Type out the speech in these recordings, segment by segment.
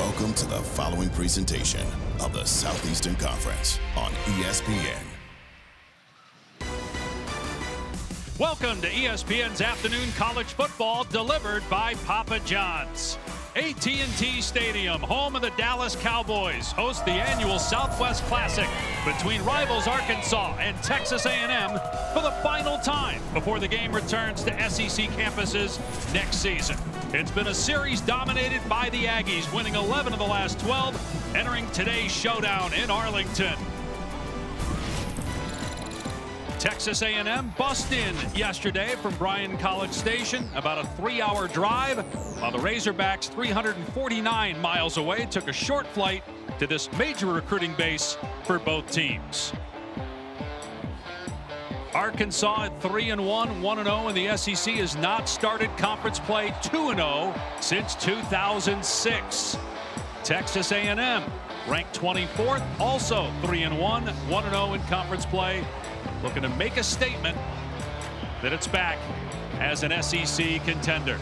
Welcome to the following presentation of the Southeastern Conference on ESPN. Welcome to ESPN's Afternoon College Football, delivered by Papa John's. AT&T Stadium, home of the Dallas Cowboys, hosts the annual Southwest Classic between rivals Arkansas and Texas A&M for the final time before the game returns to SEC campuses next season. It's been a series dominated by the Aggies, winning 11 of the last 12, entering today's showdown in Arlington. Texas A&M bust in yesterday from Bryan College Station, about a 3-hour drive, while the Razorbacks, 349 miles away, took a short flight to this major recruiting base for both teams. Arkansas at 3-1, 1-0 in the SEC, has not started conference play 2-0 since 2006. Texas A&M ranked 24th, also 3-1, 1-0 in conference play, looking to make a statement that it's back as an SEC contender.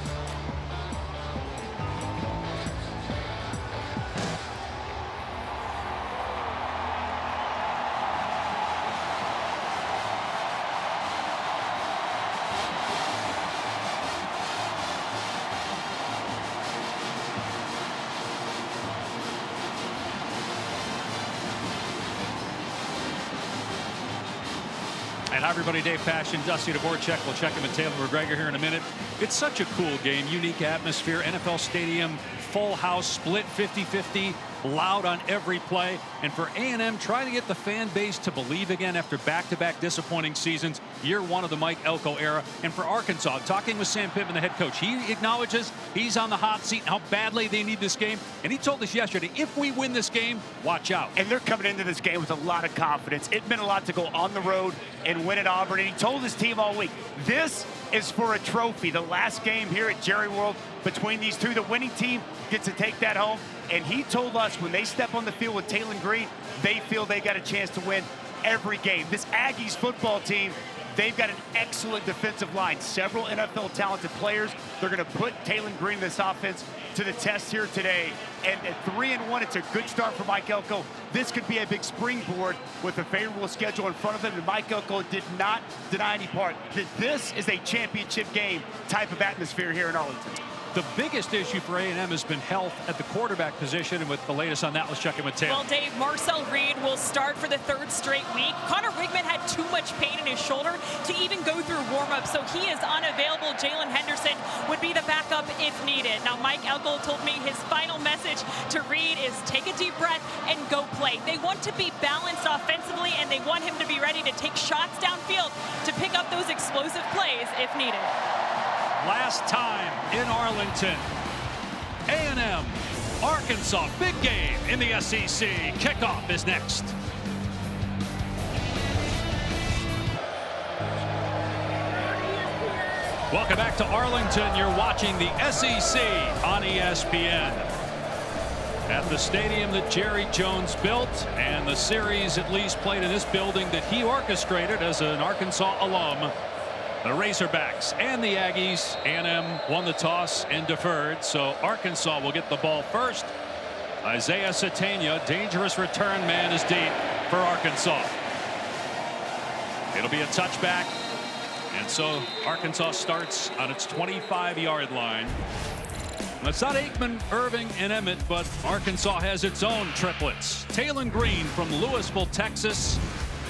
And hi, everybody. Dave Passion, Dusty Dvorak. We'll check him and Taylor McGregor here in a minute. It's such a cool game, unique atmosphere. NFL Stadium, full house, split 50-50, loud on every play. And for A&M, trying to get the fan base to believe again after back-to-back disappointing seasons, year one of the Mike Elko era. And for Arkansas, talking with Sam Pittman, the head coach, he acknowledges he's on the hot seat and how badly they need this game. And he told us yesterday, if we win this game, watch out. And they're coming into this game with a lot of confidence. It meant a lot to go on the road and win at Auburn. And he told his team all week, this is for a trophy. The last game here at Jerry World between these two, the winning team gets to take that home. And he told us when they step on the field with Taylen Green, they feel they got a chance to win every game. This Aggies football team, they've got an excellent defensive line. Several NFL talented players. They're going to put Taylen Green in this offense to the test here today. And at 3-1, it's a good start for Mike Elko. This could be a big springboard with a favorable schedule in front of him. And Mike Elko did not deny any part that this is a championship game type of atmosphere here in Arlington. The biggest issue for A&M has been health at the quarterback position, and with the latest on that, let's check in with Taylor. Well, Dave, Marcel Reed will start for the third straight week. Connor Wigman had too much pain in his shoulder to even go through warm-up, so he is unavailable. Jalen Henderson would be the backup if needed. Now, Mike Elko told me his final message to Reed is take a deep breath and go play. They want to be balanced offensively, and they want him to be ready to take shots downfield to pick up those explosive plays if needed. Last time in Arlington, A&M, Arkansas, big game in the SEC. Kickoff is next. Welcome back to Arlington. You're watching the SEC on ESPN. At the stadium that Jerry Jones built, and the series at least played in this building that he orchestrated as an Arkansas alum. The Razorbacks and the Aggies. A&M won the toss and deferred, so Arkansas will get the ball first. Isaiah Sategna, dangerous return man, is deep for Arkansas. It'll be a touchback, and so Arkansas starts on its 25-yard line. It's not Aikman, Irving, and Emmett, but Arkansas has its own triplets. Taylen Green from Louisville, Texas,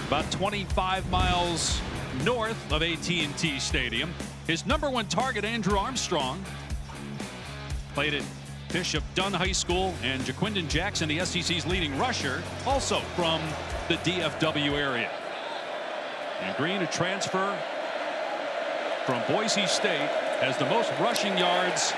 about 25 miles north of AT&T Stadium. His #1 target, Andrew Armstrong, played at Bishop Dunn High School, and Jaquindon Jackson, the SEC's leading rusher, also from the DFW area. And Green, a transfer from Boise State, has the most rushing yards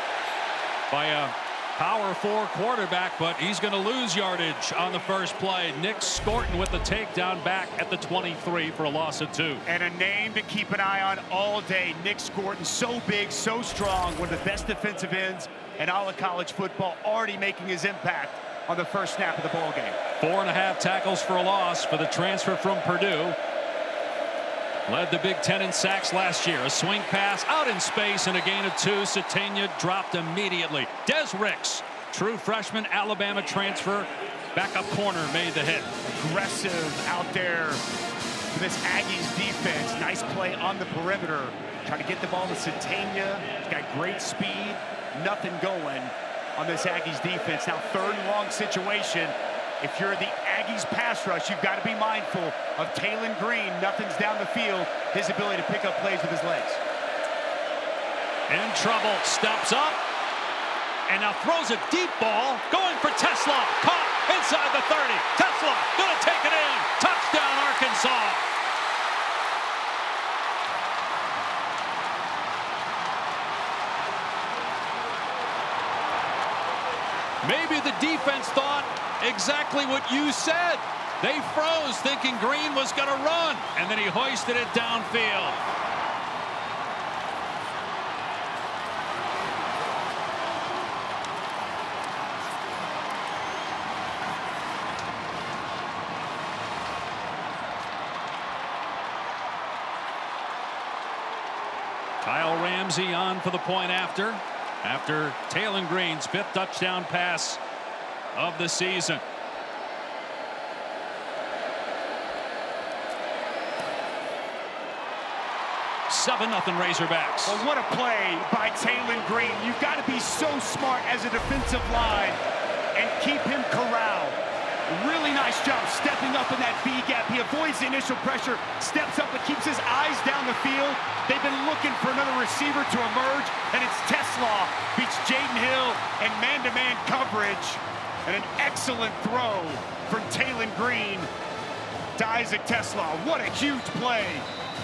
by a Power 4 quarterback, but he's going to lose yardage on the first play. Nick Scorton with the takedown back at the 23 for a loss of 2. And a name to keep an eye on all day. Nick Scorton, so big, so strong, one of the best defensive ends in all of college football, already making his impact on the first snap of the ball game. 4.5 tackles for a loss for the transfer from Purdue. Led the Big Ten in sacks last year. A swing pass out in space and a gain of 2. Sategna dropped immediately. Des Ricks True freshman Alabama transfer. Backup corner made the hit. Aggressive out there for this Aggies defense. Nice play on the perimeter. Trying to get the ball to Centania. He's got great speed. Nothing going on this Aggies defense. Now 3rd and long situation. If you're the Aggies pass rush, you've got to be mindful of Taylen Green. Nothing's down the field. His ability to pick up plays with his legs. In trouble, steps up, and now throws a deep ball, going for Tesla. Caught inside the 30. Tesla gonna take it in. Touchdown, Arkansas. Maybe the defense thought exactly what you said. They froze thinking Green was going to run, and then he hoisted it downfield. Kyle Ramsey on for the point after Taylen Green's 5th touchdown pass of the season. Seven 0 Razorbacks. Well, what a play by Taylen Green. You've got to be so smart as a defensive line and keep him corralled. Really nice job stepping up in that B gap. He avoids the initial pressure, steps up, but keeps his eyes down the field. They've been looking for another receiver to emerge, and it's Tesla beats Jaden Hill in man-to-man coverage. And an excellent throw from Taylen Green to Isaac Tesla. What a huge play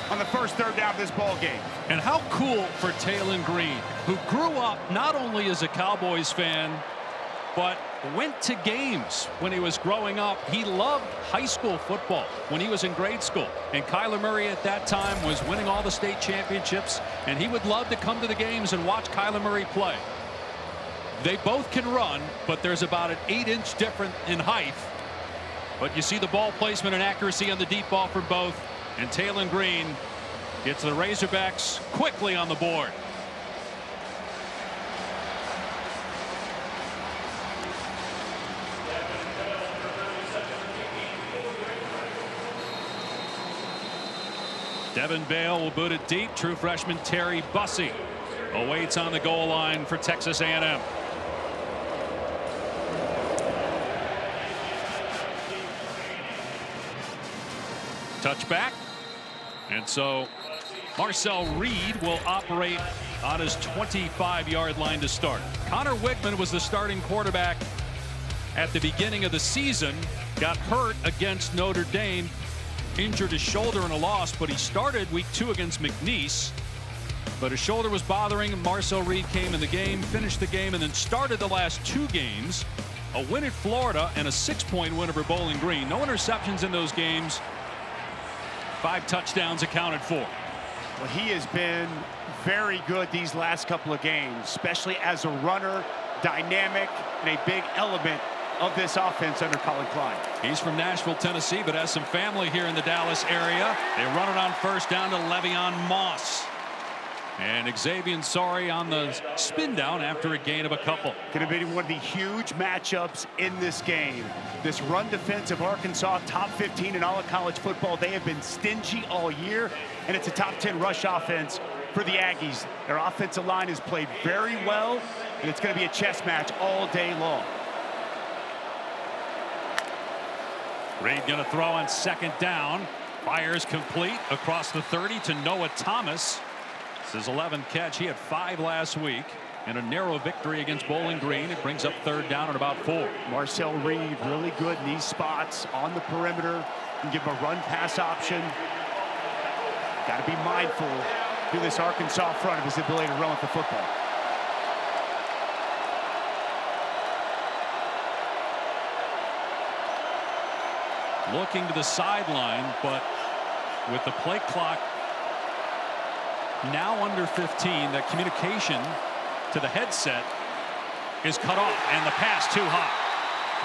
on the first 3rd down of this ball game. And how cool for Taylen Green, who grew up not only as a Cowboys fan, but went to games when he was growing up. He loved high school football when he was in grade school. And Kyler Murray at that time was winning all the state championships, and he would love to come to the games and watch Kyler Murray play. They both can run, but there's about an 8-inch difference in height. But you see the ball placement and accuracy on the deep ball for both. And Taylen Green gets the Razorbacks quickly on the board. Devin Bale will boot it deep. True freshman Terry Bussey awaits on the goal line for Texas A&M. Touchback. And so Marcel Reed will operate on his 25-yard line to start. Connor Wigman was the starting quarterback at the beginning of the season. Got hurt against Notre Dame. Injured his shoulder in a loss, but he started week 2 against McNeese. But his shoulder was bothering him. Marcel Reed came in the game, finished the game, and then started the last 2 games. A win at Florida and a 6-point win over Bowling Green. No interceptions in those games. 5 touchdowns accounted for. Well, he has been very good these last couple of games, especially as a runner, dynamic, and a big element of this offense under Colin Klein. He's from Nashville, Tennessee, but has some family here in the Dallas area. They run it on first down to Le'Veon Moss. And Xavier Sorry on the spin down after a gain of a couple. Going to be one of the huge matchups in this game. This run defense of Arkansas, top 15 in all of college football. They have been stingy all year, and it's a top 10 rush offense for the Aggies. Their offensive line has played very well, and it's going to be a chess match all day long. Reed going to throw on second down. Fires complete across the 30 to Noah Thomas. This is his 11th catch. He had 5 last week in a narrow victory against Bowling Green. It brings up 3rd down at about 4. Marcel Reed really good in these spots on the perimeter. You can give him a run pass option. Got to be mindful through this Arkansas front of his ability to run with the football. Looking to the sideline, but with the play clock now under 15, that communication to the headset is cut off, and the pass too high.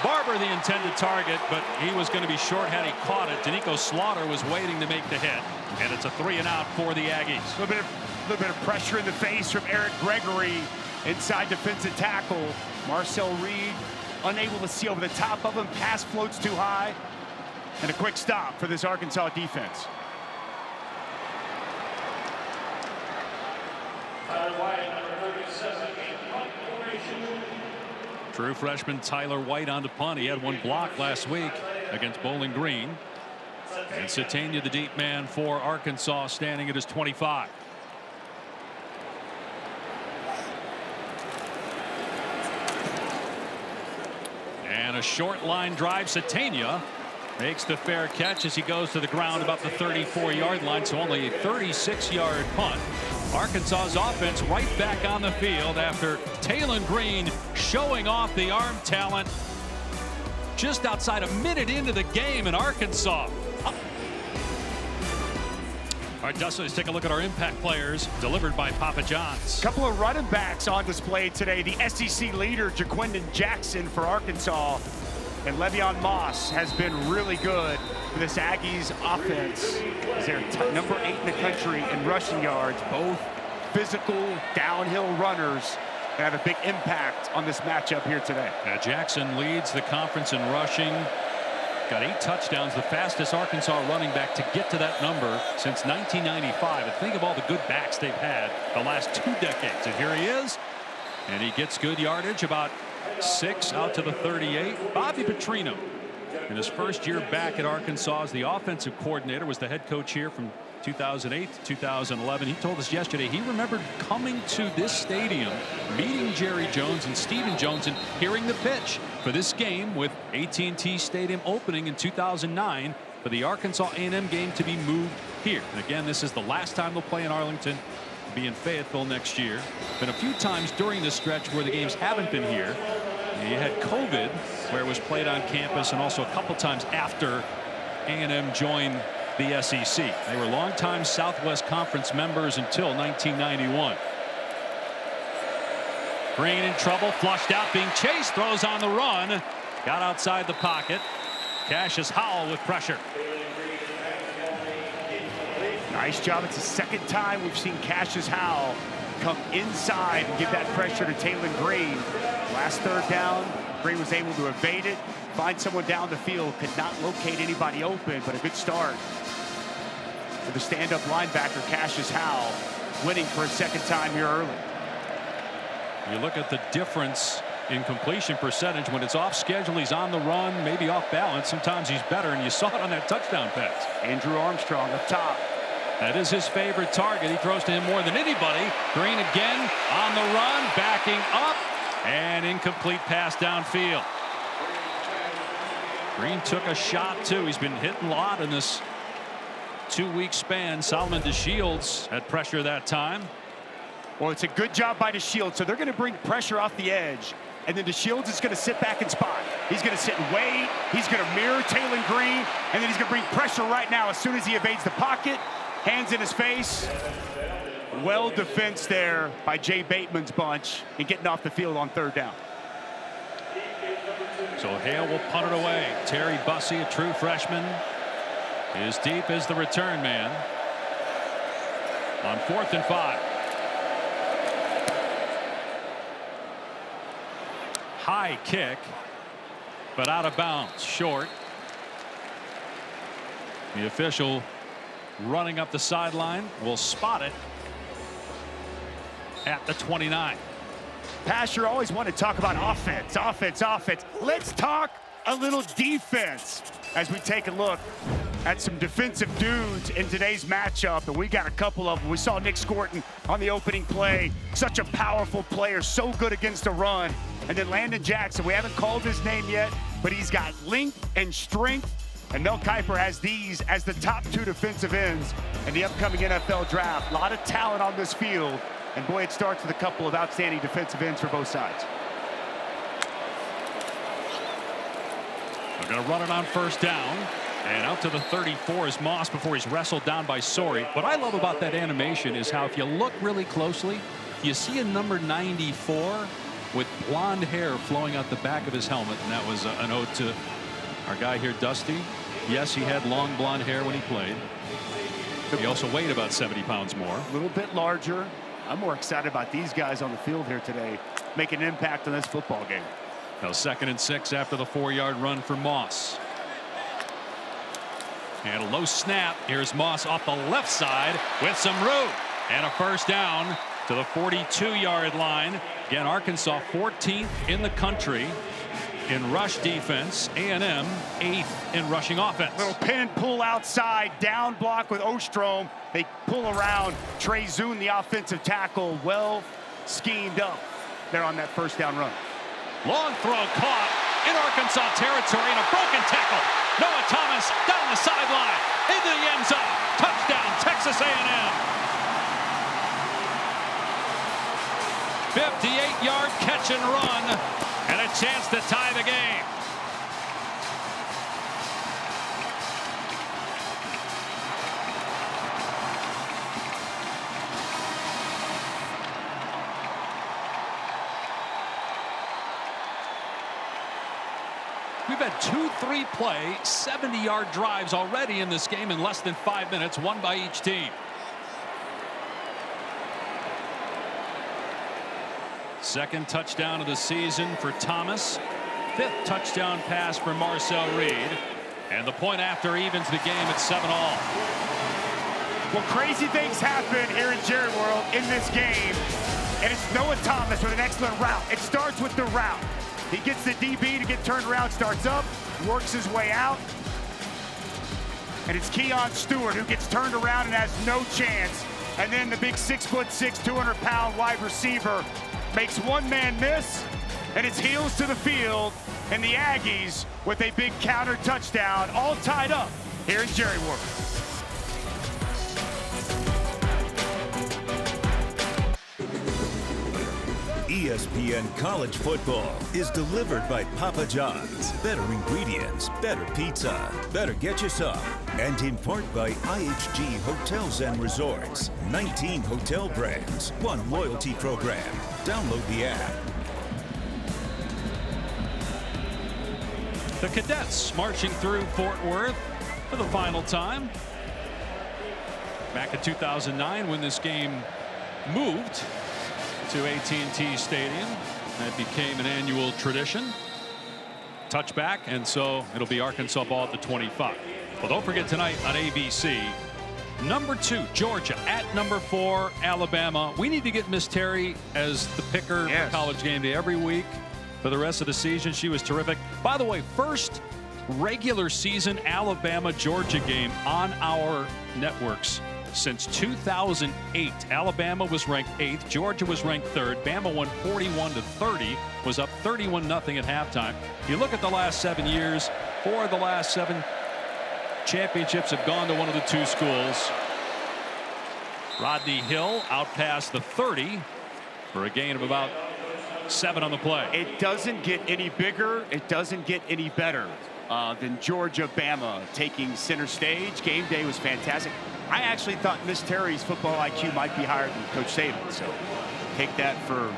Barber the intended target, but he was going to be short had he caught it. Danico Slaughter was waiting to make the hit, and it's a 3-and-out for the Aggies. A little bit of pressure in the face from Eric Gregory inside defensive tackle. Marcel Reed unable to see over the top of him. Pass floats too high. And a quick stop for this Arkansas defense. True freshman Tyler White on to punt. He had one block last week against Bowling Green. And Sategna, the deep man for Arkansas, standing at his 25. And a short line drive. Sategna makes the fair catch as he goes to the ground about the 34-yard line. So only a 36-yard punt. Arkansas's offense right back on the field after Taylen Green showing off the arm talent just outside a minute into the game in Arkansas. All right, Dustin, let's take a look at our impact players delivered by Papa John's. A couple of running backs on display today. The SEC leader, Jaquindon Jackson for Arkansas. And Le'Veon Moss has been really good for this Aggies offense. They're number 8 in the country in rushing yards. Both physical downhill runners that have a big impact on this matchup here today. Now Jackson leads the conference in rushing. Got 8 touchdowns, the fastest Arkansas running back to get to that number since 1995. And think of all the good backs they've had the last 2 decades. And here he is. And he gets good yardage, about 6 out to the 38. Bobby Petrino, in his first year back at Arkansas as the offensive coordinator, was the head coach here from 2008 to 2011. He told us yesterday he remembered coming to this stadium, meeting Jerry Jones and Stephen Jones, and hearing the pitch for this game with AT&T Stadium opening in 2009 for the Arkansas A&M game to be moved here. And again, this is the last time they'll play in Arlington. Be in Fayetteville next year. Been a few times during this stretch where the games haven't been here. You had COVID, where it was played on campus, and also a couple times after A&M joined the SEC. They were longtime Southwest Conference members until 1991. Green in trouble, flushed out, being chased, throws on the run, got outside the pocket. Cassius Howell with pressure. Nice job. It's the second time we've seen Cassius Howell come inside and give that pressure to Taylen Green. Last third down, Green was able to evade it, find someone down the field, could not locate anybody open, but a good start for the stand-up linebacker Cassius Howell, winning for a second time here early. You look at the difference in completion percentage. When it's off schedule, he's on the run, maybe off balance. Sometimes he's better, and you saw it on that touchdown pass. Andrew Armstrong up top. That is his favorite target. He throws to him more than anybody. Green again on the run, backing up, and incomplete pass downfield. Green took a shot too. He's been hitting a lot in this 2-week span. Solomon DeShields had pressure that time. Well, it's a good job by DeShields. So they're going to bring pressure off the edge, and then DeShields is going to sit back and spot. He's going to sit and wait. He's going to mirror Taylen Green, and then he's going to bring pressure right now as soon as he evades the pocket. Hands in his face. Well defense there by Jay Bateman's bunch and getting off the field on third down. So Hale will punt it away. Terry Bussey, a true freshman, is deep as the return man on 4th and 5. High kick, but out of bounds, short. The official running up the sideline will spot it at the 29. Pasher always want to talk about offense, offense, offense. Let's talk a little defense as we take a look at some defensive dudes in today's matchup, and we got a couple of them. We saw Nick Scorton on the opening play. Such a powerful player, so good against the run. And then Landon Jackson, we haven't called his name yet, but he's got length and strength. And Mel Kiper has these as the top 2 defensive ends in the upcoming NFL draft. A lot of talent on this field. And boy, it starts with a couple of outstanding defensive ends for both sides. They're going to run it on first down. And out to the 34 is Moss before he's wrestled down by Sori. What I love about that animation is how if you look really closely, you see a number 94 with blonde hair flowing out the back of his helmet. And that was an ode to our guy here, Dusty. Yes, he had long blonde hair when he played. He also weighed about 70 pounds more. A little bit larger. I'm more excited about these guys on the field here today. make an impact on this football game. Now 2nd and 6 after the 4-yard run for Moss. And a low snap. Here's Moss off the left side with some room. And a first down to the 42-yard line. Again, Arkansas 14th in the country in rush defense. A&M 8th in rushing offense. Little pin and pull outside, down block with Ostrom. They pull around. Trey Zune, the offensive tackle, well schemed up there on that first down run. Long throw caught in Arkansas territory and a broken tackle. Noah Thomas down the sideline into the end zone. Touchdown, Texas A&M. 58-yard catch and run, and a chance to tie the game. We've had 2 3-play 70-yard drives already in this game in less than 5 minutes, one by each team. Second touchdown of the season for Thomas. 5th touchdown pass for Marcel Reed. And the point after evens the game at 7-all. Well, crazy things happen here in Jerry World in this game. And it's Noah Thomas with an excellent route. It starts with the route. He gets the DB to get turned around, starts up, works his way out. And it's Keon Stewart who gets turned around and has no chance. And then the big 6'6", 200-pound wide receiver makes one man miss, and it's heels to the field, and the Aggies with a big counter touchdown, all tied up here in Jerry World. ESPN College Football is delivered by Papa John's. Better ingredients, better pizza, better get you some. And in part by IHG Hotels and Resorts. 19 hotel brands, 1 loyalty program. Download the app. The Cadets marching through Fort Worth for the final time. Back in 2009 when this game moved to AT&T Stadium. That became an annual tradition. Touchback, and so it'll be Arkansas ball at the 25. Well, don't forget tonight on ABC, number 2 Georgia at number 4 Alabama. We need to get Miss Terry as the picker for College Game Day every week for the rest of the season. She was terrific. By the way, first regular season Alabama Georgia game on our networks since 2008. Alabama was ranked 8th. Georgia was ranked 3rd. Bama won 41-30, was up 31-0 at halftime. You look at the last 7 years, 4 of the last 7 championships have gone to one of the 2 schools. Rodney Hill out past the 30 for a gain of about 7 on the play. It doesn't get any bigger. It doesn't get any better than Georgia-Bama taking center stage. Game day was fantastic. I actually thought Miss Terry's football IQ might be higher than Coach Saban, so take that for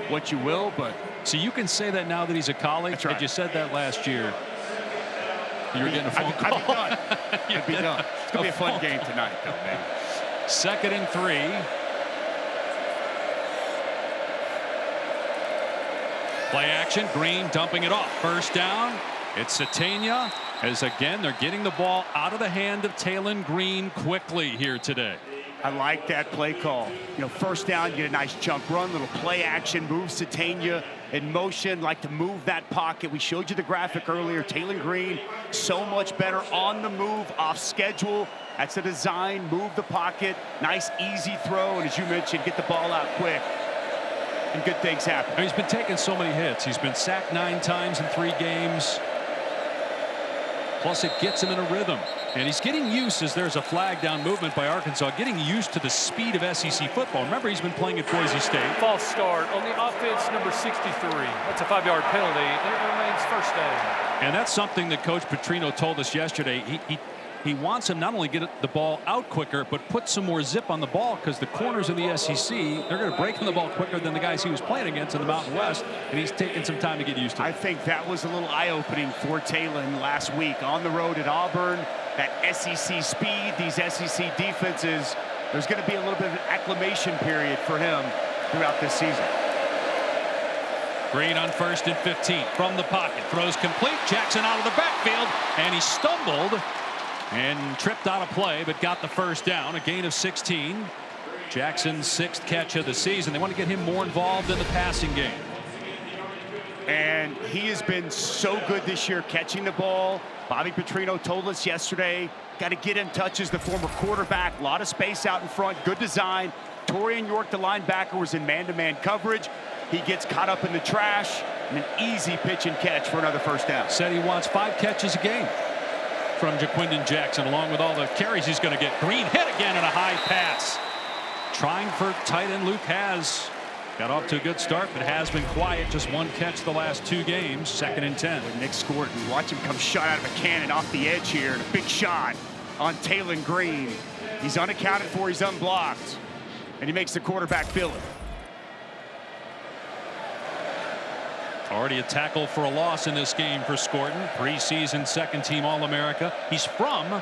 what you will. But so you can say that now that he's a colleague. That's right. But you said that last year. You're getting a phone call. I'd be done. I'd be done. It's gonna be a fun game tonight, though, man. 2nd and 3. Play action. Green dumping it off. First down. It's Satania. As again, they're getting the ball out of the hand of Talon Green quickly here today. I like that play call. You know, first down, you get a nice chunk run, little play action, move Satania in motion, like to move that pocket. We showed you the graphic earlier. Talon Green, so much better on the move, off schedule. That's a design, move the pocket, nice easy throw, and as you mentioned, get the ball out quick. And good things happen. He's been taking so many hits. He's been sacked 9 times in 3 games. Plus, it gets him in a rhythm. And he's getting used, as there's a flag down movement by Arkansas, getting used to the speed of SEC football. Remember, he's been playing at Boise State. False start on the offense, number 63. That's a 5-yard penalty, and it remains first down. And that's something that Coach Petrino told us yesterday. He wants him not only get the ball out quicker, but put some more zip on the ball, because the corners of the SEC, they're going to break on the ball quicker than the guys he was playing against in the Mountain West, and he's taking some time to get used to it. I think that was a little eye-opening for Talon last week on the road at Auburn. That SEC speed, these SEC defenses, there's going to be a little bit of an acclimation period for him throughout this season. Green on 1st and 15 from the pocket. Throws complete. Jackson out of the backfield. And he stumbled and tripped out of play, but got the first down. A gain of 16. Jackson's 6th catch of the season. They want to get him more involved in the passing game. And he has been so good this year catching the ball. Bobby Petrino told us yesterday, got to get him touches, the former quarterback. A lot of space out in front, good design. Torian York, the linebacker, was in man-to-man coverage. He gets caught up in the trash, and an easy pitch and catch for another first down. Said he wants 5 catches a game from Jaquindon Jackson, along with all the carries he's going to get. Green hit again on a high pass. Trying for tight end Luke Hasz. Got off to a good start, but has been quiet. Just 1 catch the last 2 games. 2nd and 10. Nick scored. Watch him come shot out of a cannon off the edge here. And a big shot on Taylon Green. He's unaccounted for. He's unblocked. And he makes the quarterback feel it. Already a tackle for a loss in this game for Scorton. Preseason 2nd-team All-America. He's from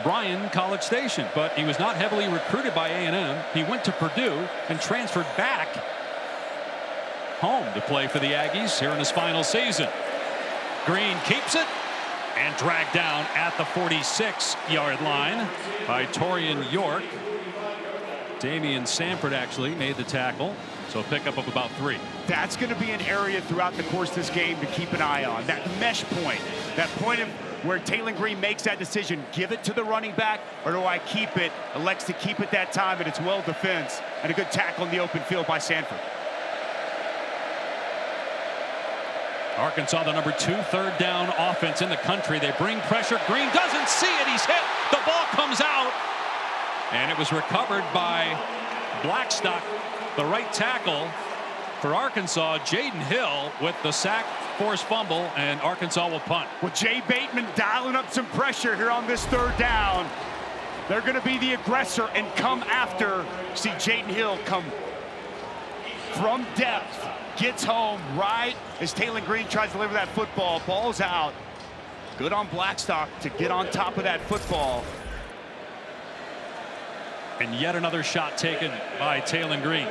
Bryan, College Station, but he was not heavily recruited by A&M. He went to Purdue and transferred back home to play for the Aggies here in his final season. Green keeps it and dragged down at the 46-yard line by Torian York. Damian Sanford actually made the tackle, so a pickup of about 3. That's going to be an area throughout the course of this game to keep an eye on. That mesh point, that point of where Taylon Green makes that decision, give it to the running back, or do I keep it? Elects to keep it that time, and it's well defense and a good tackle in the open field by Sanford. Arkansas, the number 2 third down offense in the country. They bring pressure. Green doesn't see it. He's hit. The ball comes out, and it was recovered by Blackstock, the right tackle for Arkansas. Jaden Hill with the sack, forced fumble, and Arkansas will punt. Well, Jay Bateman dialing up some pressure here on this 3rd down. They're going to be the aggressor and come after. See Jaden Hill come from depth, gets home right as Taylon Green tries to deliver that football. Ball's out. Good on Blackstock to get on top of that football. And yet another shot taken by Taylon Green.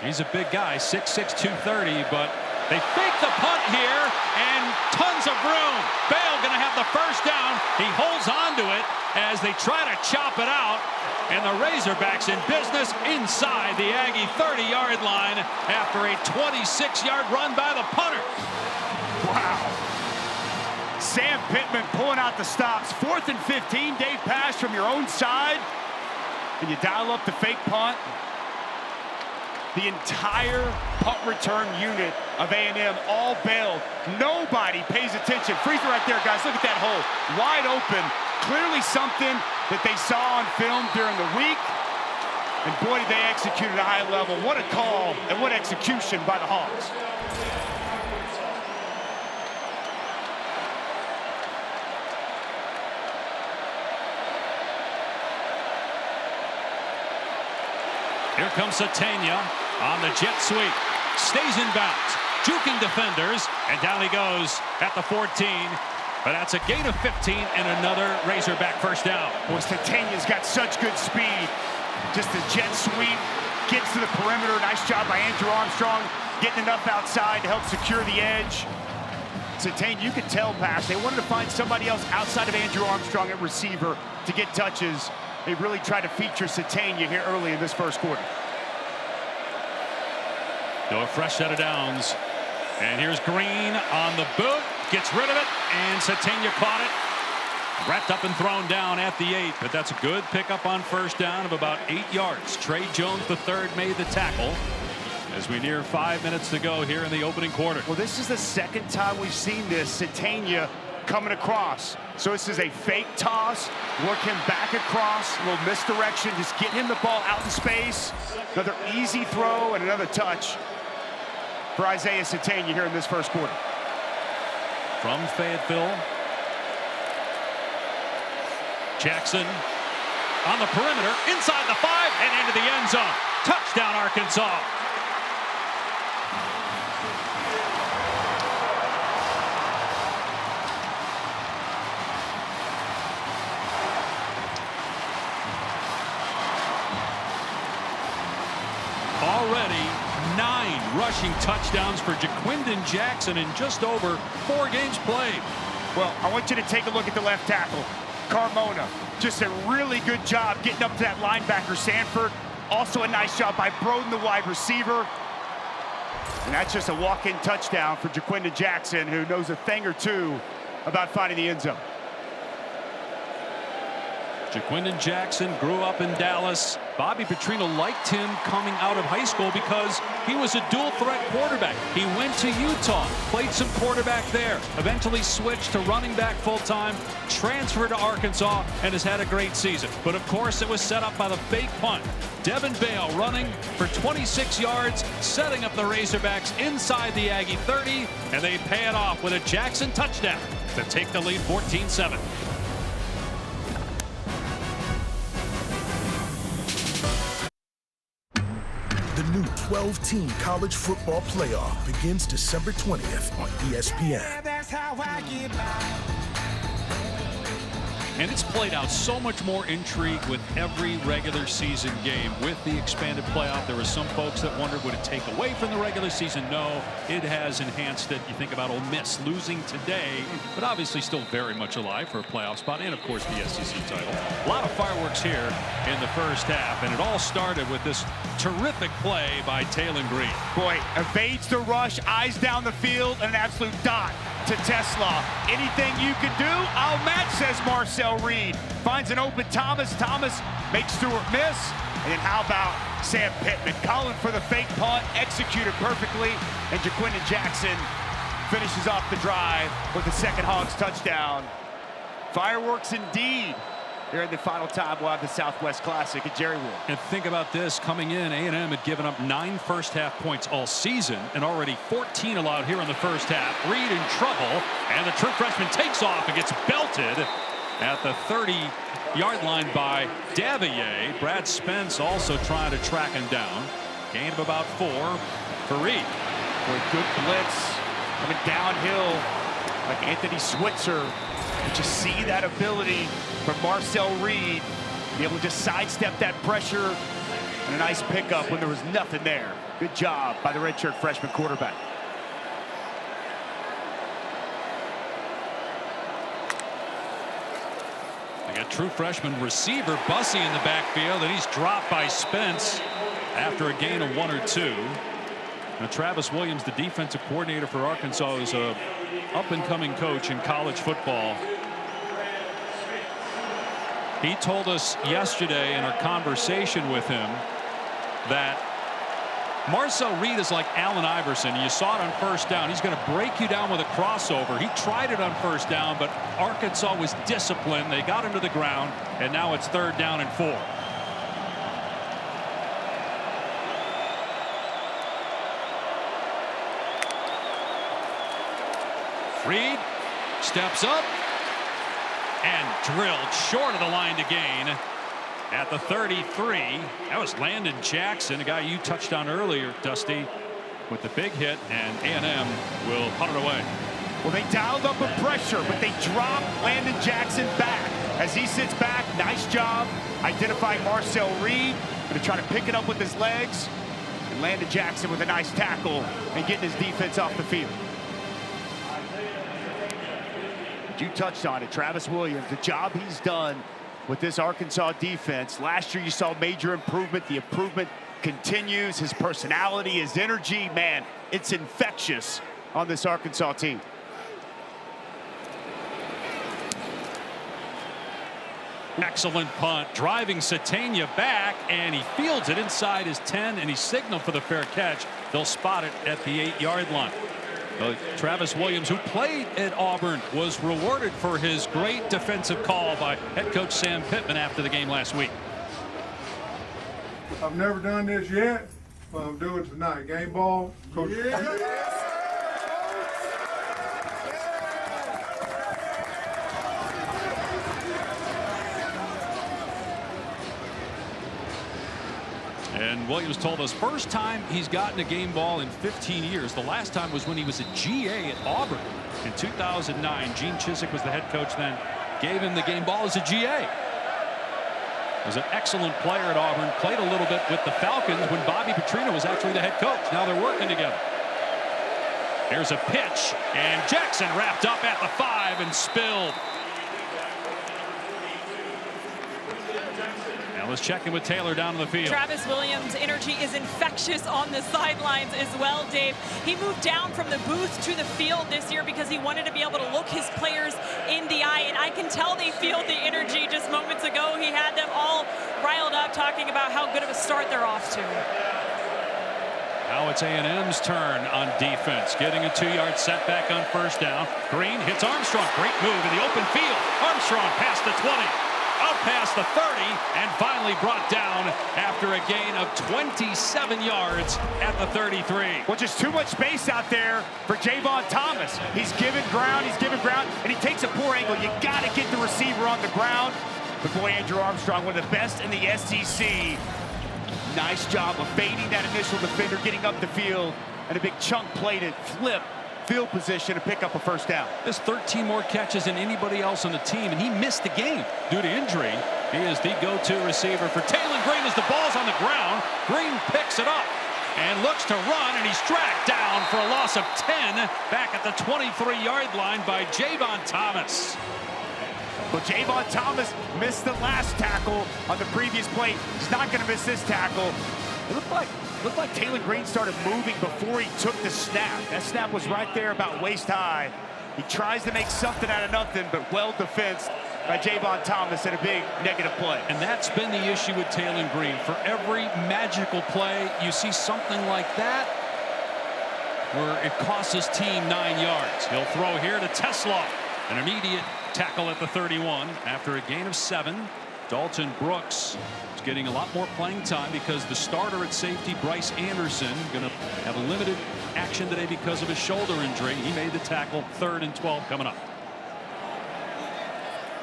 He's a big guy, 6'6", 230, but they fake the punt here, and tons of room. Bale going to have the first down. He holds on to it as they try to chop it out, and the Razorbacks in business inside the Aggie 30-yard line after a 26-yard run by the punter. Wow. Sam Pittman pulling out the stops. 4th and 15, Dave Pasch from your own side, and you dial up the fake punt. The entire punt return unit of A&M all bailed. Nobody pays attention. Free throw right there, guys. Look at that hole. Wide open. Clearly something that they saw on film during the week. And boy, did they execute at a high level. What a call and what execution by the Hawks. Here comes Sategna on the jet sweep. Stays in bounds. Juking defenders. And down he goes at the 14. But that's a gain of 15 and another Razorback first down. Well, Sategna's got such good speed. Just a jet sweep. Gets to the perimeter. Nice job by Andrew Armstrong. Getting enough outside to help secure the edge. Sategna, you could tell, Pasch, they wanted to find somebody else outside of Andrew Armstrong at receiver to get touches. They really tried to feature Sategna here early in this first quarter. So a fresh set of downs. And here's Green on the boot. Gets rid of it. And Sategna caught it. Wrapped up and thrown down at the 8. But that's a good pickup on first down of about 8 yards. Trey Jones III made the tackle as we near 5 minutes to go here in the opening quarter. Well, this is the 2nd time we've seen this. Sategna coming across. So this is a fake toss, work him back across, a little misdirection, just get him the ball out in space. Another easy throw and another touch for Isaiah Sategna here in this first quarter. From Fayetteville, Jackson on the perimeter, inside the 5 and into the end zone. Touchdown, Arkansas. rushing touchdowns for Jaquindon Jackson in just over 4 games played. Well, I want you to take a look at the left tackle, Carmona. Just a really good job getting up to that linebacker, Sanford. Also a nice job by Broden, the wide receiver. And that's just a walk-in touchdown for Jaquindon Jackson, who knows a thing or two about finding the end zone. Jaquindon Jackson grew up in Dallas. Bobby Petrino liked him coming out of high school because he was a dual-threat quarterback. He went to Utah, played some quarterback there, eventually switched to running back full-time, transferred to Arkansas, and has had a great season. But, of course, it was set up by the fake punt. Devin Bale running for 26 yards, setting up the Razorbacks inside the Aggie 30, and they pay it off with a Jackson touchdown to take the lead 14-7. The new 12-team college football playoff begins December 20th on ESPN. And it's played out so much more intrigue with every regular season game. With the expanded playoff, there were some folks that wondered, would it take away from the regular season? No, it has enhanced it. You think about Ole Miss losing today, but obviously still very much alive for a playoff spot, and of course the SEC title. A lot of fireworks here in the first half, and it all started with this terrific play by Taylon Green. Boy, evades the rush, eyes down the field, and an absolute dot to Tesla. Anything you can do, I'll match, says Marcel Reed. Finds an open Thomas. Thomas makes Stewart miss. And then how about Sam Pittman? Calling for the fake punt, executed perfectly. And Jaquindon Jackson finishes off the drive with the second Hogs touchdown. Fireworks indeed. Here in the final time, we'll have the Southwest Classic at Jerry World. And think about this, coming in, A&M had given up 9 first-half points all season, and already 14 allowed here in the first half. Reed in trouble, and the true freshman takes off and gets belted at the 30-yard line by Davier. Brad Spence also trying to track him down. Gain of about 4 for Reed. For a good blitz, coming downhill like Anthony Switzer. You just see that ability from Marcel Reed, be able to just sidestep that pressure, and a nice pickup when there was nothing there. Good job by the redshirt freshman quarterback. They got true freshman receiver Bussey in the backfield, and he's dropped by Spence after a gain of 1 or 2. Now, Travis Williams, the defensive coordinator for Arkansas, is a up-and-coming coach in college football. He told us yesterday in our conversation with him that Marcel Reed is like Allen Iverson. You saw it on first down. He's going to break you down with a crossover. He tried it on first down, but Arkansas was disciplined. They got him to the ground, and now it's 3rd down and 4. Reed steps up and drilled short of the line to gain at the 33. That was Landon Jackson, a guy you touched on earlier, Dusty, with the big hit, and A&M will punt it away. Well, they dialed up a pressure, but they dropped Landon Jackson back. As he sits back, nice job identifying Marcel Reed. Going to try to pick it up with his legs. And Landon Jackson with a nice tackle and getting his defense off the field. You touched on it, Travis Williams, the job he's done with this Arkansas defense. Last year you saw major improvement. The improvement continues. His personality, his energy, man, it's infectious on this Arkansas team. Excellent punt, driving Satania back, and he fields it inside his 10, and he signaled for the fair catch. They'll spot it at the 8-yard line. Travis Williams, who played at Auburn, was rewarded for his great defensive call by head coach Sam Pittman after the game last week. I've never done this yet, but I'm doing it tonight. Game ball, coach. And Williams told us first time he's gotten a game ball in 15 years. The last time was when he was a GA at Auburn in 2009. Gene Chizik was the head coach then. Gave him the game ball as a GA. Was an excellent player at Auburn. Played a little bit with the Falcons when Bobby Petrino was actually the head coach. Now they're working together. There's a pitch, and Jackson wrapped up at the 5 and spilled. Now let's check in with Taylor down in the field. Travis Williams' energy is infectious on the sidelines as well, Dave. He moved down from the booth to the field this year because he wanted to be able to look his players in the eye, and I can tell they feel the energy. Just moments ago, he had them all riled up talking about how good of a start they're off to. Now it's A&M's turn on defense, getting a 2-yard setback on first down. Green hits Armstrong. Great move in the open field. Armstrong past the 20, out past the 30, and finally brought down after a gain of 27 yards at the 33. Well, just too much space out there for Javon Thomas. He's given ground, and he takes a poor angle. You got to get the receiver on the ground. But boy, Andrew Armstrong, one of the best in the SEC. Nice job of fading that initial defender, getting up the field, and a big chunk play to flip field position to pick up a first down. There's 13 more catches than anybody else on the team, and he missed the game due to injury. He is the go-to receiver for Taylor Green as the ball's on the ground. Green picks it up and looks to run, and he's dragged down for a loss of 10 back at the 23-yard line by Javon Thomas. Well, Javon Thomas missed the last tackle on the previous play. He's not going to miss this tackle. It looked like Taylor Green started moving before he took the snap. That snap was right there about waist high. He tries to make something out of nothing, but well defensed by Javon Thomas and a big negative play. And that's been the issue with Taylor Green. For every magical play, you see something like that where it costs his team 9 yards. He'll throw here to Tesla. An immediate tackle at the 31 after a gain of 7. Dalton Brooks is getting a lot more playing time because the starter at safety, Bryce Anderson, going to have a limited action today because of his shoulder injury. He made the tackle. 3rd and 12 coming up.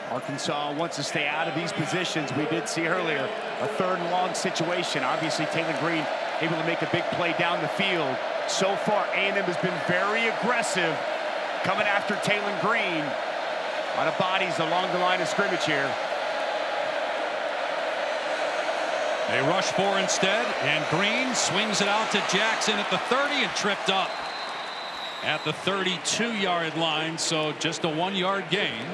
Arkansas wants to stay out of these positions. We did see earlier a 3rd and long situation. Obviously, Taylor Green able to make a big play down the field. So far, A&M has been very aggressive coming after Taylor Green. A lot of bodies along the line of scrimmage here. They rush 4 instead, and Green swings it out to Jackson at the 30 and tripped up at the 32-yard line. So just a 1-yard gain.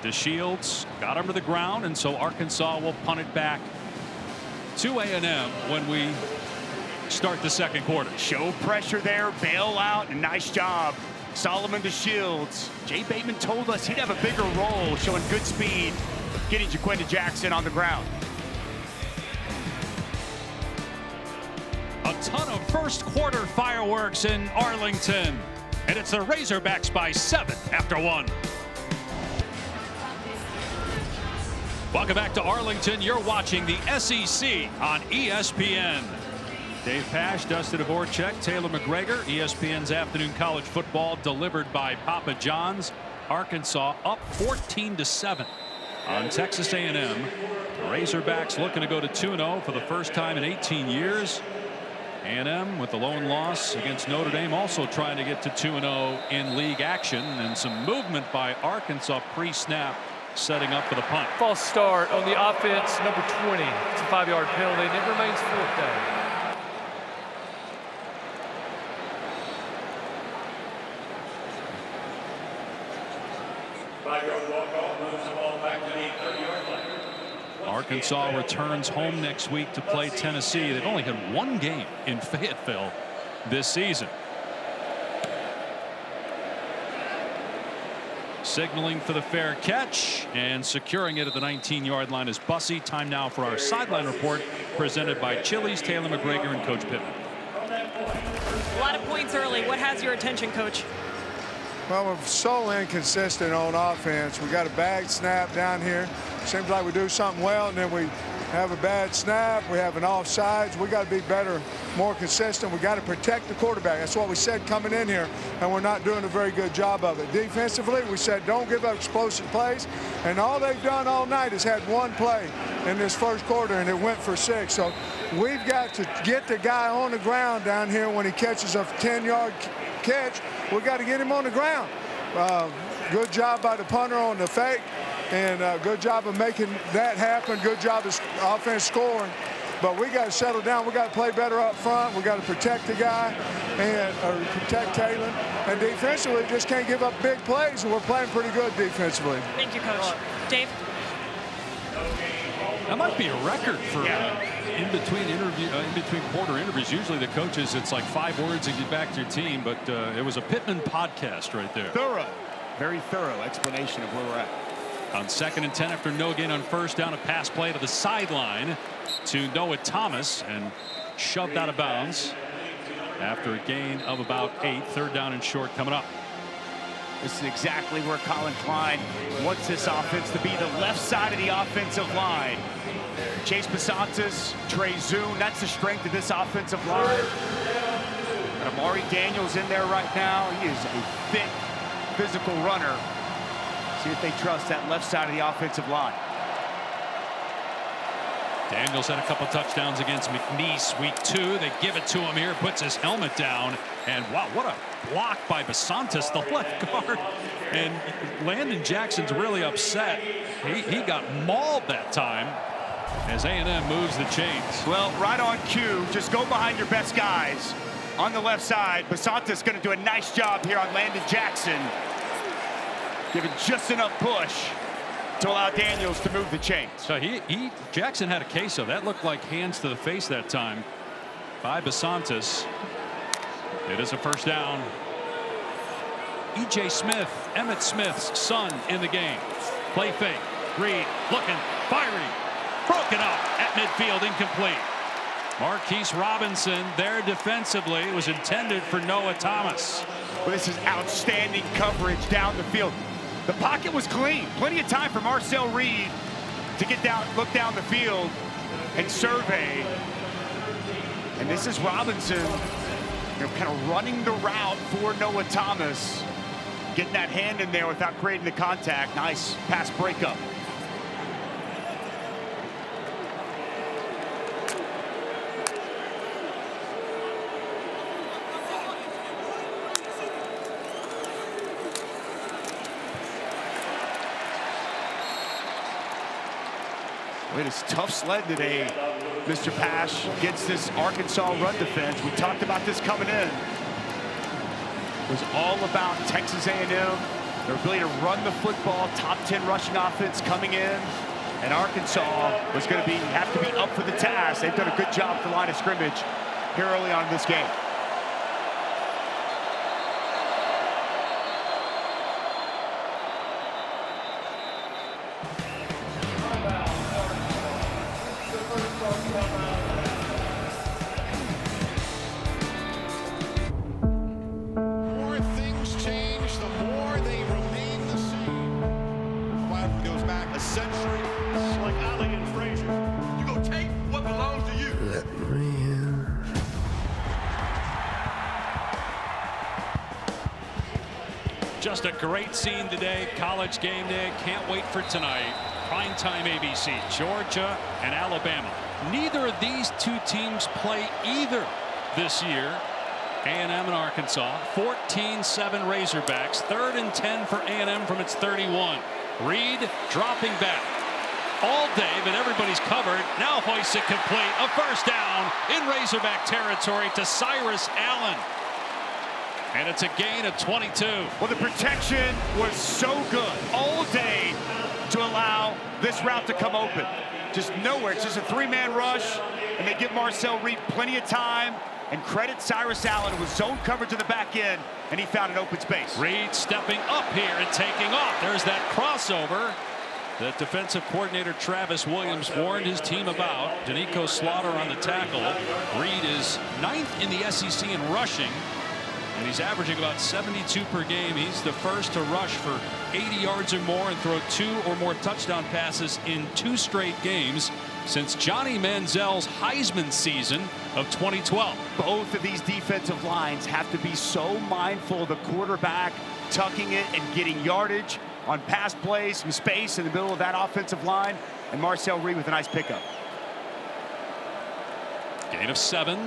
DeShields got him to the ground, and so Arkansas will punt it back to A&M when we start the second quarter. Show pressure there, bail out, and nice job. Solomon DeShields. Jay Bateman told us he'd have a bigger role, showing good speed, getting Jaquinda Jackson on the ground. A ton of first quarter fireworks in Arlington, and it's the Razorbacks by 7 after 1. Welcome back to Arlington. You're watching the SEC on ESPN. Dave Pasch, Dustin Dvorak, Taylor McGregor. ESPN's afternoon college football delivered by Papa John's. Arkansas up 14-7 on Texas A&M. The Razorbacks looking to go to 2-0 for the first time in 18 years. A&M with the lone loss against Notre Dame, also trying to get to 2-0 in league action, and some movement by Arkansas pre-snap setting up for the punt. False start on the offense, number 20. It's a 5-yard penalty, and it remains 4th down. Arkansas returns home next week to play Tennessee. They've only had 1 game in Fayetteville this season. Signaling for the fair catch and securing it at the 19-yard line is Bussey. Time now for our sideline report presented by Chili's. Taylor McGregor and Coach Pittman. A lot of points early. What has your attention, Coach? Well, we're so inconsistent on offense. We got a bad snap down here. Seems like we do something well, and then we have a bad snap. We have an offsides. We got to be better, more consistent. We got to protect the quarterback. That's what we said coming in here, and we're not doing a very good job of it. Defensively, we said don't give up explosive plays, and all they've done all night is had 1 play in this first quarter, and it went for 6. So we've got to get the guy on the ground down here when he catches a 10-yard catch. We got to get him on the ground. Good job by the punter on the fake, and good job of making that happen. Good job of offense scoring. but we got to settle down. We got to play better up front. We got to protect the guy and protect Taylor. And defensively, just can't give up big plays, and we're playing pretty good defensively. Thank you, Coach. Dave? That might be a record for in between quarter interviews. Usually the coaches, it's like 5 words and get back to your team, but it was a Pittman podcast right there. Thorough, very thorough explanation of where we're at. On 2nd and 10 after no gain on first down, a pass play to the sideline to Noah Thomas and shoved out of bounds after a gain of about 8. 3rd down and short coming up. This is exactly where Colin Klein wants this offense to be, the left side of the offensive line. Chase Basantis, Trey Zoon, that's the strength of this offensive line. And Amari Daniels in there right now. He is a fit, physical runner. See if they trust that left side of the offensive line. Daniels had a couple touchdowns against McNeese week 2. They give it to him here, puts his helmet down, and wow, what a block by Basantis, the left guard. And Landon Jackson's really upset. He got mauled that time as A&M moves the chains. Well, right on cue, just go behind your best guys on the left side. Basantis going to do a nice job here on Landon Jackson, giving just enough push to allow Daniels to move the chains. So Jackson had a case of that. Looked like hands to the face that time by Basantis. It is a first down. E.J. Smith, Emmitt Smith's son, in the game. Play fake. Reed looking, firing, broken up at midfield, incomplete. Marquise Robinson there defensively. It was intended for Noah Thomas. Well, this is outstanding coverage down the field. The pocket was clean. Plenty of time for Marcel Reed to get down, look down the field and survey. And this is Robinson, kind of running the route for Noah Thomas, getting that hand in there without creating the contact. Nice pass breakup. It is tough sled today, Mr. Pash, against this Arkansas run defense. We talked about this coming in. It was all about Texas A&M, their ability to run the football, top 10 rushing offense coming in. And Arkansas was going to have to be up for the task. They've done a good job at the line of scrimmage here early on in this game. Just a great scene today. College game day. Can't wait for tonight. Primetime ABC. Georgia and Alabama. Neither of these two teams play either this year. A&M and Arkansas. 14-7 Razorbacks. 3rd and 10 for A&M from its 31. Reed dropping back all day, but everybody's covered. Now hoists it complete. A first down in Razorback territory to Cyrus Allen. And it's a gain of 22. Well, the protection was so good all day to allow this route to come open. Just nowhere. It's just a 3-man rush, and they give Marcel Reed plenty of time. And credit Cyrus Allen with zone coverage to the back end, and he found an open space. Reed stepping up here and taking off. There's that crossover that defensive coordinator Travis Williams warned his team about. Danico Slaughter on the tackle. Reed is 9th in the SEC in rushing, and he's averaging about 72 per game. He's the first to rush for 80 yards or more and throw 2 or more touchdown passes in 2 straight games since Johnny Manziel's Heisman season of 2012. Both of these defensive lines have to be so mindful of the quarterback tucking it and getting yardage on pass plays, some space in the middle of that offensive line, and Marcel Reed with a nice pickup. Gain of 7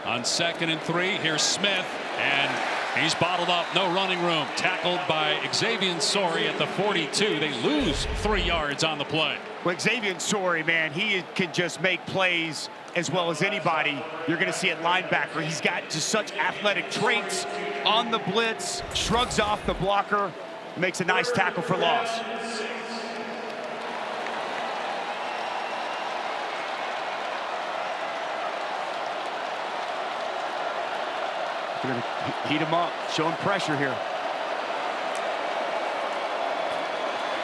on 2nd and 3. Here's Smith, and he's bottled up. No running room. Tackled by Xavier Sori at the 42. They lose 3 yards on the play. Well, Xavier Sori, man, he can just make plays as well as anybody you're going to see at linebacker. He's got just such athletic traits on the blitz, shrugs off the blocker, makes a nice tackle for loss. They're going to heat him up, showing pressure here.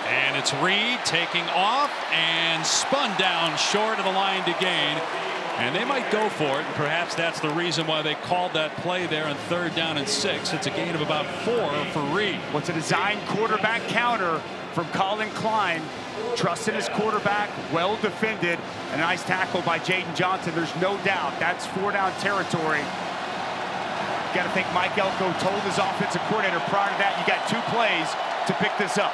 And it's Reed taking off and spun down short of the line to gain. And they might go for it. Perhaps that's the reason why they called that play there on 3rd down and 6. It's a gain of about 4 for Reed. What's a design quarterback counter from Colin Klein. Trusting his quarterback, well defended. A nice tackle by Jaden Johnson. There's no doubt that's 4-down territory. Got to think Mike Elko told his offensive coordinator prior to that, you got 2 plays to pick this up.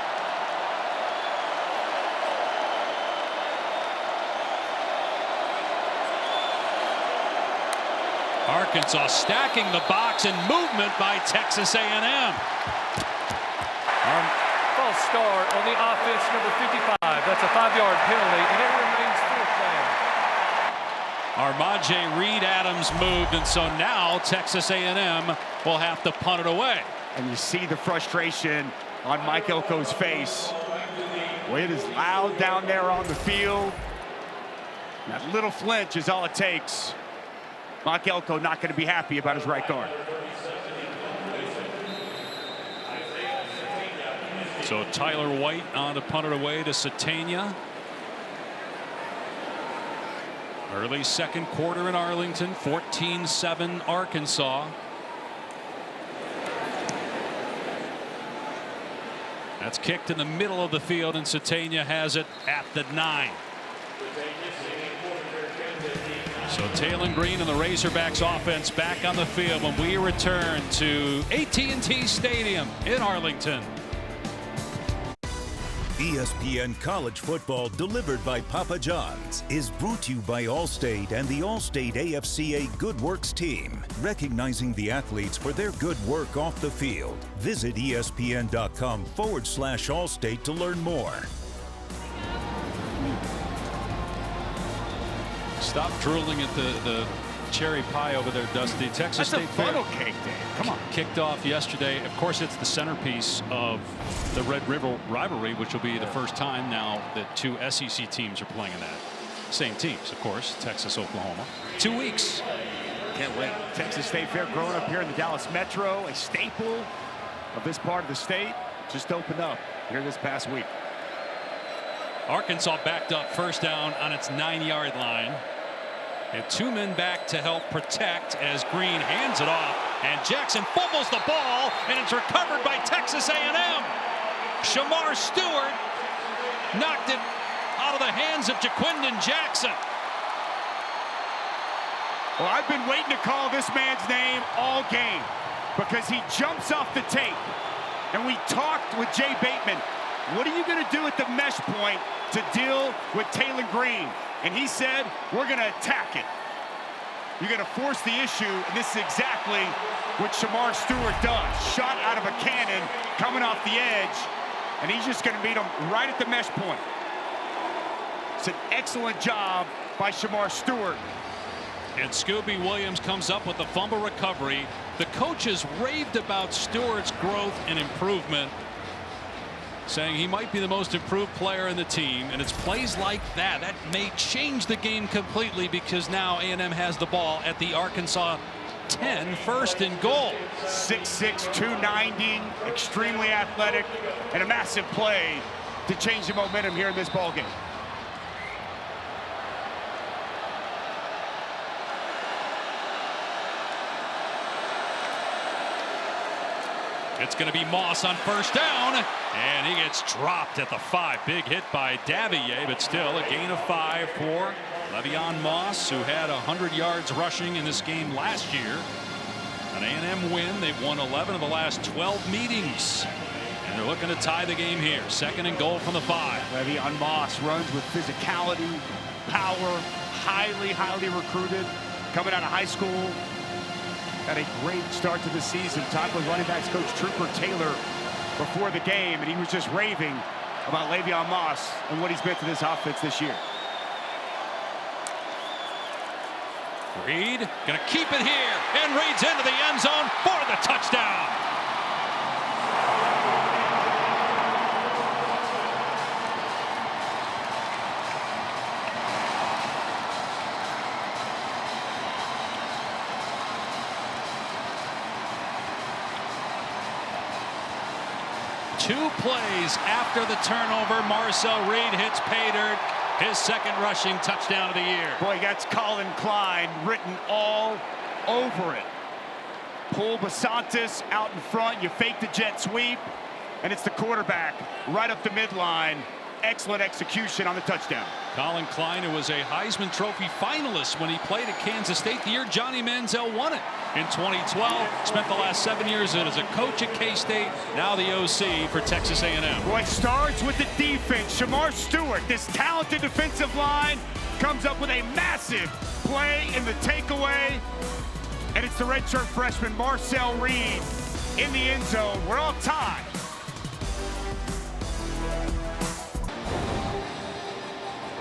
Arkansas stacking the box and movement by Texas A&M. False start on the offense, number 55. That's a 5-yard penalty, and it remains 4th down. Armaje Reed Adams moved, and so now Texas A&M will have to punt it away. And you see the frustration on Mike Elko's face. Well, it is loud down there on the field. That little flinch is all it takes. Mike Elko not going to be happy about his right guard. So Tyler White on to punt it away to Satania. Early 2nd quarter in Arlington, 14-7 Arkansas. That's kicked in the middle of the field, and Satania has it at the 9. So Taylon Green and the Razorbacks offense back on the field when we return to AT&T Stadium in Arlington. ESPN College Football, delivered by Papa John's, is brought to you by Allstate and the Allstate AFCA Good Works team, recognizing the athletes for their good work off the field. Visit ESPN.com/Allstate to learn more. Stop drooling at the cherry pie over there, Dusty. Texas State Fair. That's a funnel cake day. Come on. Kicked off yesterday. Of course, it's the centerpiece of the Red River rivalry, which will be the first time now that 2 SEC teams are playing in that. Same teams, of course, Texas, Oklahoma. 2 weeks. Can't wait. Texas State Fair, growing up here in the Dallas Metro, a staple of this part of the state, just opened up here this past week. Arkansas backed up 1st down on its 9-yard line. And 2 men back to help protect as Green hands it off. And Jackson fumbles the ball, and it's recovered by Texas A&M. Shamar Stewart knocked it out of the hands of Jaquindon Jackson. Well, I've been waiting to call this man's name all game because he jumps off the tape. And we talked with Jay Bateman. What are you going to do at the mesh point to deal with Taylon Green? And he said, we're going to attack it. You're going to force the issue, and this is exactly what Shamar Stewart does. Shot out of a cannon, coming off the edge, and he's just going to meet him right at the mesh point. It's an excellent job by Shamar Stewart. And Scooby Williams comes up with the fumble recovery. The coaches raved about Stewart's growth and improvement, saying he might be the most improved player in the team, and it's plays like that that may change the game completely, because now A&M has the ball at the Arkansas 10, 1st and goal. 6'6", 290, extremely athletic, and a massive play to change the momentum here in this ball game. It's going to be Moss on 1st down, and he gets dropped at the 5. Big hit by Davier, but still a gain of 5 for Le'Veon Moss, who had 100 yards rushing in this game last year. An A&M win. They've won 11 of the last 12 meetings, and they're looking to tie the game here. 2nd and goal from the 5. Le'Veon Moss runs with physicality, power, highly recruited, coming out of high school. Had a great start to the season. Talked with running backs coach Trooper Taylor before the game, and he was just raving about Le'Veon Moss and what he's meant to this offense this year. Reed going to keep it here, and Reed's into the end zone for the touchdown. Two plays after the turnover, Marcel Reed hits pay dirt, his second rushing touchdown of the year. Boy, that's Colin Klein written all over it. Pull Basantis out in front, you fake the jet sweep, and it's the quarterback right up the midline. Excellent execution on the touchdown. Colin Klein, who was a Heisman Trophy finalist when he played at Kansas State the year Johnny Manziel won it in 2012. Spent the last 7 years as a coach at K-State, now the OC for Texas A&M. Boy, it starts with the defense. Shemar Stewart, this talented defensive line, comes up with a massive play in the takeaway. And it's the redshirt freshman Marcel Reed in the end zone. We're all tied.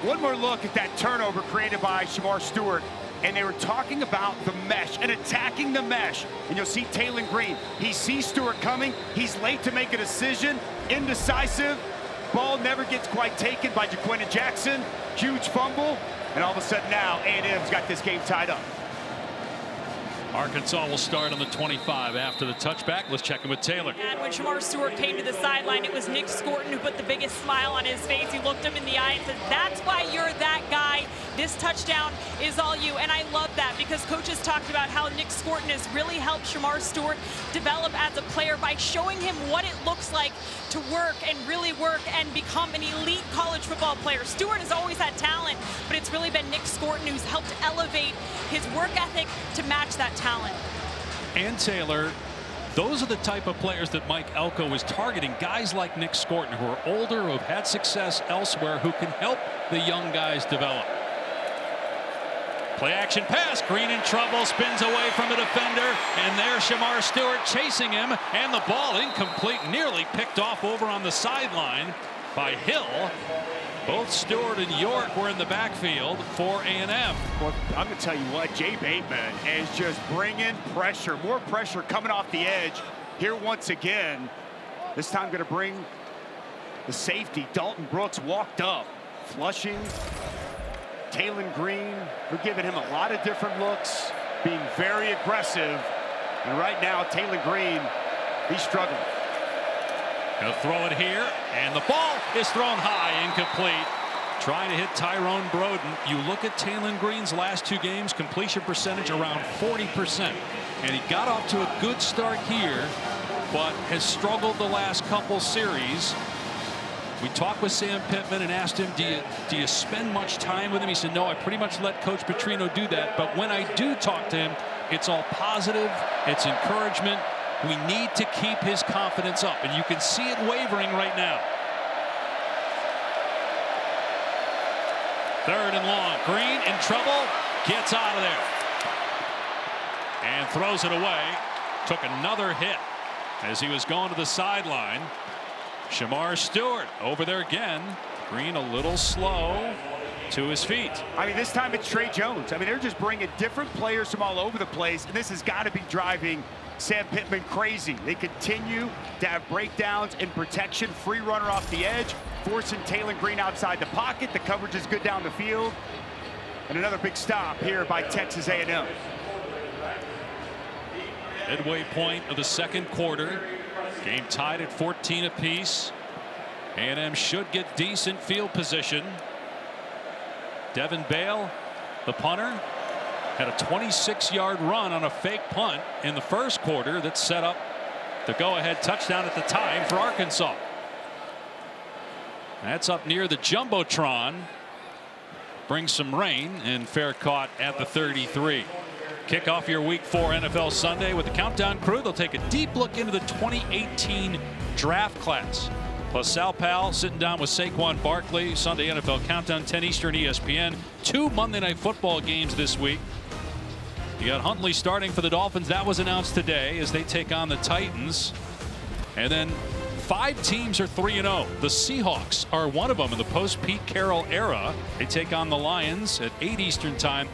One more look at that turnover created by Shemar Stewart. And they were talking about the mesh and attacking the mesh. And you'll see Taylon Green. He sees Stewart coming. He's late to make a decision. Indecisive. Ball never gets quite taken by Jaquinta Jackson. Huge fumble. And all of a sudden now, A&M's got this game tied up. Arkansas will start on the 25 after the touchback. Let's check in with Taylor. And when Shemar Stewart came to the sideline, it was Nick Scorton who put the biggest smile on his face. He looked him in the eye and said, "That's why you're that guy. This touchdown is all you." And I love that because coaches talked about how Nick Scorton has really helped Shemar Stewart develop as a player by showing him what it looks like to work and really work and become an elite college football player. Stewart has always had talent, but it's really been Nick Scorton who's helped elevate his work ethic to match that talent. And Taylor, those are the type of players that Mike Elko is targeting. Guys like Nick Scorton, who are older, who have had success elsewhere, who can help the young guys develop. Play action pass. Green in trouble, spins away from the defender, and there's Shemar Stewart chasing him, and the ball incomplete, nearly picked off over on the sideline by Hill. Both Stewart and York were in the backfield for A&M. Well, I'm going to tell you what, Jay Bateman is just bringing pressure, more pressure coming off the edge here once again. This time going to bring the safety. Dalton Brooks walked up. Flushing. Taylon Green, we're giving him a lot of different looks, being very aggressive. And right now, Taylon Green, he's struggling. He'll throw it here, and the ball is thrown high, incomplete. Trying to hit Tyrone Broden. You look at Taylon Green's last two games, completion percentage around 40%. And he got off to a good start here, but has struggled the last couple series. We talked with Sam Pittman and asked him, do you spend much time with him? He said, no, I pretty much let Coach Petrino do that. But when I do talk to him, it's all positive. It's encouragement. We need to keep his confidence up, and you can see it wavering right now. Third and long. Green in trouble. Gets out of there. And throws it away. Took another hit as he was going to the sideline. Shemar Stewart over there again. Green a little slow to his feet. I mean, this time it's Trey Jones. I mean, they're just bringing different players from all over the place, and this has got to be driving Sam Pittman crazy. They continue to have breakdowns in protection, free runner off the edge, forcing Taylon Green outside the pocket. The coverage is good down the field. And another big stop here by Texas A&M. Midway point of the second quarter. Game tied at 14 apiece. A&M should get decent field position. Devin Bale, the punter, had a 26-yard run on a fake punt in the first quarter that set up the go-ahead touchdown at the time for Arkansas. That's up near the Jumbotron. Brings some rain, and fair caught at the 33. Kick off your Week 4 NFL Sunday with the Countdown crew. They'll take a deep look into the 2018 draft class. Plus Sal Pal sitting down with Saquon Barkley. Sunday NFL Countdown, 10 Eastern, ESPN. 2 Monday Night Football games this week. You got Huntley starting for the Dolphins. That was announced today as they take on the Titans. And then 5 teams are 3-0. The Seahawks are one of them in the post-Pete Carroll era. They take on the Lions at 8 Eastern time.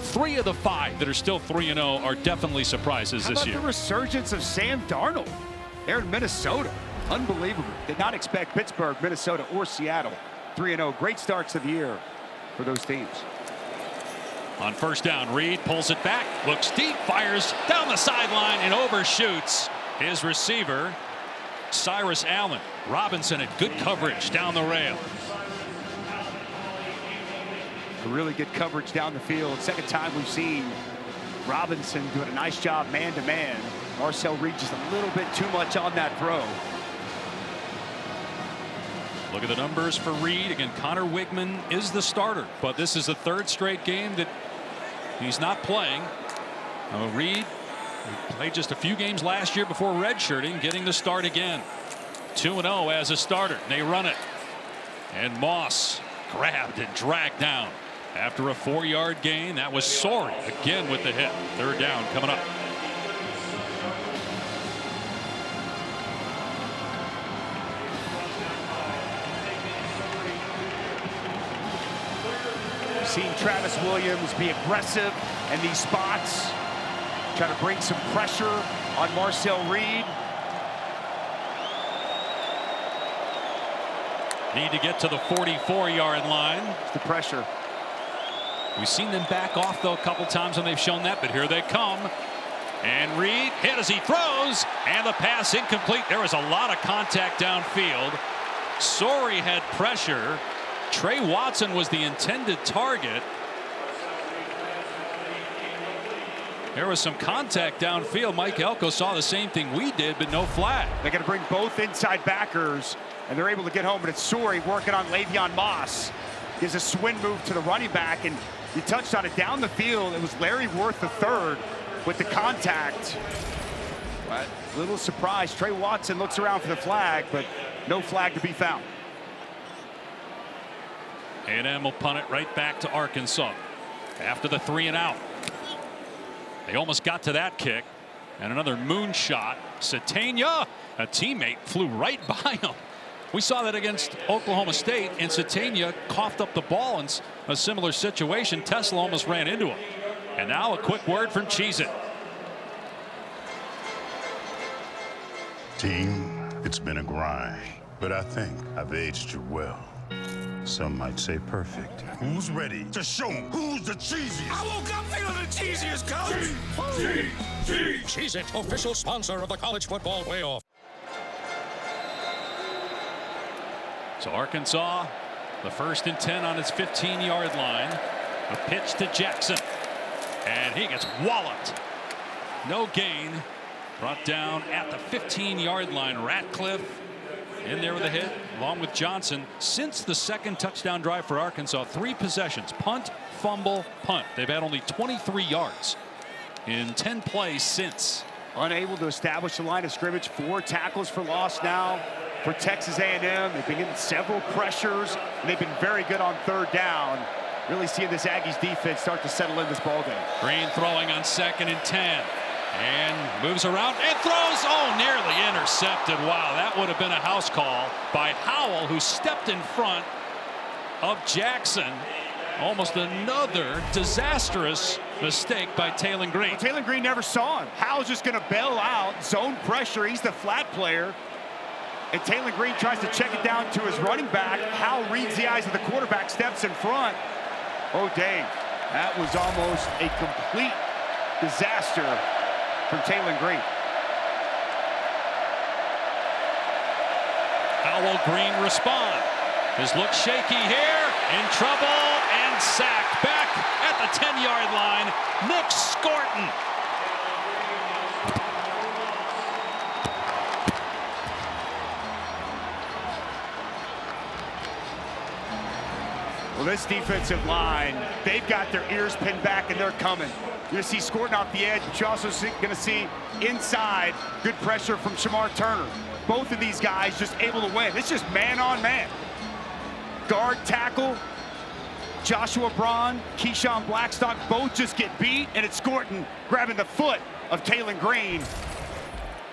3 of the 5 that are still 3-0 are definitely surprises this year. The resurgence of Sam Darnold there in Minnesota. Unbelievable. Did not expect Pittsburgh, Minnesota, or Seattle 3-0. Great starts of the year for those teams. On first down, Reed pulls it back, looks deep, fires down the sideline, and overshoots his receiver, Cyrus Allen. Robinson at good coverage down the rail. Really good coverage down the field. Second time we've seen Robinson doing a nice job man-to-man. Marcel Reed just a little bit too much on that throw. Look at the numbers for Reed. Again, Connor Wigman is the starter, but this is the 3rd straight game that he's not playing. Reed played just a few games last year before redshirting, getting the start again. 2-0 as a starter. They run it. And Moss grabbed and dragged down after a 4-yard gain. That was Sorey again with the hit. 3rd down coming up. We've seen Travis Williams be aggressive in these spots, try to bring some pressure on Marcel Reed. Need to get to the 44-yard line. It's the pressure. We've seen them back off, though, a couple times when they've shown that, but here they come. And Reed hit as he throws, and the pass incomplete. There was a lot of contact downfield. Sorey had pressure. Trey Watson was the intended target. There was some contact downfield. Mike Elko saw the same thing we did, but no flag. They're going to bring both inside backers, and they're able to get home, but it's Sorey working on Le'Veon Moss. Gives a swing move to the running back, and you touched on it down the field. It was Larry Worth III with the contact. But a little surprise. Trey Watson looks around for the flag, but no flag to be found. A&M will punt it right back to Arkansas after the 3 and out. They almost got to that kick, and another moonshot. Satania, a teammate, flew right by him. We saw that against Oklahoma State, and Satania coughed up the ball in a similar situation. Tesla almost ran into him. And now a quick word from Cheez-It. Team, it's been a grind, but I think I've aged you well. Some might say perfect. Who's ready to show 'em who's the cheesiest? I woke up feeling the cheesiest, coach. Cheez-It, official sponsor of the college football playoff. So Arkansas, the 1st and 10 on its 15-yard line. A pitch to Jackson, and he gets walloped. No gain. Brought down at the 15-yard line. Ratcliffe in there with a hit, along with Johnson. Since the 2nd touchdown drive for Arkansas, 3 possessions: punt, fumble, punt. They've had only 23 yards in 10 plays since. Unable to establish the line of scrimmage. 4 tackles for loss now for Texas A&M. They've been getting several pressures, and they've been very good on 3rd down. Really seeing this Aggies defense start to settle in this ballgame. Green throwing on 2nd and 10. And moves around and throws. Oh, nearly intercepted. Wow, that would have been a house call by Howell, who stepped in front of Jackson. Almost another disastrous mistake by Taylen Green. Well, Taylen Green never saw him. Howell's just going to bail out, zone pressure. He's the flat player. And Taylen Green tries to check it down to his running back. Howell reads the eyes of the quarterback, steps in front. Oh, Dave, that was almost a complete disaster from Taylen Green. Howell, Green respond. His look shaky here, in trouble, and sacked. Back at the 10-yard line, Nick Scorton. Well, this defensive line, they've got their ears pinned back, and they're coming. You're going to see Scorton off the edge, but you're also going to see inside good pressure from Shamar Turner. Both of these guys just able to win. It's just man on man. Guard, tackle, Joshua Braun, Keyshawn Blackstock, both just get beat, and it's Scorton grabbing the foot of Taylen Green.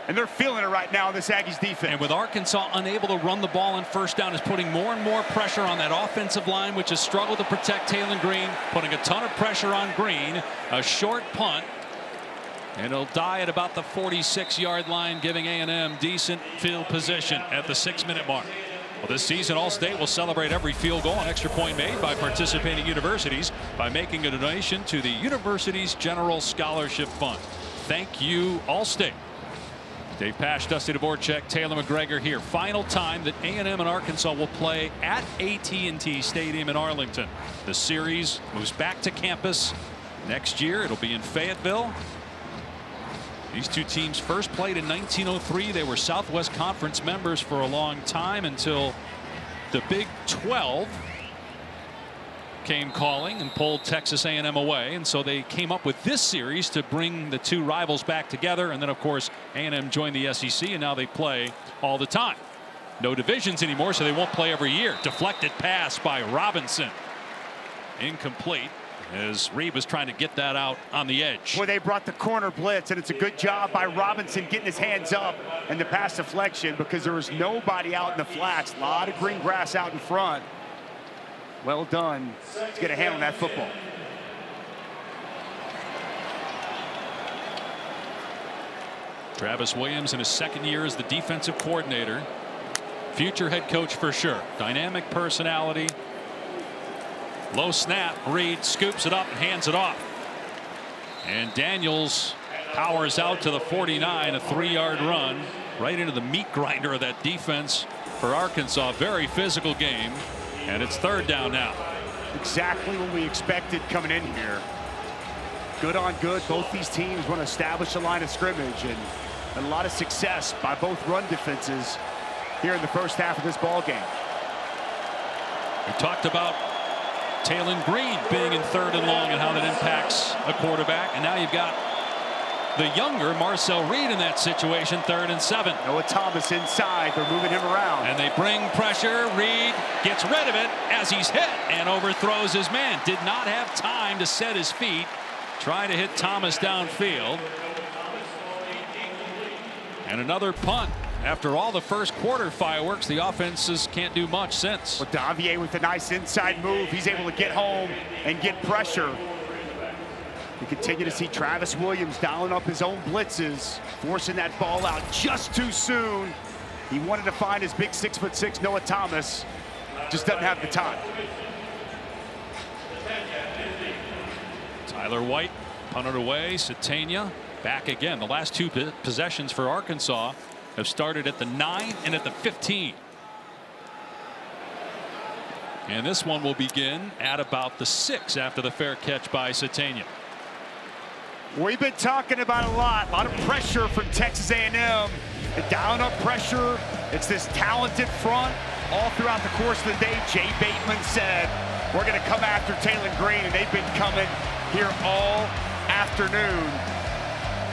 And they're feeling it right now in this Aggies defense. And with Arkansas unable to run the ball on first down, is putting more and more pressure on that offensive line, which has struggled to protect Taylon Green, putting a ton of pressure on Green. A short punt. And it'll die at about the 46-yard line, giving A&M decent field position at the 6-minute mark. Well, this season, All-State will celebrate every field goal and extra point made by participating universities by making a donation to the university's General Scholarship Fund. Thank you, All-State. Dave Pasch, Dusty Dvorak, Taylor McGregor here. Final time that A&M and Arkansas will play at AT&T Stadium in Arlington. The series moves back to campus next year. It'll be in Fayetteville. These two teams first played in 1903. They were Southwest Conference members for a long time until the Big 12 came calling and pulled Texas A&M away, and so they came up with this series to bring the two rivals back together. And then of course A&M joined the SEC, and now they play all the time. No divisions anymore, so they won't play every year. Deflected pass by Robinson, incomplete, as Reed was trying to get that out on the edge. Boy, they brought the corner blitz, and it's a good job by Robinson getting his hands up and the pass deflection, because there was nobody out in the flats. A lot of green grass out in front. Well done to get a hand on that football. Travis Williams in his second year as the defensive coordinator. Future head coach for sure. Dynamic personality. Low snap. Reed scoops it up and hands it off. And Daniels powers out to the 49. A 3-yard run right into the meat grinder of that defense for Arkansas. Very physical game. And it's third down now. Exactly what we expected coming in here. Good on good. Both these teams want to establish a line of scrimmage, and a lot of success by both run defenses here in the first half of this ball game. We talked about Taylon Green being in third and long and how that impacts a quarterback. And now you've got the younger Marcel Reed in that situation, 3rd and 7. Noah Thomas inside. They're moving him around. And they bring pressure. Reed gets rid of it as he's hit and overthrows his man. Did not have time to set his feet. Trying to hit Thomas downfield. And another punt. After all the first quarter fireworks, the offenses can't do much since. Well, Davier with a nice inside move. He's able to get home and get pressure. We continue to see Travis Williams dialing up his own blitzes, forcing that ball out just too soon. He wanted to find his big 6'6" Noah Thomas. Just doesn't have the time. Tyler White punted away. Satania back again. The last two possessions for Arkansas have started at the 9 and at the 15. And this one will begin at about the 6 after the fair catch by Satania. We've been talking about a lot of pressure from Texas A&M. Down up pressure. It's this talented front all throughout the course of the day. Jay Bateman said, we're going to come after Taylon Green, and they've been coming here all afternoon.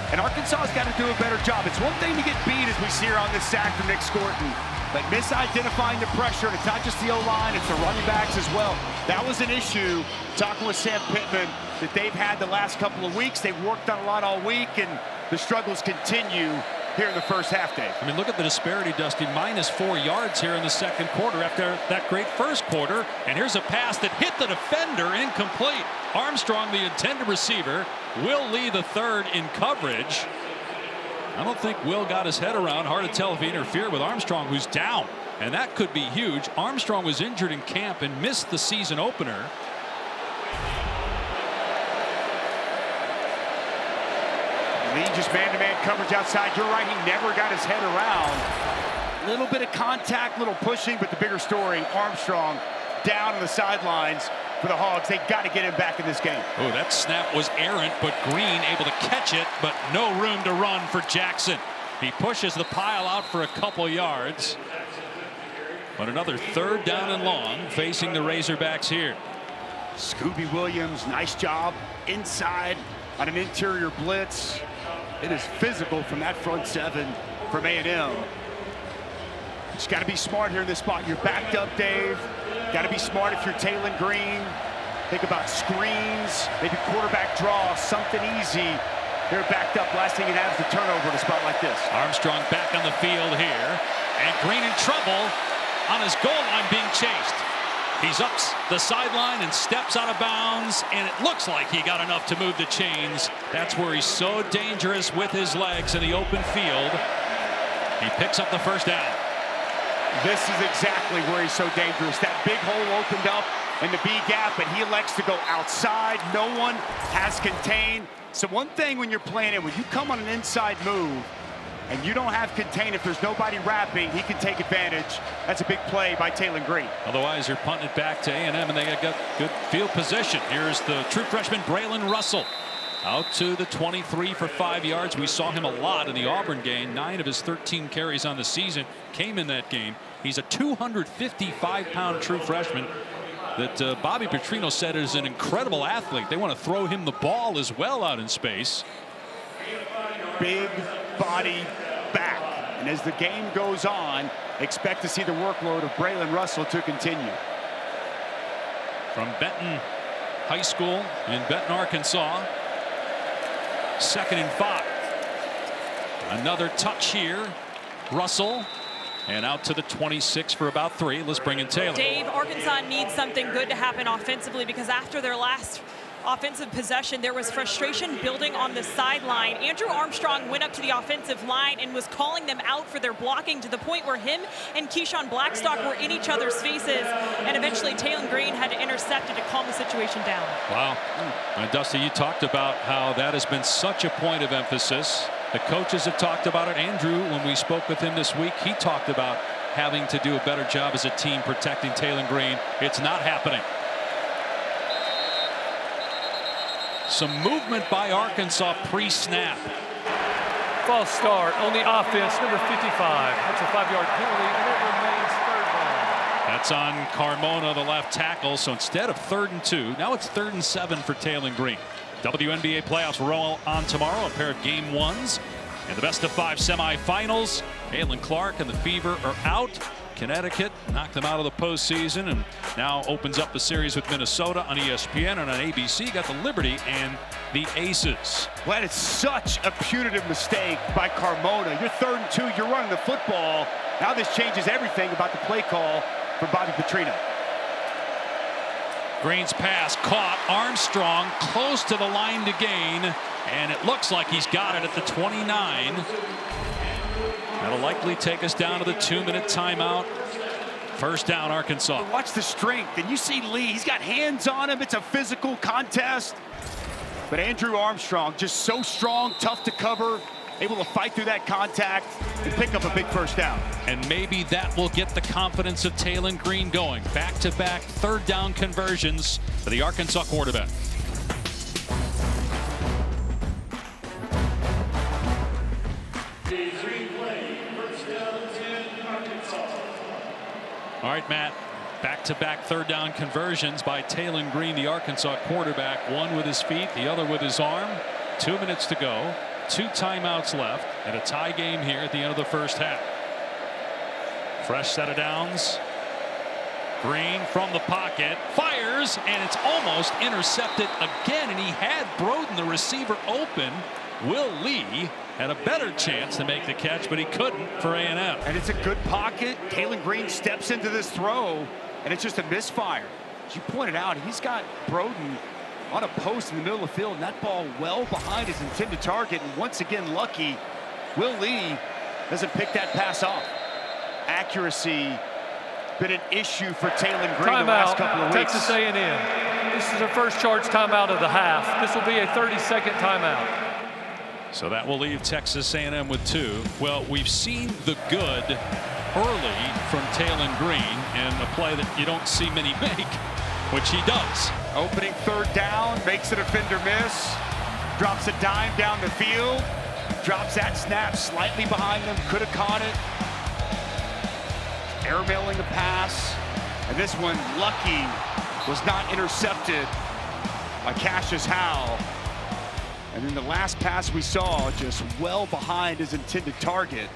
And Arkansas has got to do a better job. It's one thing to get beat, as we see here on this sack from Nick Scorton, but misidentifying the pressure, and it's not just the O-line, it's the running backs as well. That was an issue, talking with Sam Pittman, that they've had the last couple of weeks. They've worked on a lot all week, and the struggles continue here in the first half, Dave. I mean, look at the disparity, Dusty. -4 yards here in the second quarter after that great first quarter. And here's a pass that hit the defender, incomplete. Armstrong, the intended receiver, Will Lee the third in coverage. I don't think Will got his head around. Hard to tell if he interfered with Armstrong, who's down. And that could be huge. Armstrong was injured in camp and missed the season opener. Lee just man-to-man coverage outside. You're right, he never got his head around. Little bit of contact, little pushing, but the bigger story, Armstrong down on the sidelines for the Hogs. They got to get him back in this game. Oh, that snap was errant, but Green able to catch it, but no room to run for Jackson. He pushes the pile out for a couple yards. But another 3rd down and long facing the Razorbacks here. Scooby Williams, nice job inside on an interior blitz. It is physical from that front 7 from A&M. Just got to be smart here in this spot. You're backed up, Dave. Got to be smart if you're Taylon Green. Think about screens, maybe quarterback draw, something easy They're backed up. Last thing you'd have is a turnover in a spot like this. Armstrong back on the field here. And Green in trouble on his goal line being chased. He's up the sideline and steps out of bounds, and it looks like he got enough to move the chains. That's where he's so dangerous with his legs in the open field. He picks up the first down. This is exactly where he's so dangerous. That big hole opened up in the B gap, and he elects to go outside. No one has contained. So one thing when you're playing it, when you come on an inside move and you don't have contain, if there's nobody wrapping, he can take advantage. That's a big play by Taylen Green. Otherwise, you're punting it back to A&M, and they got good field position. Here's the true freshman, Braylon Russell. Out to the 23 for 5 yards. We saw him a lot in the Auburn game. 9 of his 13 carries on the season came in that game. He's a 255-pound true freshman that Bobby Petrino said is an incredible athlete. They want to throw him the ball as well out in space. Big body back. And as the game goes on, expect to see the workload of Braylon Russell to continue. From Benton High School in Benton, Arkansas. 2nd and 5. Another touch here. Russell. And out to the 26 for about 3. Let's bring in Taylor. Dave, Arkansas needs something good to happen offensively, because after their last offensive possession, there was frustration building on the sideline. Andrew Armstrong went up to the offensive line and was calling them out for their blocking, to the point where him and Keyshawn Blackstock were in each other's faces, and eventually Taylen Green had to intercept it to calm the situation down. Wow. And Dusty, you talked about how that has been such a point of emphasis. The coaches have talked about it. Andrew, when we spoke with him this week, he talked about having to do a better job as a team protecting Taylen Green. It's not happening. Some movement by Arkansas pre-snap. False start on the offense, number 55. That's a 5-yard penalty, and it remains 3rd down. That's on Carmona, the left tackle. So instead of 3rd and 2, now it's 3rd and 7 for Taylen Green. WNBA playoffs roll on tomorrow. A pair of game 1s and the best of 5 semifinals. Caitlin Clark and the Fever are out. Connecticut knocked them out of the postseason and now opens up the series with Minnesota on ESPN, and on ABC got the Liberty and the Aces. Well, it's such a punitive mistake by Carmona. You're 3rd and 2, you're running the football. Now this changes everything about the play call for Bobby Petrino. Green's pass caught. Armstrong close to the line to gain, and it looks like he's got it at the 29. That'll likely take us down to the 2-minute timeout. 1st down, Arkansas. Watch the strength, and you see Lee. He's got hands on him. It's a physical contest. But Andrew Armstrong, just so strong, tough to cover, able to fight through that contact and pick up a big 1st down. And maybe that will get the confidence of Taylen Green going. Back-to-back 3rd down conversions for the Arkansas quarterback. All right, Matt. Back-to-back 3rd down conversions by Taylen Green, the Arkansas quarterback. One with his feet, the other with his arm. 2 minutes to go. 2 timeouts left, and a tie game here at the end of the 1st half. Fresh set of downs. Green from the pocket fires, and it's almost intercepted again, and he had Broden, the receiver, open. Will Lee had a better chance to make the catch, but he couldn't for A&M. And it's a good pocket. Taylen Green steps into this throw, and it's just a misfire. As you pointed out, he's got Broden on a post in the middle of the field, and that ball well behind his intended target. And once again, lucky, Will Lee doesn't pick that pass off. Accuracy been an issue for Taylen Green the last couple of weeks. Texas A&M. This is their first charge timeout of the half. This will be a 30-second timeout. So that will leave Texas A&M with 2. Well, we've seen the good early from Taylen Green, and a play that you don't see many make, which he does. Opening 3rd down, makes a defender miss, drops a dime down the field, drops that snap slightly behind them, could have caught it. Airmailing the pass, and this one, lucky, was not intercepted by Cassius Howell. And then the last pass we saw, just well behind his intended target.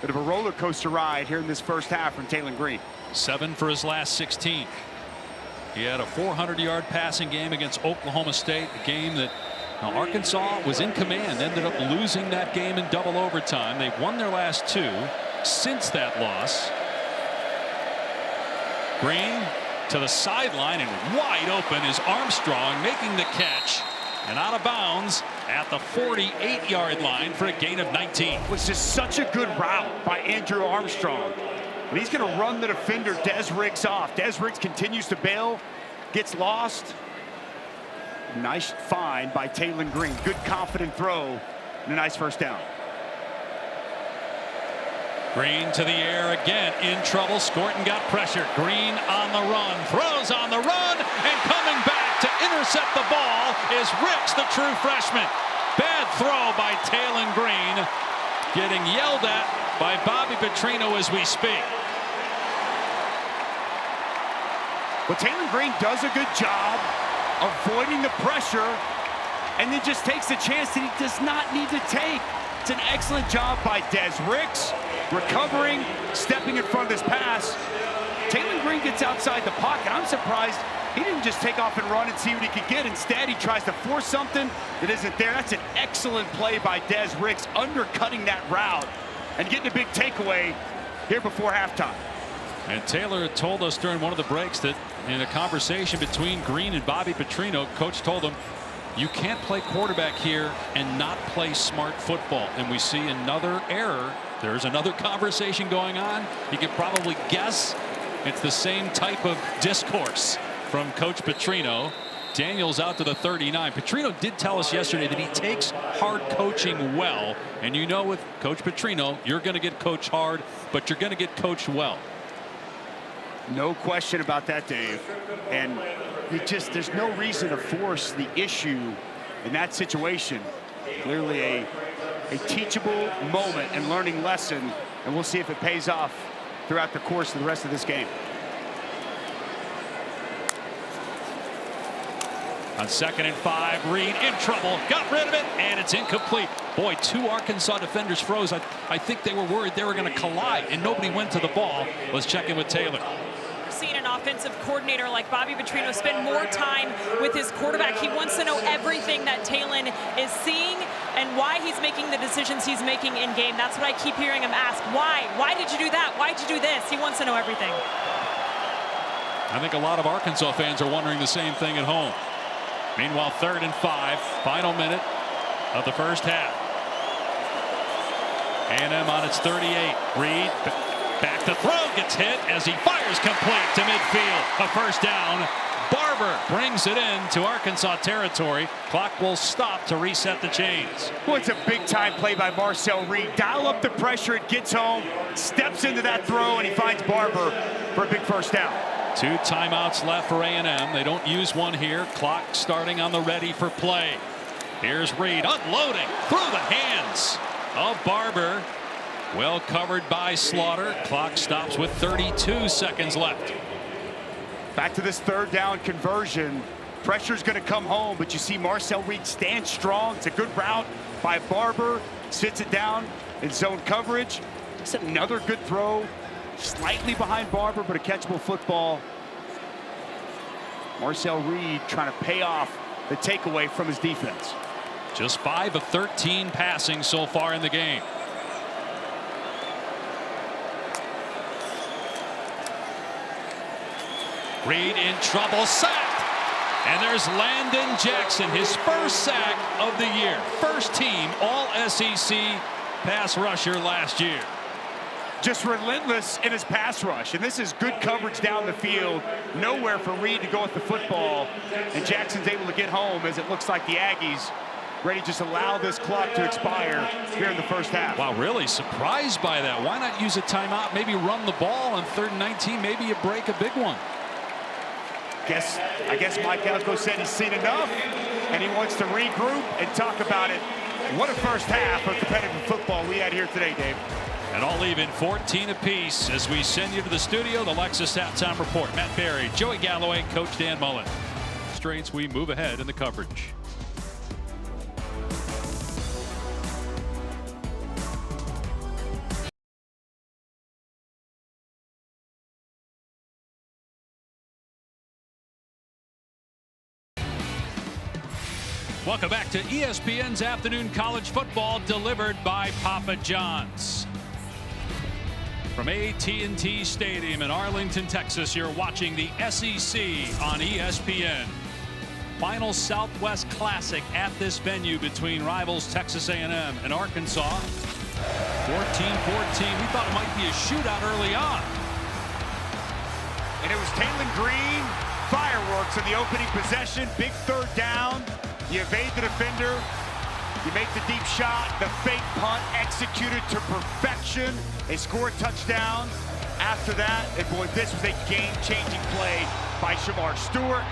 Bit of a roller coaster ride here in this 1st half from Taylen Green. 7 for his last 16. He had a 400-yard passing game against Oklahoma State, a game that Now, Arkansas was in command, ended up losing that game in double overtime. They've won their last 2 since that loss. Green to the sideline, and wide open is Armstrong making the catch and out of bounds at the 48-yard line for a gain of 19. It was just such a good route by Andrew Armstrong. And he's going to run the defender Des Riggs off. Des Riggs continues to bail, gets lost. Nice find by Taylen Green. Good confident throw and a nice first down. Green to the air again, in trouble. Scorton got pressure. Green on the run, throws on the run, and coming back to intercept the ball is Ricks, the true freshman. Bad throw by Taylen Green, getting yelled at by Bobby Petrino as we speak. Well, Taylen Green does a good job avoiding the pressure and then just takes a chance that he does not need to take. It's an excellent job by Des Ricks, recovering, stepping in front of this pass. Taylen Green gets outside the pocket. I'm surprised he didn't just take off and run and see what he could get. Instead, he tries to force something that isn't there. That's an excellent play by Des Ricks, undercutting that route and getting a big takeaway here before halftime. And Taylor told us during one of the breaks that in a conversation between Green and Bobby Petrino, coach told him, you can't play quarterback here and not play smart football. And we see another error. There's another conversation going on. You can probably guess it's the same type of discourse from Coach Petrino. Daniels out to the 39. Petrino did tell us yesterday that he takes hard coaching well. And you know, with Coach Petrino, you're going to get coached hard, but you're going to get coached well. No question about that, Dave. And there's no reason to force the issue in that situation. Clearly a teachable moment and learning lesson, and we'll see if it pays off throughout the course of the rest of this game. On 2nd and 5, Reed in trouble, got rid of it, and it's incomplete. Boy, 2 Arkansas defenders froze. I think they were worried they were going to collide, and nobody went to the ball. Let's check in with Taylor. Seen an offensive coordinator like Bobby Petrino spend more time with his quarterback. He wants to know everything that Taylen is seeing and why he's making the decisions he's making in game. That's what I keep hearing him ask. Why? Why did you do that? Why did you do this? He wants to know everything. I think a lot of Arkansas fans are wondering the same thing at home. Meanwhile, 3rd and 5, final minute of the first half. A&M on its 38. Reed back to throw, gets hit as he fires complete to midfield. A first down. Barber brings it in to Arkansas territory. Clock will stop to reset the chains. Well, it's a big-time play by Marcel Reed. Dial up the pressure, it gets home, steps into that throw, and he finds Barber for a big first down. 2 timeouts left for A&M. They don't use one here. Clock starting on the ready for play. Here's Reed unloading through the hands of Barber. Well covered by Slaughter. Clock stops with 32 seconds left. Back to this 3rd down conversion. Pressure's going to come home, but you see Marcel Reed stand strong. It's a good route by Barber. Sits it down in zone coverage. It's another good throw. Slightly behind Barber, but a catchable football. Marcel Reed trying to pay off the takeaway from his defense. Just 5 of 13 passing so far in the game. Reed in trouble, sacked. And there's Landon Jackson, his first sack of the year. First team All-SEC pass rusher last year. Just relentless in his pass rush, and this is good coverage down the field. Nowhere for Reed to go with the football, and Jackson's able to get home as it looks like the Aggies ready to just allow this clock to expire here in the first half. Wow, really surprised by that. Why not use a timeout, maybe run the ball on 3rd and 19, maybe you break a big one. I guess Mike Elko said he's seen enough, and he wants to regroup and talk about it. What a first half of competitive football we had here today, Dave. And all even 14 apiece as we send you to the studio. The Lexus Halftime Report. Matt Berry, Joey Galloway, Coach Dan Mullen. Straits, we move ahead in the coverage. Welcome back to ESPN's Afternoon College Football, delivered by Papa John's. From AT&T Stadium in Arlington, Texas, you're watching the SEC on ESPN. Final Southwest Classic at this venue between rivals Texas A&M and Arkansas. 14-14. We thought it might be a shootout early on. And it was Taylen Green, fireworks in the opening possession. Big third down. You evade the defender. You make the deep shot. The fake punt executed to perfection. They score a touchdown. After that, and boy, this was a game-changing play by Shamar Stewart.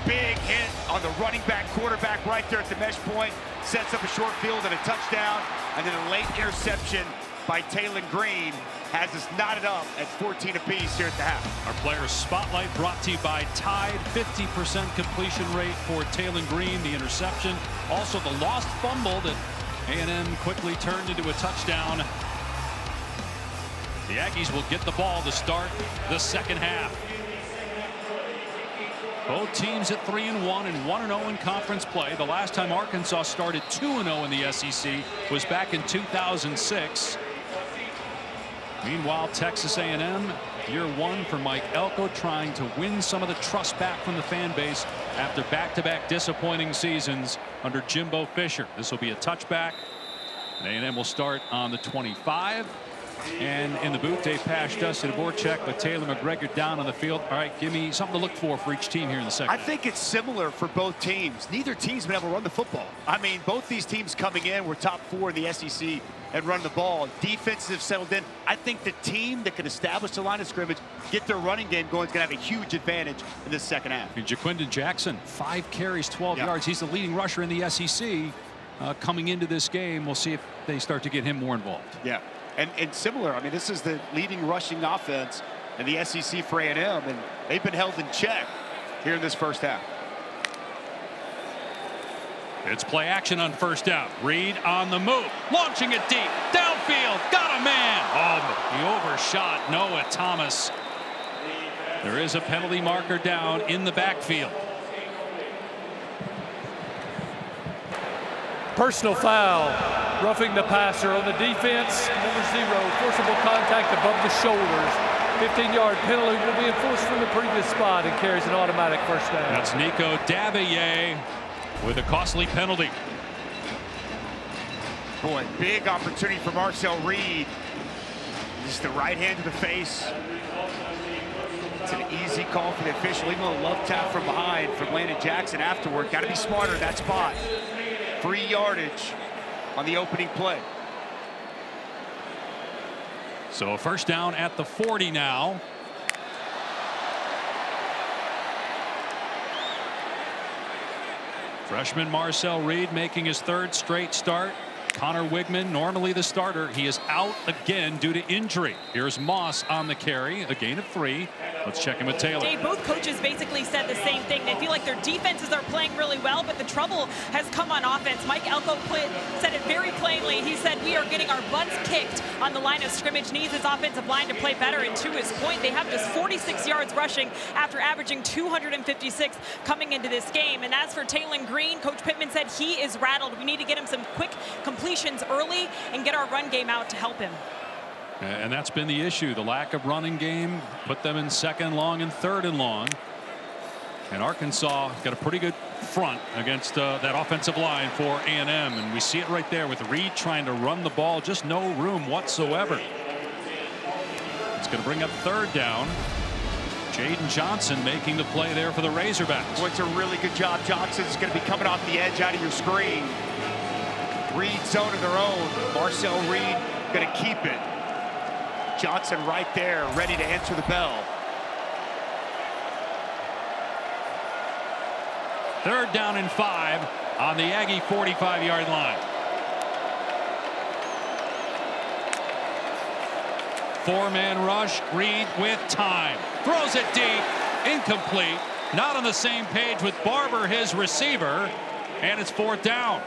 Big hit on the running back, quarterback right there at the mesh point. Sets up a short field and a touchdown. And then a late interception by Taylen Green has us knotted up at 14 apiece here at the half. Our Players Spotlight brought to you by Tide. 50% completion rate for Taylen Green, the interception. Also the lost fumble that A&M quickly turned into a touchdown. The Aggies will get the ball to start the second half. Both teams at 3-1 and 1-0 in conference play. The last time Arkansas started 2-0 in the SEC was back in 2006. Meanwhile, Texas A&M, year one for Mike Elko, trying to win some of the trust back from the fan base after back-to-back disappointing seasons under Jimbo Fisher. This will be a touchback. A&M will start on the 25. And in the booth, Dave Pasch, Dustin Dvorak with Taylor McGregor down on the field. All right, give me something to look for each team here in the second. I think it's similar for both teams. Neither team's been able to run the football. I mean, both these teams coming in were top 4 in the SEC and run the ball. Defenses have settled in. I think the team that can establish the line of scrimmage, get their running game going, is going to have a huge advantage in this second half. And Jaquindon Jackson, 5 carries, 12 yards. He's the leading rusher in the SEC coming into this game. We'll see if they start to get him more involved. Yeah. And similar, I mean, this is the leading rushing offense in the SEC for A&M, and they've been held in check here in this first half. It's play action on first down. Reed on the move, launching it deep, downfield, got a man. Oh, he overshot Noah Thomas. There is a penalty marker down in the backfield. Personal foul, roughing the passer on the defense. Number 0, forcible contact above the shoulders. 15-yard penalty will be enforced from the previous spot and carries an automatic first down. That's Nico Davie with a costly penalty. Boy, big opportunity for Marcel Reed. Just the right hand to the face. It's an easy call for the official, even though a love tap from behind from Landon Jackson afterward. Got to be smarter in that spot. Free yardage on the opening play. So a first down at the 40 now. Freshman Marcel Reed making his 3rd straight start. Connor Wigman, normally the starter, he is out again due to injury. Here's Moss on the carry, a gain of 3. Let's check in with Taylor. Dave, both coaches basically said the same thing. They feel like their defenses are playing really well, but the trouble has come on offense. Mike Elko said it very plainly. He said, we are getting our butts kicked on the line of scrimmage, needs his offensive line to play better. And to his point, they have just 46 yards rushing after averaging 256 coming into this game. And as for Taylen Green, Coach Pittman said he is rattled. We need to get him some quick completions early and get our run game out to help him. And that's been the issue. The lack of running game put them in 2nd and long and 3rd and long. And Arkansas got a pretty good front against that offensive line for A&M. And we see it right there with Reed trying to run the ball. Just no room whatsoever. It's going to bring up 3rd down. Jaden Johnson making the play there for the Razorbacks. Well, it's a really good job. Johnson's going to be coming off the edge out of your screen. Reed zone of their own. Marcel Reed going to keep it. Johnson right there, ready to answer the bell. 3rd down and 5 on the Aggie 45-yard line. 4-man rush. Reed with time. Throws it deep. Incomplete. Not on the same page with Barber, his receiver. And it's 4th down.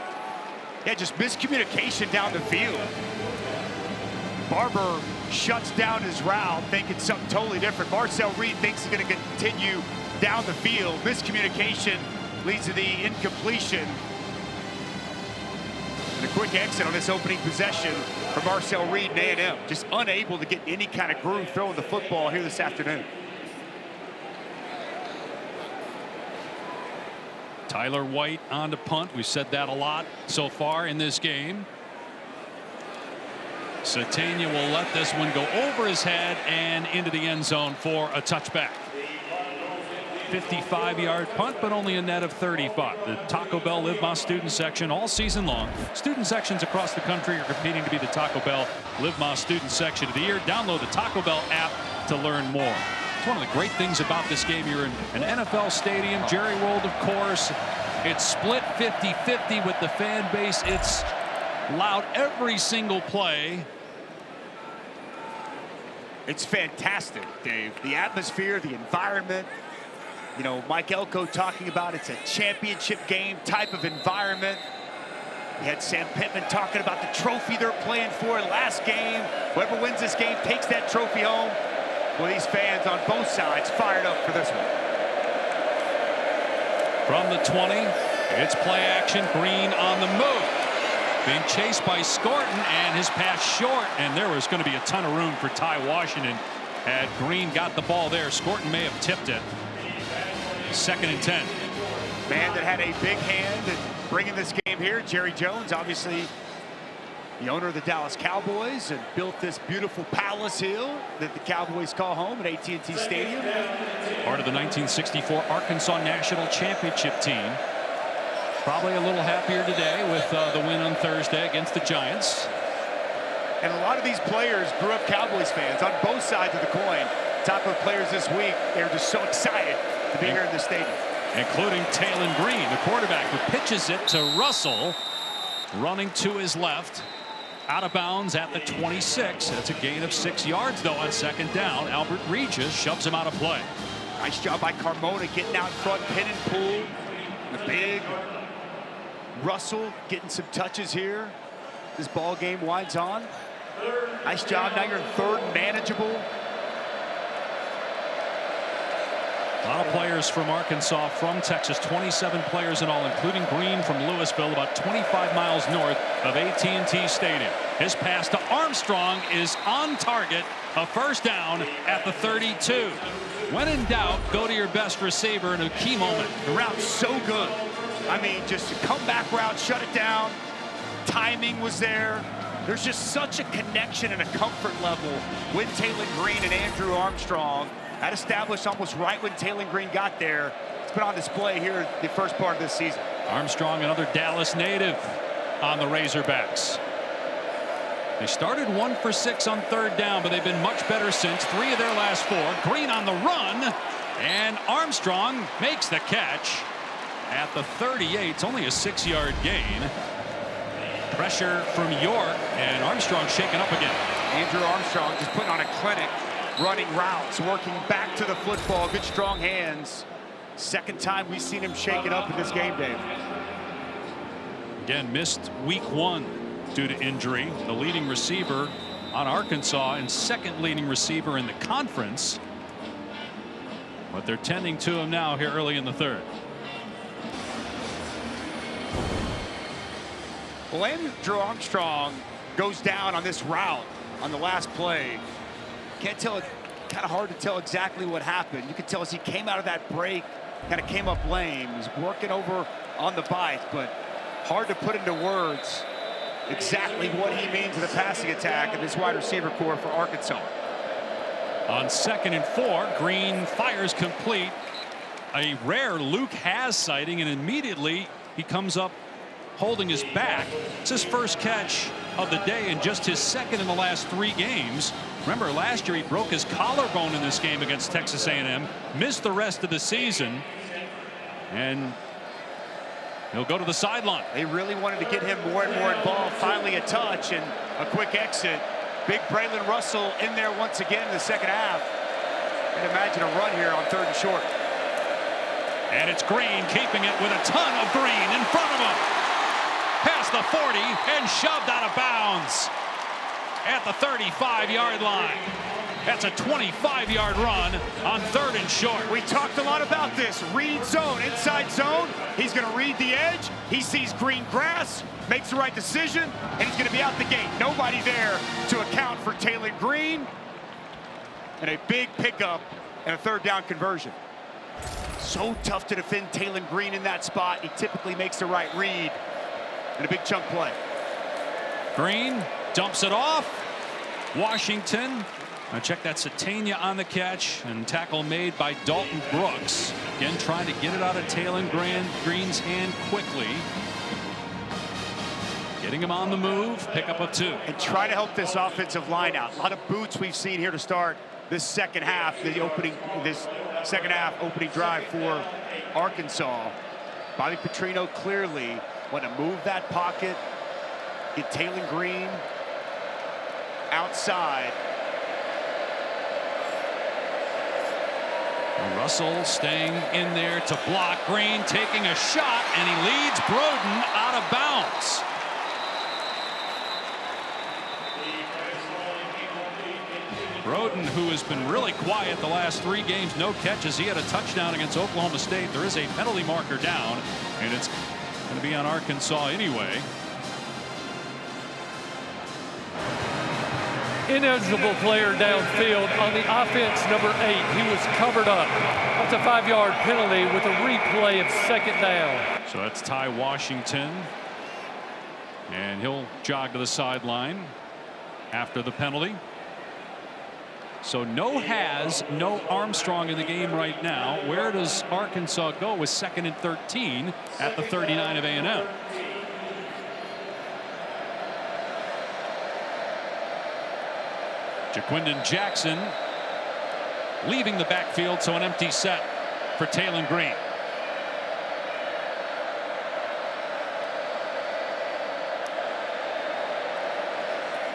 Yeah, just miscommunication down the field. Barber shuts down his route, thinking something totally different. Marcel Reed thinks he's going to continue down the field. Miscommunication leads to the incompletion. And a quick exit on this opening possession for Marcel Reed and A&M. Just unable to get any kind of groove throwing the football here this afternoon. Tyler White on to punt. We've said that a lot so far in this game. Satania will let this one go over his head and into the end zone for a touchback. 55-yard punt, but only a net of 35. The Taco Bell Live Más student section all season long. Student sections across the country are competing to be the Taco Bell Live Más student section of the year. Download the Taco Bell app to learn more. It's one of the great things about this game. You're in an NFL stadium, Jerry World, of course. It's split 50-50 with the fan base. It's loud every single play. It's fantastic, Dave. The atmosphere, the environment. You know, Mike Elko talking about it's a championship game type of environment. We had Sam Pittman talking about the trophy they're playing for last game. Whoever wins this game takes that trophy home. Well, these fans on both sides fired up for this one. From the 20, it's play action. Green on the move. Being chased by Scorton, and his pass short, and there was going to be a ton of room for Ty Washington. Had Green got the ball there, Scorton may have tipped it. 2nd and 10. Man that had a big hand in bringing this game here, Jerry Jones, obviously the owner of the Dallas Cowboys, and built this beautiful palace hill that the Cowboys call home at AT&T Stadium. Part of the 1964 Arkansas National Championship team. Probably a little happier today with the win on Thursday against the Giants. And a lot of these players grew up Cowboys fans on both sides of the coin. Top of players this week, they're just so excited to be here in the stadium. Including Taylon Green, the quarterback, who pitches it to Russell, running to his left, out of bounds at the 26. That's a gain of 6 yards, though, on 2nd down. Albert Regis shoves him out of play. Nice job by Carmona getting out front, pin and pull. The big Russell getting some touches here. This ball game winds on. Nice job. Now you're in 3rd, manageable. A lot of players from Arkansas, from Texas, 27 players in all, including Green from Louisville, about 25 miles north of AT&T Stadium. His pass to Armstrong is on target, a 1st down at the 32. When in doubt, go to your best receiver in a key moment. The route's so good. I mean, just a comeback route, shut it down. Timing was there. There's just such a connection and a comfort level with Taylon Green and Andrew Armstrong. That established almost right when Taylon Green got there. It's been on display here the first part of this season. Armstrong, another Dallas native on the Razorbacks. They started 1 for 6 on 3rd down, but they've been much better since. 3 of their last 4. Green on the run, and Armstrong makes the catch at the 38. It's only a 6-yard gain. Pressure from York, and Armstrong shaken up again. Andrew Armstrong just putting on a clinic, running routes, working back to the football. Good strong hands. 2nd time we've seen him shaken up in this game, Dave. Again, missed week 1 due to injury. The leading receiver on Arkansas and 2nd leading receiver in the conference. But they're tending to him now here early in the 3rd. Well, Andrew Armstrong goes down on this route on the last play. Can't tell it, kind of hard to tell exactly what happened. You can tell as he came out of that break, kind of came up lame. He's working over on the bike, but hard to put into words exactly what he means to the passing attack and this wide receiver core for Arkansas. On 2nd and 4, Green fires complete. A rare Luke Hasz sighting, and immediately he comes up holding his back. It's his first catch of the day and just his 2nd in the last 3 games. Remember, last year he broke his collarbone in this game against Texas A&M, missed the rest of the season, and he'll go to the sideline. They really wanted to get him more and more involved. Finally a touch and a quick exit. Big Braylon Russell in there once again in the 2nd half. And imagine a run here on 3rd and short. And it's Green keeping it with a ton of green in front of him. Past the 40 and shoved out of bounds at the 35-yard line. That's a 25-yard run on 3rd and short. We talked a lot about this. Read zone, inside zone. He's going to read the edge. He sees green grass, makes the right decision, and he's going to be out the gate. Nobody there to account for Taylor Green. And a big pickup and a 3rd down conversion. So tough to defend Taylor Green in that spot. He typically makes the right read and a big chunk play. Green dumps it off. Washington. Now check that, Satania on the catch, and tackle made by Dalton Brooks. Again, trying to get it out of Taylor Green's hand quickly. Getting him on the move, pick up of 2. And try to help this offensive line out. A lot of boots we've seen here to start this second half, this second half opening drive for Arkansas. Bobby Petrino clearly want to move that pocket, get Taylor Green outside. Russell staying in there to block. Green taking a shot, and he leads Broden out of bounds. Broden, who has been really quiet the last 3 games, no catches. He had a touchdown against Oklahoma State. There is a penalty marker down, and it's going to be on Arkansas anyway. Ineligible player downfield on the offense, number 8. He was covered up. That's a 5-yard penalty with a replay of 2nd down. So that's Ty Washington, and he'll jog to the sideline after the penalty. So no Has, no Armstrong in the game right now. Where does Arkansas go with 2nd and 13 at the 39 of A&M? Jaquindon Jackson leaving the backfield, so an empty set for Taylor Green.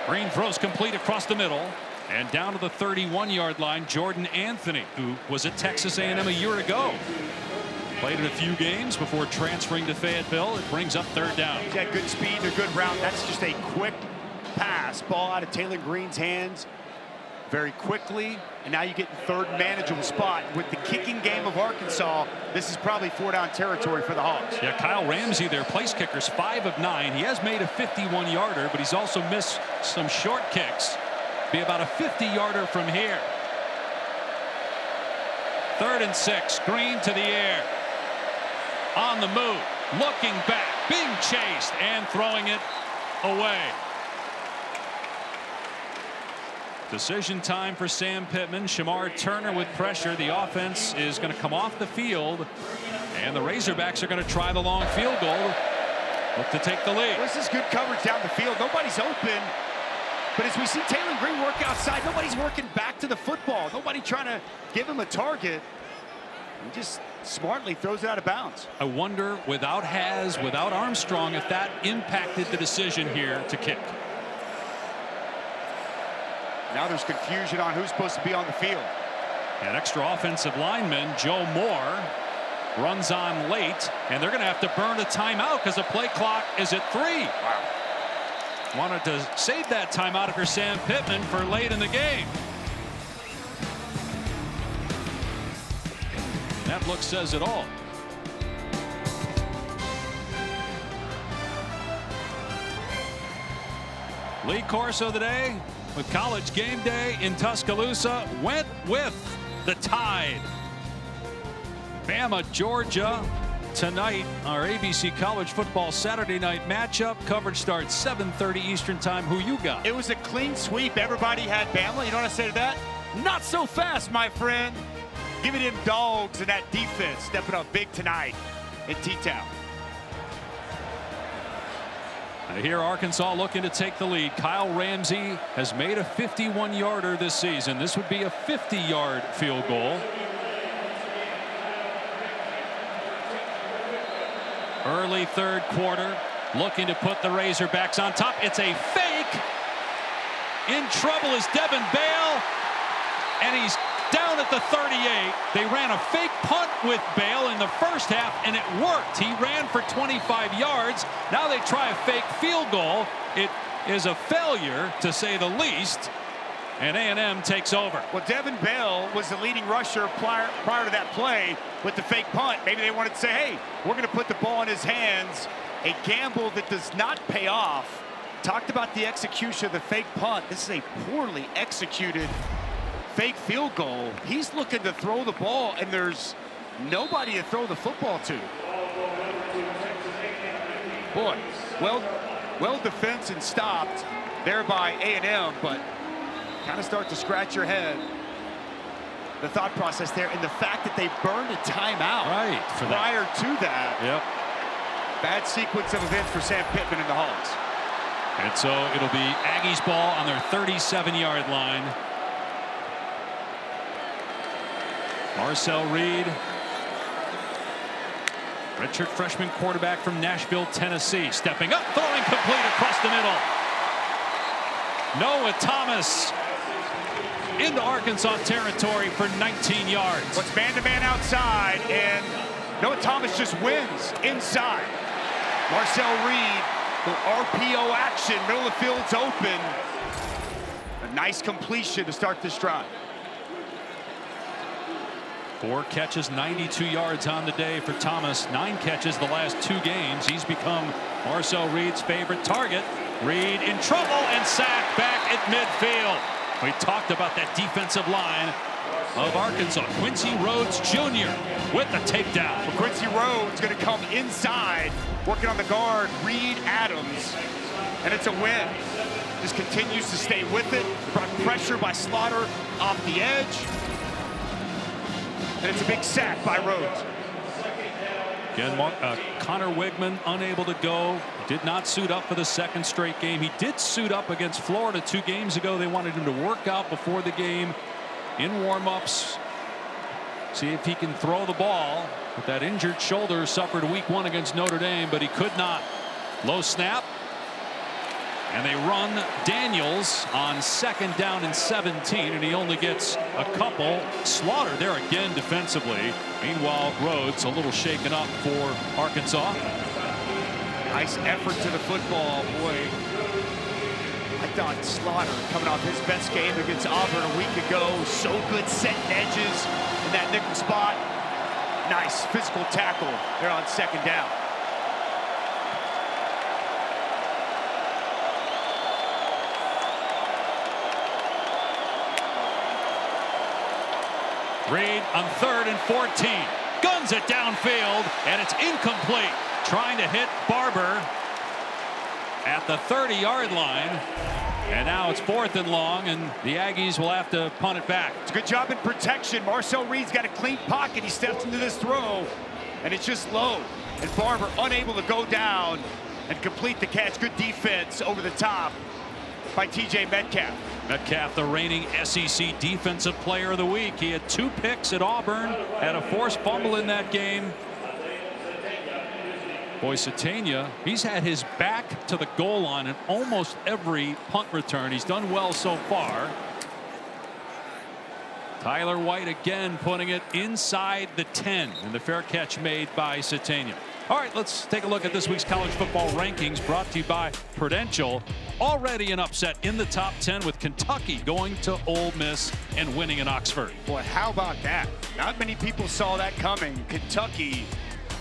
Green throws complete across the middle. And down to the 31-yard line, Jordan Anthony, who was at Texas A&M a year ago. Played in a few games before transferring to Fayetteville. It brings up 3rd down. He's got good speed and a good route. That's just a quick pass. Ball out of Taylor Green's hands very quickly. And now you get in 3rd manageable spot. With the kicking game of Arkansas, this is probably 4-down territory for the Hawks. Yeah, Kyle Ramsey, their place kickers, 5 of 9. He has made a 51-yarder, but he's also missed some short kicks. Be about a 50-yarder from here. 3rd and 6. Green to the air. On the move. Looking back. Being chased and throwing it away. Decision time for Sam Pittman. Shamar Turner with pressure. The offense is going to come off the field. And the Razorbacks are going to try the long field goal. Look to take the lead. This is good coverage down the field. Nobody's open. But as we see Taylor Green work outside, nobody's working back to the football. Nobody trying to give him a target. He just smartly throws it out of bounds. I wonder, without Has, without Armstrong, if that impacted the decision here to kick. Now there's confusion on who's supposed to be on the field. An extra offensive lineman, Joe Moore, runs on late, and they're going to have to burn a timeout because the play clock is at 3. Wow. Wanted to save that timeout for Sam Pittman for late in the game. That look says it all. Lee Corso today with College Game Day in Tuscaloosa went with the Tide. Bama, Georgia. Tonight, our ABC College Football Saturday night matchup. Coverage starts 7:30 Eastern Time. Who you got? It was a clean sweep. Everybody had Bama. You know what I say to that? Not so fast, my friend. Give it them dogs and that defense stepping up big tonight in T-Town. Here, Arkansas looking to take the lead. Kyle Ramsey has made a 51-yarder this season. This would be a 50-yard field goal. Early 3rd quarter, looking to put the Razorbacks on top. It's a fake. In trouble is Devin Bale, and he's down at the 38. They ran a fake punt with Bale in the first half, and it worked. He ran for 25 yards. Now they try a fake field goal. It is a failure, to say the least. and A&M takes over. Well, Devin Bell was the leading rusher prior to that play with the fake punt. Maybe they wanted to say, hey, we're going to put the ball in his hands. A gamble that does not pay off. Talked about the execution of the fake punt. This is a poorly executed fake field goal. He's looking to throw the ball, and there's nobody to throw the football to. Boy, well defense and stopped there by A&M, but kind of start to scratch your head. The thought process there, and the fact that they burned a timeout prior to that. Yep. Bad sequence of events for Sam Pittman and the Hogs. And so it'll be Aggies ball on their 37-yard line. Marcel Reed, redshirt freshman quarterback from Nashville, Tennessee, stepping up, throwing complete across the middle. Noah Thomas into Arkansas territory for 19 yards. What's man-to-man outside, and Noah Thomas just wins inside. Marcel Reed, the RPO action, middle of the field's open. A nice completion to start this drive. 4 catches, 92 yards on the day for Thomas. 9 catches the last 2 games. He's become Marcel Reed's favorite target. Reed in trouble and sacked back at midfield. We talked about that defensive line of Arkansas. Quincy Rhodes Jr. with the takedown. Well, Quincy Rhodes going to come inside, working on the guard, Reed Adams, and it's a win. Just continues to stay with it. Brought pressure by Slaughter off the edge. And it's a big sack by Rhodes. Again, Connor Wigman unable to go. Did not suit up for the second straight game. He did suit up against Florida 2 games ago. They wanted him to work out before the game in warm-ups. See if he can throw the ball. With that injured shoulder suffered week 1 against Notre Dame, but he could not. Low snap. And they run Daniels on 2nd down and 17, and he only gets a couple. Slaughter there again defensively. Meanwhile, Rhodes a little shaken up for Arkansas. Nice effort to the football. Boy, I thought Slaughter coming off his best game against Auburn a week ago. So good setting edges in that nickel spot. Nice physical tackle there on 2nd down. Reed on 3rd and 14. Guns it downfield, and it's incomplete. Trying to hit Barber at the 30-yard line. And now it's 4th and long, and the Aggies will have to punt it back. It's a good job in protection. Marcel Reed's got a clean pocket. He steps into this throw, and it's just low. And Barber unable to go down and complete the catch. Good defense over the top by TJ Metcalf. Metcalf, the reigning SEC Defensive Player of the Week. He had 2 picks at Auburn, had a forced fumble in that game. Boy, Satania, he's had his back to the goal line in almost every punt return. He's done well so far. Tyler White again putting it inside the 10, and the fair catch made by Satania. All right, let's take a look at this week's college football rankings brought to you by Prudential. Already an upset in the top 10 with Kentucky going to Ole Miss and winning in Oxford. Boy, how about that? Not many people saw that coming. Kentucky,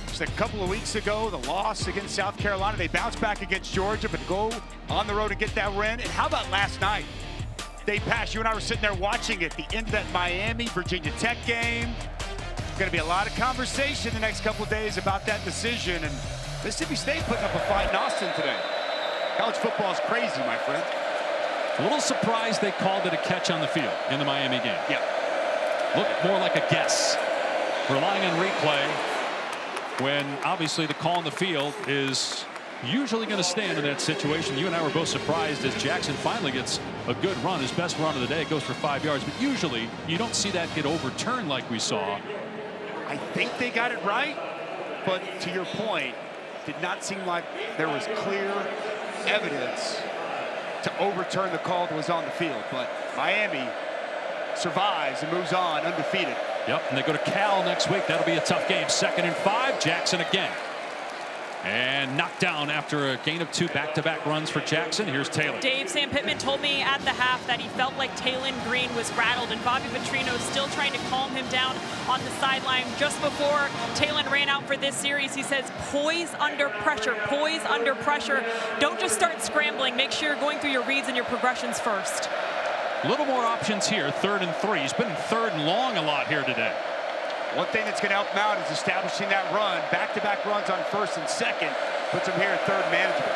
just a couple of weeks ago, the loss against South Carolina. They bounced back against Georgia, but go on the road and get that win. And how about last night? They passed. You and I were sitting there watching it. The end of that Miami-Virginia Tech game. Going to be a lot of conversation the next couple of days about that decision. And Mississippi State putting up a fight in Austin today. College football is crazy, my friend. A little surprised they called it a catch on the field in the Miami game. Yeah. Looked more like a guess. Relying on replay when obviously the call on the field is usually going to stand in that situation. You and I were both surprised as Jackson finally gets a good run. His best run of the day goes for 5 yards. But usually you don't see that get overturned like we saw. I think they got it right, but to your point, did not seem like there was clear evidence to overturn the call that was on the field. But Miami survives and moves on undefeated. Yep, and they go to Cal next week. That'll be a tough game. 2nd and 5, Jackson again. And knocked down after a gain of 2 back-to-back runs for Jackson. Here's Taylor. Dave, Sam Pittman told me at the half that he felt like Taylon Green was rattled, and Bobby Petrino still trying to calm him down on the sideline. Just before Taylon ran out for this series, he says, poise under pressure, poise under pressure. Don't just start scrambling. Make sure you're going through your reads and your progressions first. A little more options here, 3rd and 3. He's been in 3rd and long a lot here today. One thing that's going to help him out is establishing that run. Back-to-back runs on 1st and 2nd. Puts him here at 3rd manageable.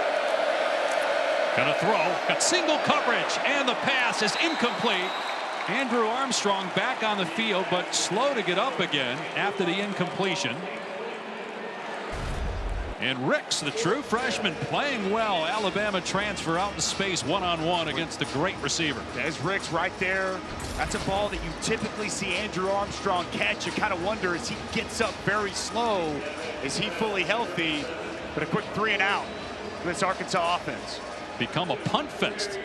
Gonna throw. Got single coverage. And the pass is incomplete. Andrew Armstrong back on the field, but slow to get up again after the incompletion. And Ricks, the true freshman, playing well. Alabama transfer out in space one-on-one against the great receiver. There's Ricks right there. That's a ball that you typically see Andrew Armstrong catch. You kind of wonder as he gets up very slow, is he fully healthy? But a quick 3 and out for this Arkansas offense. Become a punt fest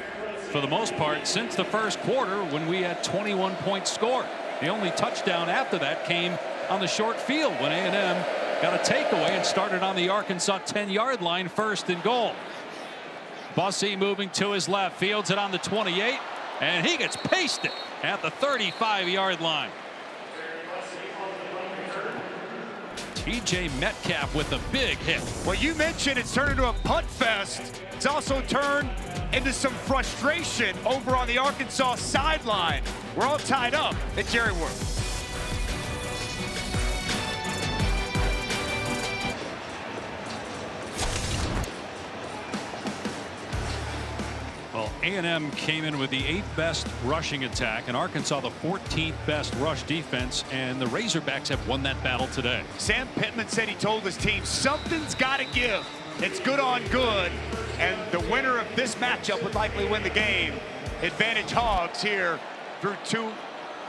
for the most part since the first quarter when we had 21 points scored. The only touchdown after that came on the short field when A&M got a takeaway and started on the Arkansas 10-yard line, 1st and goal. Bussey moving to his left, fields it on the 28, and he gets pasted at the 35-yard line. TJ Metcalf with a big hit. Well, you mentioned it's turned into a punt fest. It's also turned into some frustration over on the Arkansas sideline. We're all tied up at Jerry World. Well, A&M came in with the 8th best rushing attack, and Arkansas the 14th best rush defense, and the Razorbacks have won that battle today. Sam Pittman said he told his team something's got to give. It's good on good, and the winner of this matchup would likely win the game. Advantage Hogs here through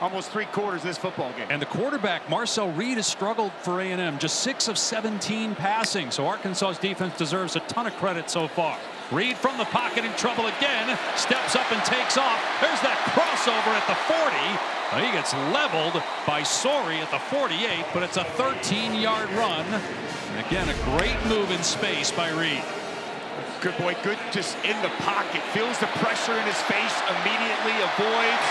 almost 3 quarters of this football game. And the quarterback, Marcel Reed, has struggled for A&M, just 6 of 17 passing, so Arkansas's defense deserves a ton of credit so far. Reed from the pocket in trouble again, steps up and takes off. There's that crossover at the 40. He gets leveled by Sori at the 48, but it's a 13-yard run. And again, a great move in space by Reed. Good boy, good just in the pocket. Feels the pressure in his face, immediately avoids.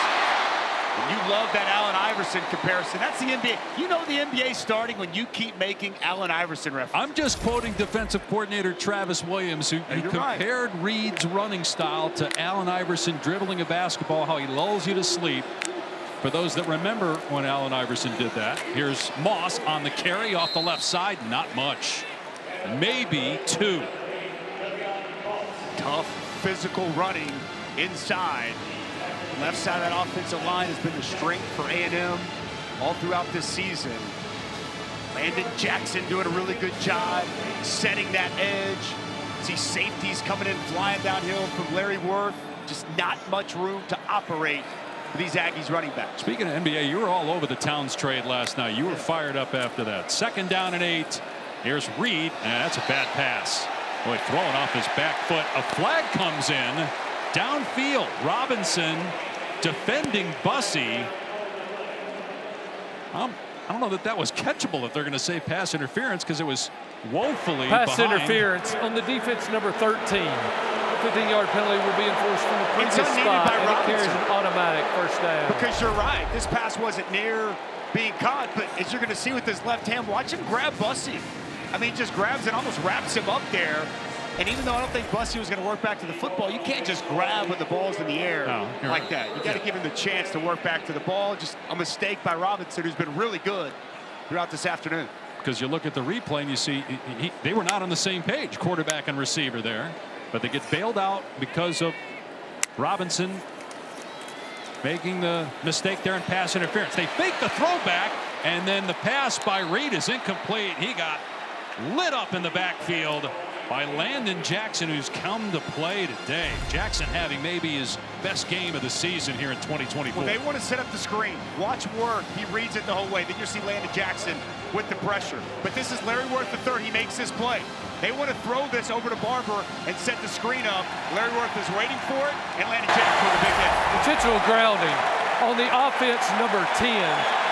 And you love that Allen Iverson comparison. That's the NBA. You know the NBA starting when you keep making Allen Iverson references. I'm just quoting defensive coordinator Travis Williams, who compared Reed's running style to Allen Iverson dribbling a basketball, how he lulls you to sleep. For those that remember when Allen Iverson did that, here's Moss on the carry off the left side. Not much. Maybe 2. Tough physical running inside. Left side of that offensive line has been the strength for A&M all throughout this season. Landon Jackson doing a really good job setting that edge. See safeties coming in flying downhill from Larry Worth. Just not much room to operate for these Aggies running backs. Speaking of NBA, you were all over the Towns trade last night. You were fired up after that. 2nd down and 8. Here's Reed, and that's a bad pass. Boy, throwing off his back foot. A flag comes in. Downfield, Robinson defending Bussey. I don't know that was catchable if they're going to say pass interference, because it was woefully pass behind. interference on the defense number 13. 15-yard penalty will be enforced from the previous spot, by and it carries Robinson. an automatic 1st down. Because you're right, this pass wasn't near being caught, but as you're going to see with his left hand, watch him grab Bussey. I mean, he just grabs and almost wraps him up there. And even though I don't think Bussey was going to work back to the football, you can't just grab when the ball's in the air like that. You got to give him the chance to work back to the ball. Just a mistake by Robinson, who's been really good throughout this afternoon. Because you look at the replay and you see they were not on the same page, quarterback and receiver there. But they get bailed out because of Robinson making the mistake there in pass interference. They fake the throwback, and then the pass by Reed is incomplete. He got lit up in the backfield by Landon Jackson, who's come to play today. Jackson having maybe his best game of the season here in 2024. Well, they want to set up the screen. Watch Worth. He reads it the whole way. Then you see Landon Jackson with the pressure. But this is Larry Worth III. He makes this play. They want to throw this over to Barber and set the screen up. Larry Worth is waiting for it, and Landon Jackson with a big hit. Intentional grounding on the offense number 10.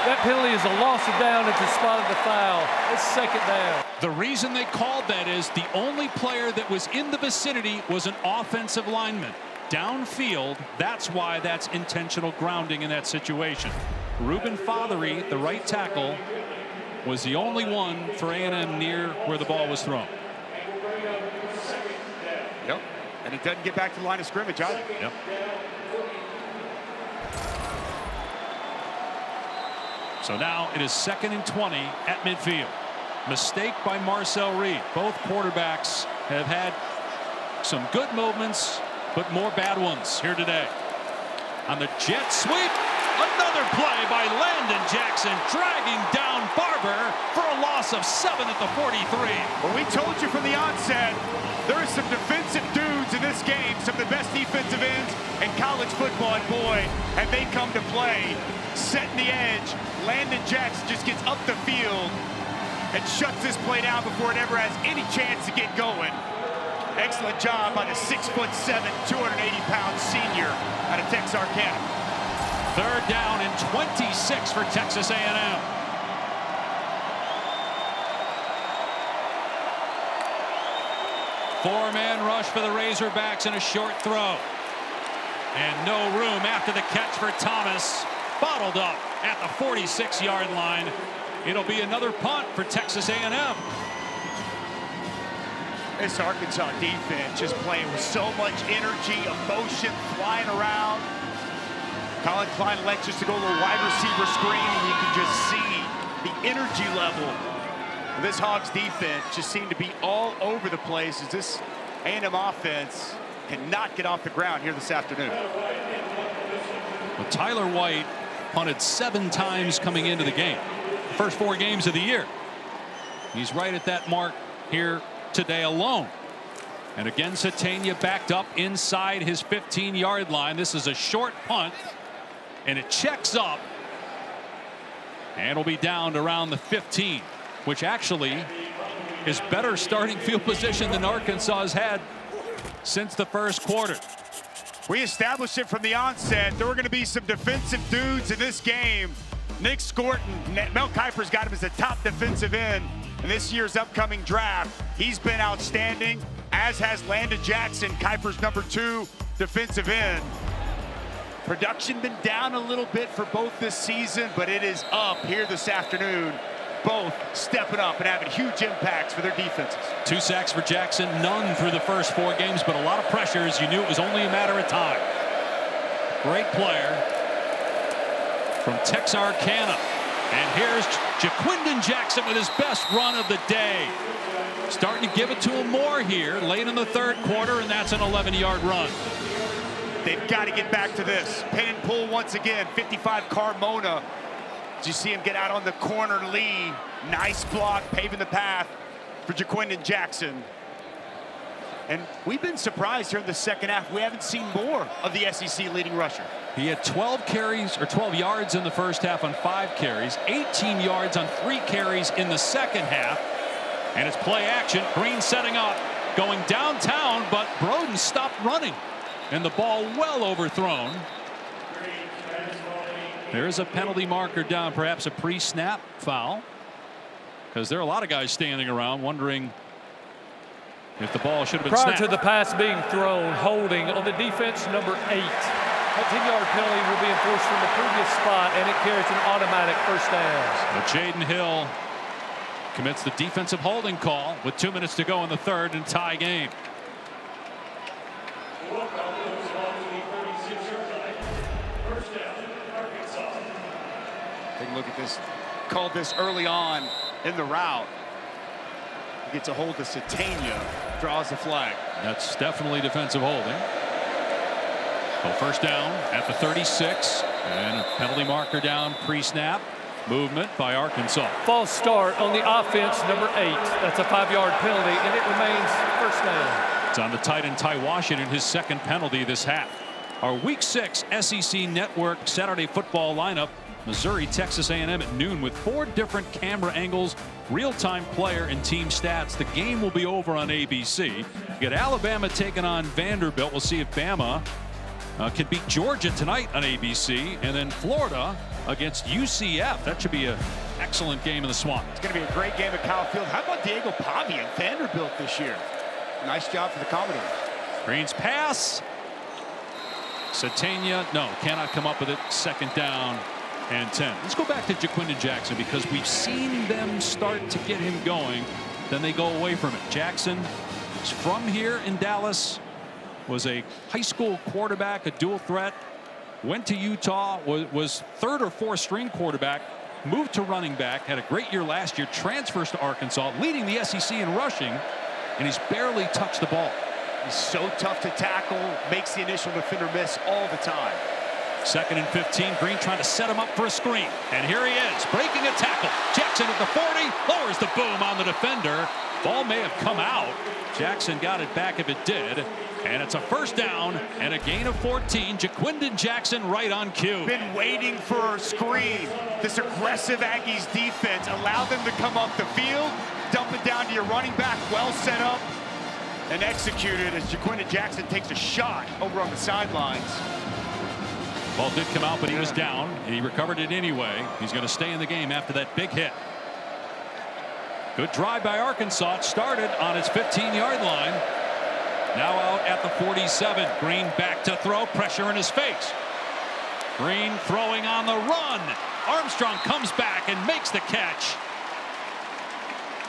That penalty is a loss of down at the spot of the foul. It's 2nd down. The reason they called that is the only player that was in the vicinity was an offensive lineman. Downfield, that's why that's intentional grounding in that situation. Ruben Fothery, the right tackle, was the only one for A&M near where the ball was thrown. Yep. And it doesn't get back to the line of scrimmage either. Yep. So now it is 2nd and 20 at midfield. Mistake by Marcel Reed. Both quarterbacks have had some good moments, but more bad ones here today. On the jet sweep, another play by Landon Jackson, dragging down Barber for a loss of 7 at the 43. Well, we told you from the onset, there are some defensive dudes in this game, some of the best defensive ends in college football, and boy, have they come to play. Setting the edge, Landon Jackson just gets up the field and shuts this play down before it ever has any chance to get going. Excellent job by the 6'7", 280-pound senior out of Texarkana. 3rd down and 26 for Texas A&M. Four-man rush for the Razorbacks and a short throw. And no room after the catch for Thomas. Bottled up at the 46-yard line. It'll be another punt for Texas A&M. This Arkansas defense just playing with so much energy, emotion, flying around. Colin Klein elects just to go a little wide receiver screen, and you can just see the energy level of this Hogs defense just seem to be all over the place as this A&M offense cannot get off the ground here this afternoon. Well, Tyler White punted 7 times coming into the game. First 4 games of the year. He's right at that mark here today alone. And again, Satania backed up inside his 15-yard line. This is a short punt, and it checks up, and will be down to around the 15, which actually is better starting field position than Arkansas has had since the first quarter. We established it from the onset. There were going to be some defensive dudes in this game. Nick Scorton, Mel Kiper's got him as the top defensive end in this year's upcoming draft. He's been outstanding, as has Landon Jackson, Kiper's #2 defensive end. Production been down a little bit for both this season, but it is up here this afternoon. Both stepping up and having huge impacts for their defenses. 2 sacks for Jackson, none through the first 4 games, but a lot of pressures. You knew it was only a matter of time. Great player from Texarkana. And here's Jaquindon Jackson with his best run of the day. Starting to give it to him more here late in the 3rd quarter, and that's an 11-yard run. They've got to get back to this. Pin and pull once again. 55 Carmona. Did you see him get out on the corner lead? Nice block, paving the path for Jaquindon Jackson. And we've been surprised here in the second half. We haven't seen more of the SEC leading rusher. He had 12 carries or 12 yards in the first half on 5 carries, 18 yards on 3 carries in the second half. And it's play action. Green setting up, going downtown, but Broden stopped running. And the ball well overthrown. There's a penalty marker down, perhaps a pre-snap foul, because there are a lot of guys standing around wondering if the ball should have been snapped. Prior to the pass being thrown, holding on the defense, #8. That 10-yard penalty will be enforced from the previous spot, and it carries an automatic first down. But Jaden Hill commits the defensive holding call with 2 minutes to go in the 3rd and tie game. Take a look at this. Called this early on in the route. Gets a hold of Satania, draws the flag. That's definitely defensive holding. So first down at the 36, and a penalty marker down pre-snap. Movement by Arkansas. False start on the offense, #8. That's a 5-yard penalty, and it remains first down. It's on the tight end Ty Washington, his 2nd penalty this half. Our Week 6 SEC Network Saturday football lineup. Missouri, Texas A&M at noon with 4 different camera angles, real-time player and team stats. The game will be over on ABC. You get Alabama taking on Vanderbilt. We'll see if Bama can beat Georgia tonight on ABC, and then Florida against UCF. That should be an excellent game in the Swamp. It's going to be a great game at Kyle Field. How about Diego Pavia and Vanderbilt this year? Nice job for the Commodores. Green's pass. Satania, no, cannot come up with it. Second down and 10. Let's go back to Ja'Quinden Jackson because we've seen them start to get him going. Then they go away from it. Jackson is from here in Dallas, was a high school quarterback, a dual threat, went to Utah, was third or fourth string quarterback, moved to running back, had a great year last year, transfers to Arkansas, leading the SEC in rushing, and he's barely touched the ball. He's so tough to tackle, makes the initial defender miss all the time. 2nd and 15. Green trying to set him up for a screen. And here he is, breaking a tackle. Jackson at the 40, lowers the boom on the defender. Ball may have come out. Jackson got it back if it did. And it's a first down and a gain of 14. Ja'Quinden Jackson right on cue. Been waiting for a screen. This aggressive Aggies defense allowed them to come up the field, dump it down to your running back, well set up and executed as Ja'Quinden Jackson takes a shot over on the sidelines. Ball did come out, but he was down. He recovered it anyway. He's going to stay in the game after that big hit. Good drive by Arkansas. It started on its 15-yard line. Now out at the 47. Green back to throw. Pressure in his face. Green throwing on the run. Armstrong comes back and makes the catch.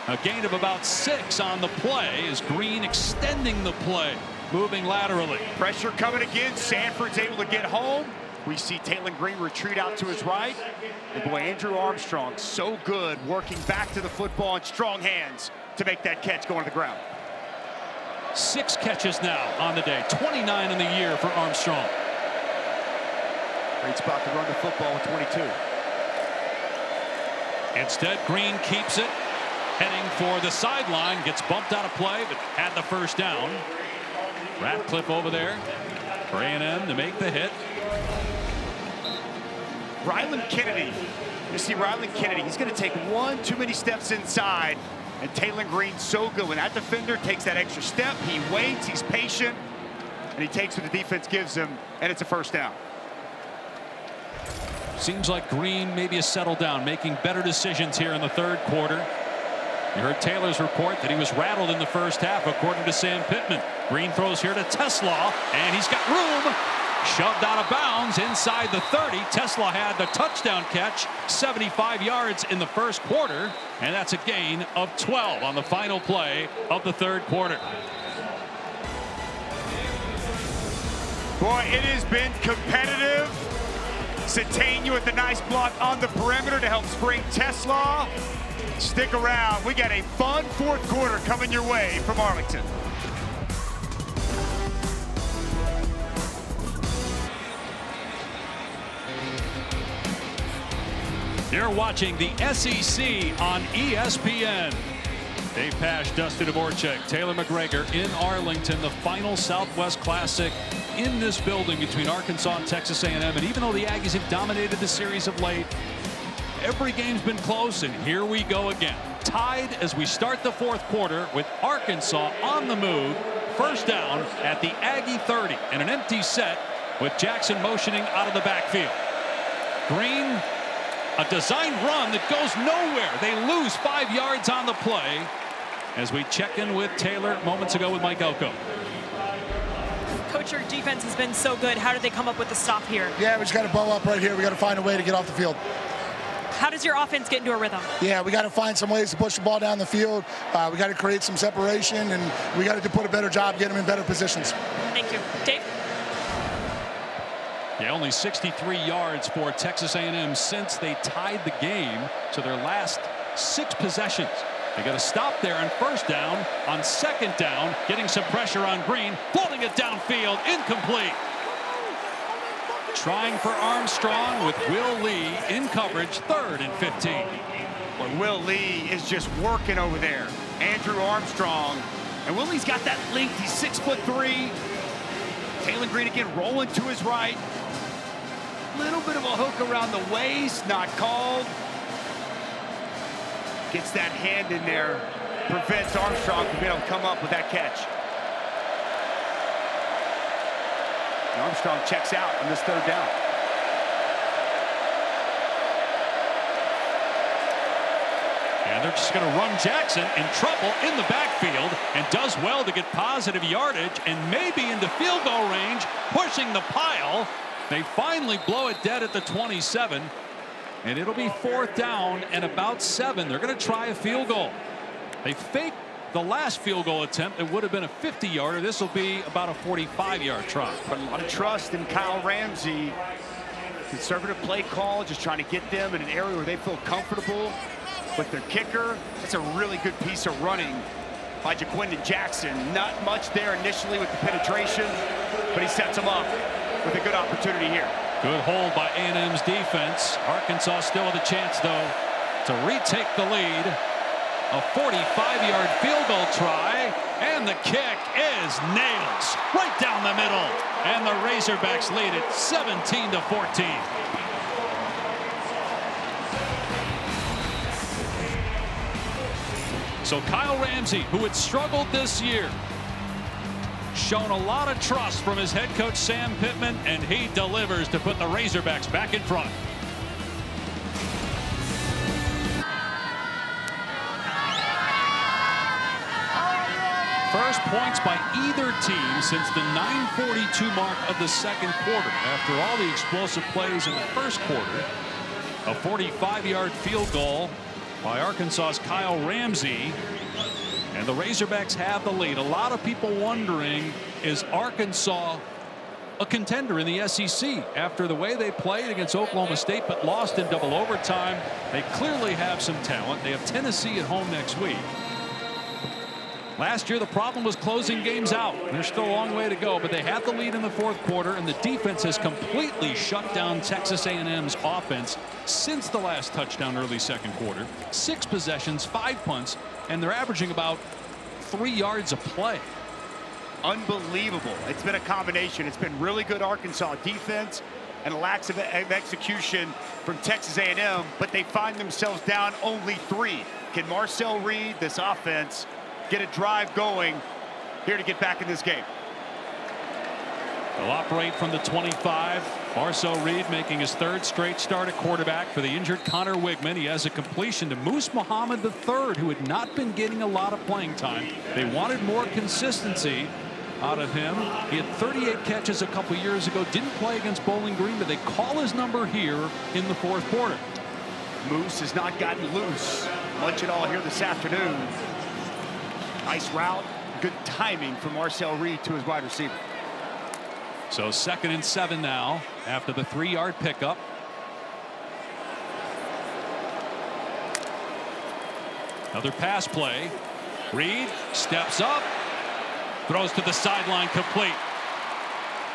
A gain of about 6 on the play as Green extending the play, moving laterally. Pressure coming again. Sanford's able to get home. We see Taylen Green retreat out to his right. And boy, Andrew Armstrong, so good working back to the football in strong hands to make that catch going to the ground. 6 catches now on the day, 29 in the year for Armstrong. Great spot to run the football with 22. Instead, Green keeps it, heading for the sideline, gets bumped out of play, but had the first down. Ratcliffe over there for A&M to make the hit. Ryland Kennedy. You see Ryland Kennedy, he's going to take one too many steps inside, and Taylen Green so good. When that defender takes that extra step, he waits, he's patient, and he takes what the defense gives him, and it's a first down. Seems like Green maybe has settled down, making better decisions here in the third quarter. You heard Taylor's report that he was rattled in the first half, according to Sam Pittman. Green throws here to Tesla, and he's got room. Shoved out of bounds inside the 30. Tesla had the touchdown catch, 75 yards in the first quarter, and that's a gain of 12 on the final play of the third quarter. Boy, it has been competitive. Satania with a nice block on the perimeter to help spring Tesla. Stick around. We got a fun fourth quarter coming your way from Arlington. You're watching the SEC on ESPN. Dave Pasch, Dusty Dvorak, Taylor McGregor in Arlington, the final Southwest Classic in this building between Arkansas and Texas A&M. And even though the Aggies have dominated the series of late, every game's been close, and here we go again. Tied as we start the fourth quarter with Arkansas on the move. First down at the Aggie 30 and an empty set with Jackson motioning out of the backfield. Green, a designed run that goes nowhere. They lose 5 yards on the play as we check in with Taylor moments ago with Mike Elko. Coach, your defense has been so good. How did they come up with the stop here? Yeah, we just got to bow up right here. We got to find a way to get off the field. How does your offense get into a rhythm? Yeah, we got to find some ways to push the ball down the field. We got to create some separation, and we got to put a better job getting them in better positions. Thank you. Dave? Yeah, only 63 yards for Texas A&M since they tied the game to their last 6 possessions. They got to stop there on first down. On second down, getting some pressure on Green, floating it downfield, incomplete. Trying for Armstrong with Will Lee in coverage, 3rd and 15. Well, Will Lee is just working over there. Andrew Armstrong. And Will Lee's got that length. He's 6'3". Taylen Green again rolling to his right. Little bit of a hook around the waist, not called. Gets that hand in there, prevents Armstrong from being able to come up with that catch. And Armstrong checks out on this 3rd down. 2nd and 10 for is going to run Jackson in trouble in the backfield and does well to get positive yardage and maybe into field goal range, pushing the pile. They finally blow it dead at the 27, and it'll be 4th down and about 7. They're going to try a field goal. They faked the last field goal attempt. It would have been a 50-yarder. This will be about a 45-yard try. But a lot of trust in Kyle Ramsey. Conservative play call, just trying to get them in an area where they feel comfortable with their kicker. That's a really good piece of running by Ja'Quinden Jackson. Not much there initially with the penetration, but he sets them up with a good opportunity here. Good hold by A&M's defense. Arkansas still with a chance, though, to retake the lead. A 45-yard field goal try, and the kick is nails right down the middle. And the Razorbacks lead it 17-14. So Kyle Ramsey, who had struggled this year, shown a lot of trust from his head coach Sam Pittman, and he delivers to put the Razorbacks back in front. First points by either team since the 9:42 mark of the second quarter. After all the explosive plays in the first quarter, a 45-yard field goal by Arkansas's Kyle Ramsey, and the Razorbacks have the lead. A lot of people wondering, is Arkansas a contender in the SEC after the way they played against Oklahoma State but lost in double overtime? They clearly have some talent. They have Tennessee at home next week. Last year, the problem was closing games out. There's still a long way to go, but they had the lead in the fourth quarter, and the defense has completely shut down Texas A&M's offense since the last touchdown early second quarter. 6 possessions, 5 punts, and they're averaging about 3 yards a play. Unbelievable. It's been a combination. It's been really good Arkansas defense and lacks of execution from Texas A&M, but they find themselves down only 3. Can Marcel Reed, this offense, get a drive going here to get back in this game? They'll operate from the 25. Marcel Reed making his 3rd straight start at quarterback for the injured Connor Wigman. He has a completion to Moose Muhammad III, who had not been getting a lot of playing time. They wanted more consistency out of him. He had 38 catches a couple years ago. Didn't play against Bowling Green, but they call his number here in the fourth quarter. Moose has not gotten loose much at all here this afternoon. Nice route, good timing from Marcel Reed to his wide receiver. So 2nd and 7 now after the 3-yard pickup. Another pass play. Reed steps up, throws to the sideline, complete.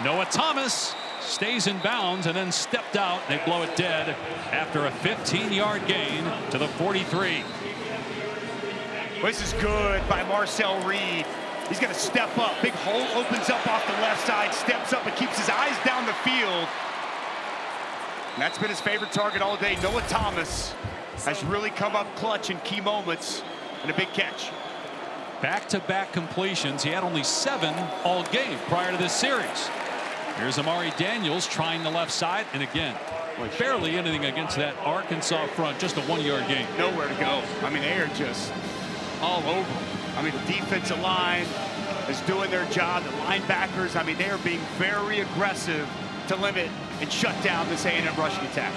Noah Thomas stays in bounds and then stepped out. They blow it dead after a 15-yard gain to the 43. This is good by Marcel Reed. He's going to step up. Big hole opens up off the left side, steps up and keeps his eyes down the field. And that's been his favorite target all day. Noah Thomas has really come up clutch in key moments and a big catch. Back-to-back completions. He had only 7 all game prior to this series. Here's Amari Daniels trying the left side, and again, barely anything against that Arkansas front. Just a 1-yard gain. Nowhere to go. I mean, they are just all over. I mean, the defensive line is doing their job. The linebackers, I mean, they are being very aggressive to limit and shut down this A&M rushing attack.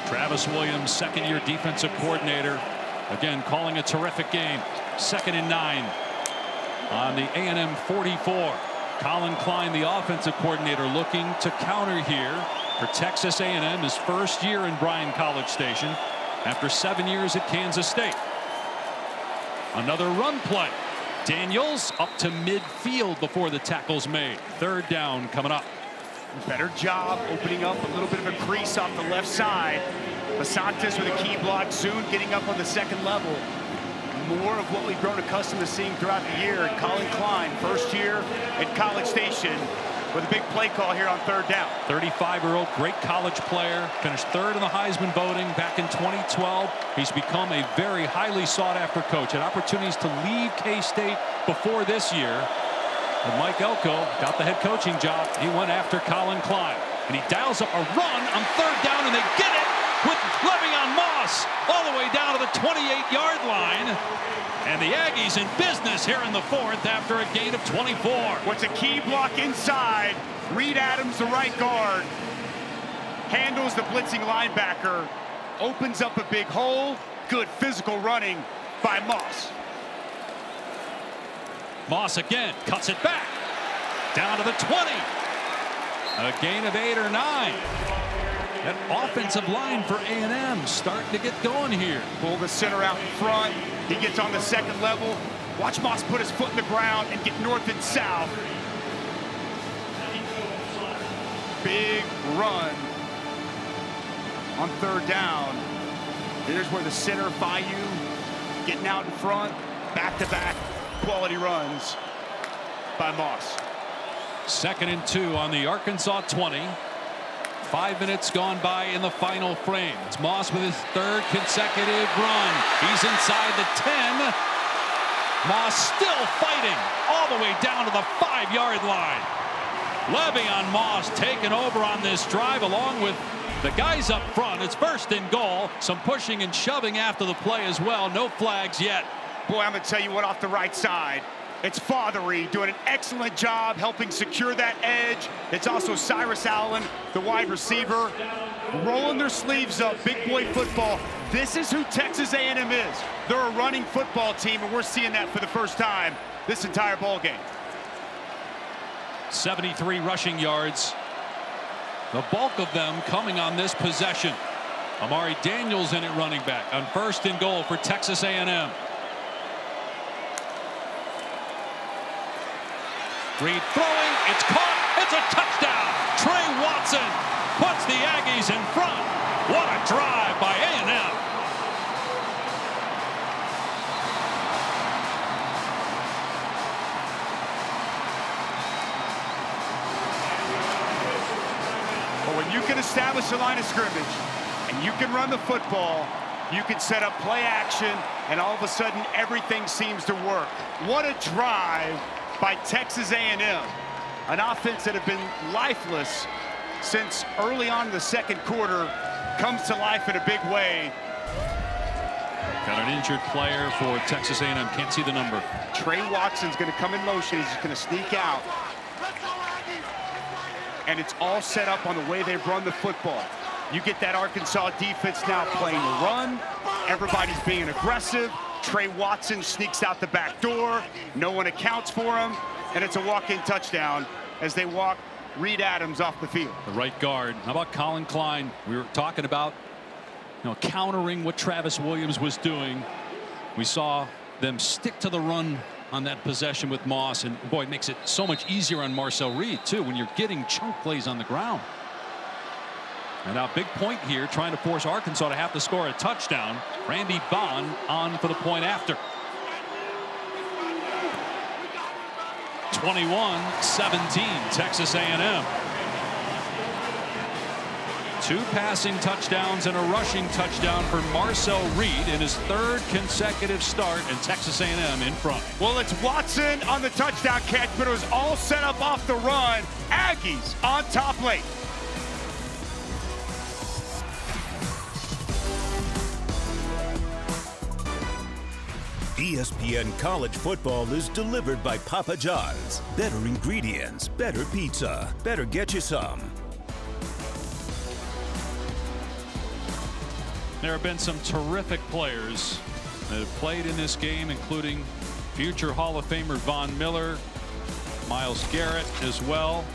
Travis Williams, second-year defensive coordinator, again calling a terrific game. 2nd and 9 on the A&M 44. Colin Klein, the offensive coordinator, looking to counter here for Texas A&M, his first year in Bryan College Station after 7 years at Kansas State. Another run play. Daniels up to midfield before the tackle's made. 3rd down coming up. Better job opening up a little bit of a crease off the left side. Basantes with a key block, soon getting up on the 2nd level. More of what we've grown accustomed to seeing throughout the year. And Colin Klein, first year at College Station, with a big play call here on 3rd down. 35-year-old, great college player, finished 3rd in the Heisman voting back in 2012. He's become a very highly sought-after coach. Had opportunities to leave K-State before this year. And Mike Elko got the head coaching job. He went after Colin Klein, and he dials up a run on 3rd down, and they get it with Le'Veon Moss all the way down to the 28-yard line. And the Aggies in business here in the fourth after a gain of 24. What's a key block inside? Reed Adams, the right guard, handles the blitzing linebacker, opens up a big hole. Good physical running by Moss. Moss again cuts it back down to the 20. A gain of 8 or 9. That offensive line for A&M starting to get going here. Pull the center out in front. He gets on the second level. Watch Moss put his foot in the ground and get north and south. Big run on third down. Here's where the center, Bayou, getting out in front. Back-to-back quality runs by Moss. 2nd and 2 on the Arkansas 20. 5 minutes gone by in the final frame. It's Moss with his 3rd consecutive run. He's inside the 10. Moss still fighting all the way down to the 5-yard line. Le'Veon Moss taking over on this drive along with the guys up front. It's 1st and goal. Some pushing and shoving after the play as well. No flags yet. Boy, I'm going to tell you what, off the right side, it's Fothery doing an excellent job helping secure that edge. It's also Cyrus Allen, the wide receiver, rolling their sleeves up. Big boy football. This is who Texas A&M is. They're a running football team, and we're seeing that for the first time this entire ball game. 73 rushing yards. The bulk of them coming on this possession. Amari Daniels in at running back on 1st and goal for Texas A&M. Reed throwing, it's caught, it's a touchdown. Trey Watson puts the Aggies in front. What a drive by A&M. But when you can establish a line of scrimmage and you can run the football, you can set up play action, and all of a sudden everything seems to work. What a drive by Texas A&M, an offense that had been lifeless since early on in the 2nd quarter, comes to life in a big way. Got an injured player for Texas A&M. Can't see the number. Trey Watson's going to come in motion. He's going to sneak out. And it's all set up on the way they've run the football. You get that Arkansas defense now playing the run. Everybody's being aggressive. Trey Watson sneaks out the back door. No one accounts for him. And it's a walk-in touchdown as they walk Reed Adams off the field. The right guard. How about Colin Klein? We were talking about, countering what Travis Williams was doing. We saw them stick to the run on that possession with Moss. And, boy, it makes it so much easier on Marcel Reed, too, when you're getting chunk plays on the ground. And now big point here, trying to force Arkansas to have to score a touchdown. Randy Bond on for the point after. 21-17, Texas A&M. 2 passing touchdowns and a rushing touchdown for Marcel Reed in his 3rd consecutive start, and Texas A&M in front. Well, it's Watson on the touchdown catch, but it was all set up off the run. Aggies on top late. ESPN College Football is delivered by Papa John's. Better ingredients, better pizza, better get you some. There have been some terrific players that have played in this game, including future Hall of Famer Von Miller, Myles Garrett as well.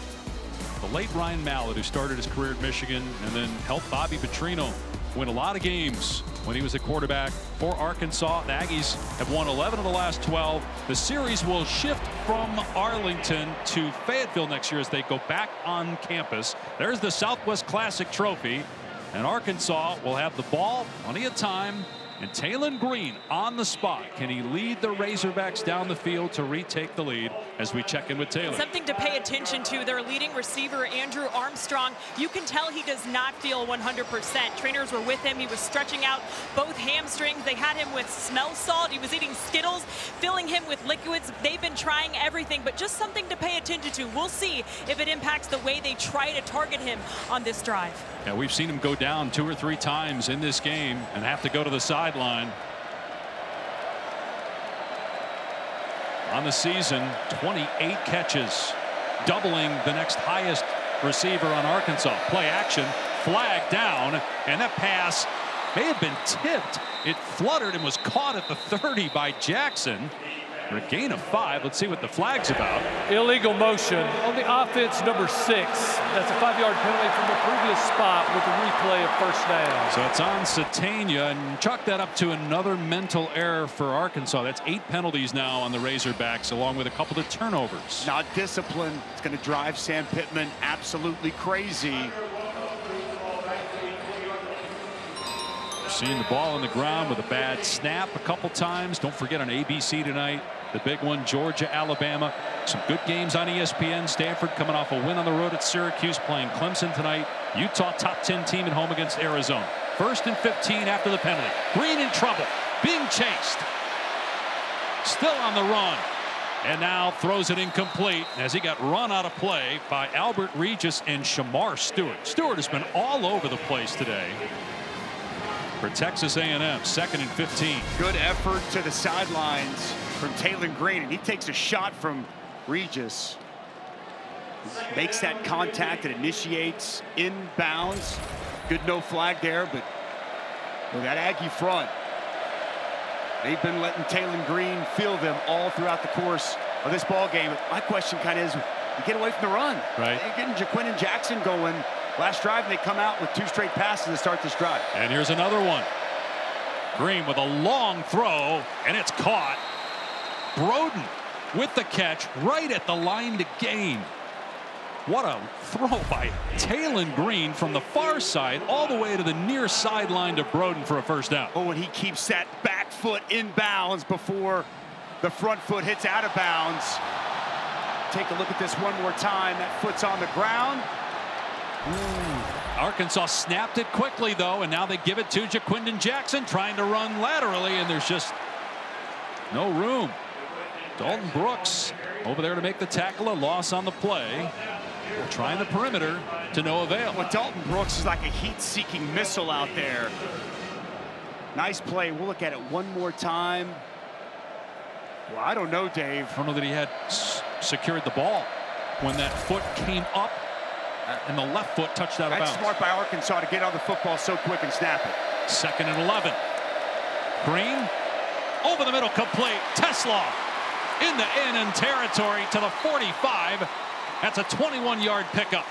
The late Ryan Mallett, who started his career at Michigan and then helped Bobby Petrino win a lot of games when he was a quarterback for Arkansas. The Aggies have won 11 of the last 12. The series will shift from Arlington to Fayetteville next year as they go back on campus. There's the Southwest Classic trophy, and Arkansas will have the ball, plenty of time, And Taylen Green on the spot. Can he lead the Razorbacks down the field to retake the lead as we check in with Taylor? Something to pay attention to, their leading receiver, Andrew Armstrong. You can tell he does not feel 100%. Trainers were with him. He was stretching out both hamstrings. They had him with smell salt. He was eating Skittles, filling him with liquids. They've been trying everything, but just something to pay attention to. We'll see if it impacts the way they try to target him on this drive. Yeah, we've seen him go down 2 or 3 times in this game and have to go to the sideline. On the season, 28 catches, doubling the next highest receiver on Arkansas. Play action, flag down, and that pass may have been tipped. It fluttered and was caught at the 30 by Jackson. For a gain of 5. Let's see what the flag's about. Illegal motion on the offense, number 6. That's a 5-yard penalty from the previous spot with the replay of first down. So it's on Satania, and chalk that up to another mental error for Arkansas. That's 8 penalties now on the Razorbacks, along with a couple of turnovers. Not disciplined. It's going to drive Sam Pittman absolutely crazy. Seeing the ball on the ground with a bad snap a couple times. Don't forget on ABC tonight, the big one, Georgia, Alabama. Some good games on ESPN. Stanford coming off a win on the road at Syracuse, playing Clemson tonight. Utah top 10 team at home against Arizona. 1st and 15 after the penalty. Green in trouble, being chased. Still on the run. And now throws it incomplete as he got run out of play by Albert Regis and Shamar Stewart. Stewart has been all over the place today. For Texas A&M, 2nd and 15. Good effort to the sidelines from Taylen Green, and he takes a shot from Regis. Makes that contact and initiates inbounds. Good no flag there, but with that Aggie front, they've been letting Taylen Green feel them all throughout the course of this ball game. My question kind of is, you get away from the run. Right. You're getting Jaquindon Jackson going. Last drive, they come out with 2 straight passes to start this drive. And here's another one. Green with a long throw, and it's caught. Broden with the catch right at the line to gain. What a throw by Taylen Green from the far side all the way to the near sideline to Broden for a first down. Oh, and he keeps that back foot in bounds before the front foot hits out of bounds. Take a look at this one more time. That foot's on the ground. Arkansas snapped it quickly, though, and now they give it to Jaquindon Jackson, trying to run laterally, and there's just no room. Dalton Brooks over there to make the tackle. A loss on the play. Trying the perimeter to no avail. Well, Dalton Brooks is like a heat-seeking missile out there. Nice play. We'll look at it one more time. Well, I don't know, Dave. I don't know that he had secured the ball when that foot came up. And the left foot touched out of bounds. That's smart by Arkansas to get on the football so quick and snap it. 2nd and 11. Green over the middle, complete. Tesla in the in territory to the 45. That's a 21-yard pickup.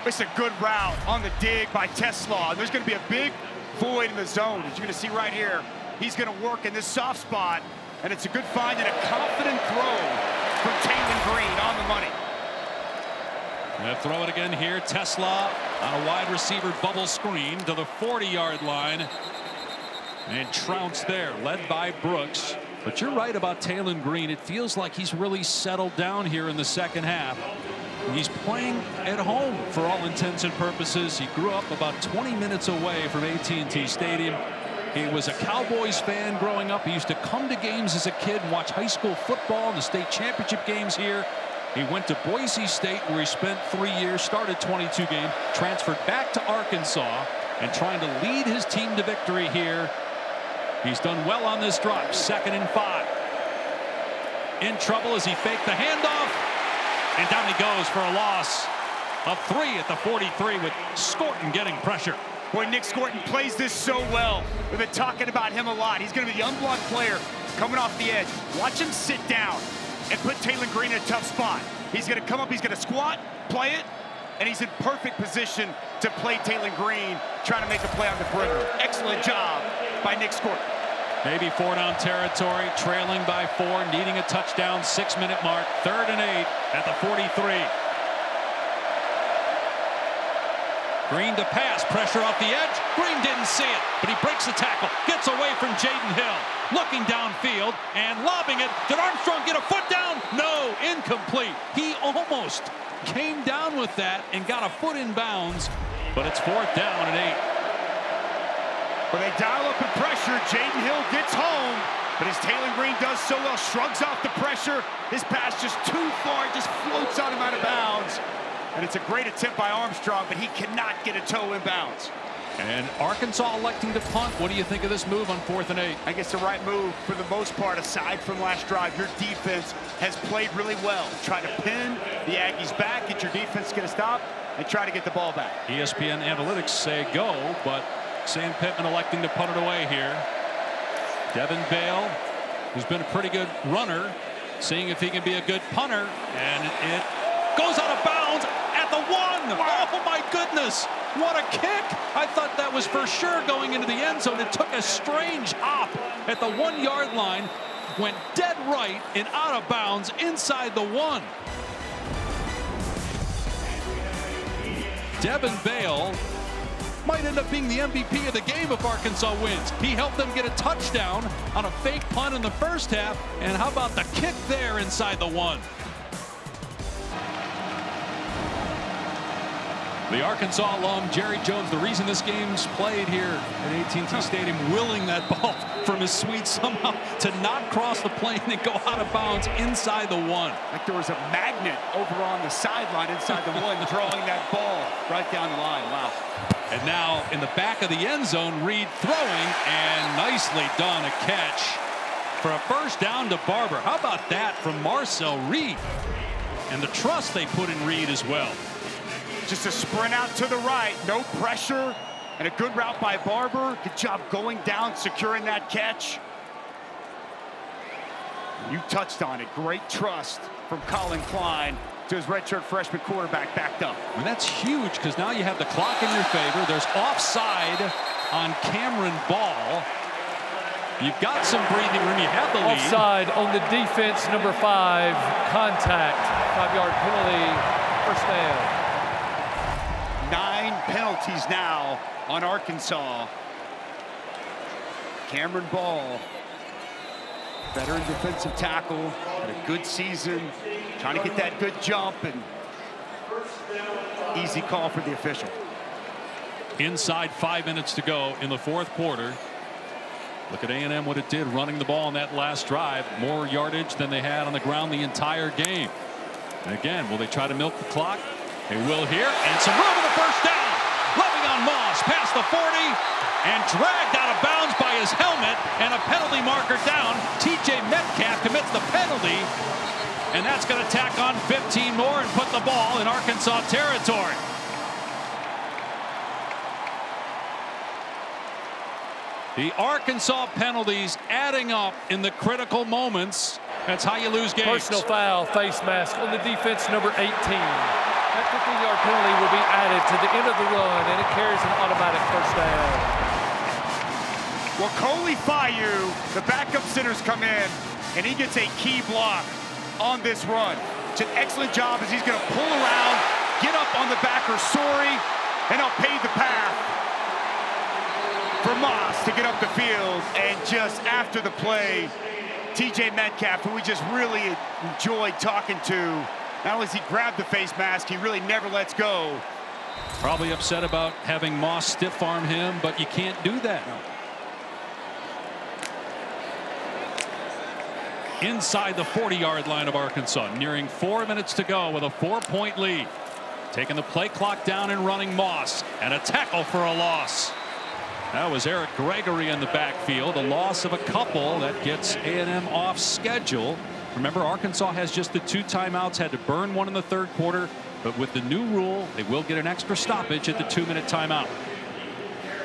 It's a good route on the dig by Tesla. There's going to be a big void in the zone, as you're going to see right here. He's going to work in this soft spot, and it's a good find and a confident throw from Taylen Green on the money. They'll throw it again here. Tesla on a wide receiver bubble screen to the 40-yard line. And trounced there, led by Brooks. But you're right about Taylen Green. It feels like he's really settled down here in the second half. He's playing at home for all intents and purposes. He grew up about 20 minutes away from AT&T Stadium. He was a Cowboys fan growing up. He used to come to games as a kid and watch high school football and the state championship games here. He went to Boise State, where he spent 3 years, started 22 games, transferred back to Arkansas, and trying to lead his team to victory here. He's done well on this drive. 2nd and 5. In trouble as he faked the handoff. And down he goes for a loss of 3 at the 43 with Scorton getting pressure. Boy, Nick Scorton plays this so well. We've been talking about him a lot. He's going to be the unblocked player coming off the edge. Watch him sit down and put Taylen Green in a tough spot. He's going to come up, he's going to squat, play it, and he's in perfect position to play Taylen Green, trying to make a play on the perimeter. Excellent job by Nick Scorton. Maybe 4-down territory, trailing by 4, needing a touchdown, 6-minute mark, 3rd and 8 at the 43. Green to pass, pressure off the edge. Green didn't see it, but he breaks the tackle, gets away from Jaden Hill, looking downfield and lobbing it. Did Armstrong get a foot down? No, incomplete. He almost came down with that and got a foot in bounds, but it's 4th down and 8. Well, they dial up the pressure. Jaden Hill gets home, but as Taylor Green does so well, shrugs off the pressure. His pass just too far, just floats on him out of bounds. And it's a great attempt by Armstrong, but he cannot get a toe in bounds. And Arkansas electing to punt. What do you think of this move on 4th and 8? I guess the right move for the most part, aside from last drive. Your defense has played really well. Try to pin the Aggies back, get your defense going to stop, and try to get the ball back. ESPN analytics say go, but Sam Pittman electing to punt it away here. Devin Bale, who's been a pretty good runner, seeing if he can be a good punter, and it goes out of bounds at the 1. Oh my goodness, what a kick. I thought that was for sure going into the end zone. It took a strange hop at the 1-yard line, went dead right and out of bounds inside the 1. Devin Bale might end up being the MVP of the game if Arkansas wins. He helped them get a touchdown on a fake punt in the first half, and how about the kick there inside the 1? The Arkansas alum, Jerry Jones, the reason this game's played here at AT&T Stadium, willing that ball from his suite somehow to not cross the plane and go out of bounds inside the 1. Like there was a magnet over on the sideline inside the 1, drawing that ball right down the line. Wow. And now in the back of the end zone, Reed throwing, and nicely done, a catch for a first down to Barber. How about that from Marcel Reed? And the trust they put in Reed as well. Just a sprint out to the right, no pressure, and a good route by Barber. Good job going down, securing that catch. You touched on it. Great trust from Colin Klein to his redshirt freshman quarterback backed up. And that's huge because now you have the clock in your favor. There's offside on Cameron Ball. You've got some breathing room. You have the lead. Offside on the defense, number 5, contact, 5-yard penalty, first down. 9 penalties now on Arkansas. Cameron Ball, veteran defensive tackle, had a good season, trying to get that good jump, and easy call for the official. Inside 5 minutes to go in the 4th quarter. Look at A&M, what it did running the ball on that last drive. More yardage than they had on the ground the entire game. And again, will they try to milk the clock? They will here, and some room in the first down. Le'Veon Moss past the 40 and dragged out of bounds by his helmet, and a penalty marker down. TJ Metcalf commits the penalty, and that's going to tack on 15 more and put the ball in Arkansas territory. The Arkansas penalties adding up in the critical moments. That's how you lose games. Personal foul, face mask on the defense, number 18. That 15-yard penalty will be added to the end of the run, and it carries an automatic first down. Well, Coley Fayu, the backup centers come in, and he gets a key block on this run. It's an excellent job as he's going to pull around, get up on the backer, Sorey, and I'll pave the path for Moss to get up the field. And just after the play, TJ Metcalf, who we just really enjoyed talking to, not only has he grabbed the face mask, he really never lets go. Probably upset about having Moss stiff arm him, but you can't do that. Inside the 40-yard line of Arkansas, nearing 4 minutes to go with a 4-point lead. Taking the play clock down and running Moss, and a tackle for a loss. That was Eric Gregory in the backfield, a loss of a couple that gets A&M off schedule. Remember, Arkansas has just the 2 timeouts, had to burn one in the 3rd quarter, but with the new rule, they will get an extra stoppage at the 2-minute timeout.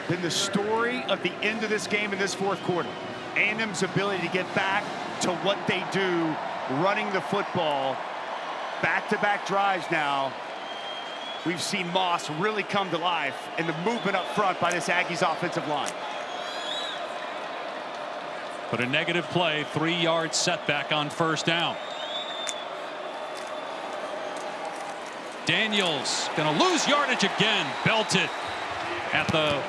Been the story of the end of this game in this 4th quarter. A&M's ability to get back to what they do, running the football. Back-to-back drives now. We've seen Moss really come to life, and the movement up front by this Aggies offensive line. But a negative play, 3-yard setback on first down. Daniels going to lose yardage again. Belted at the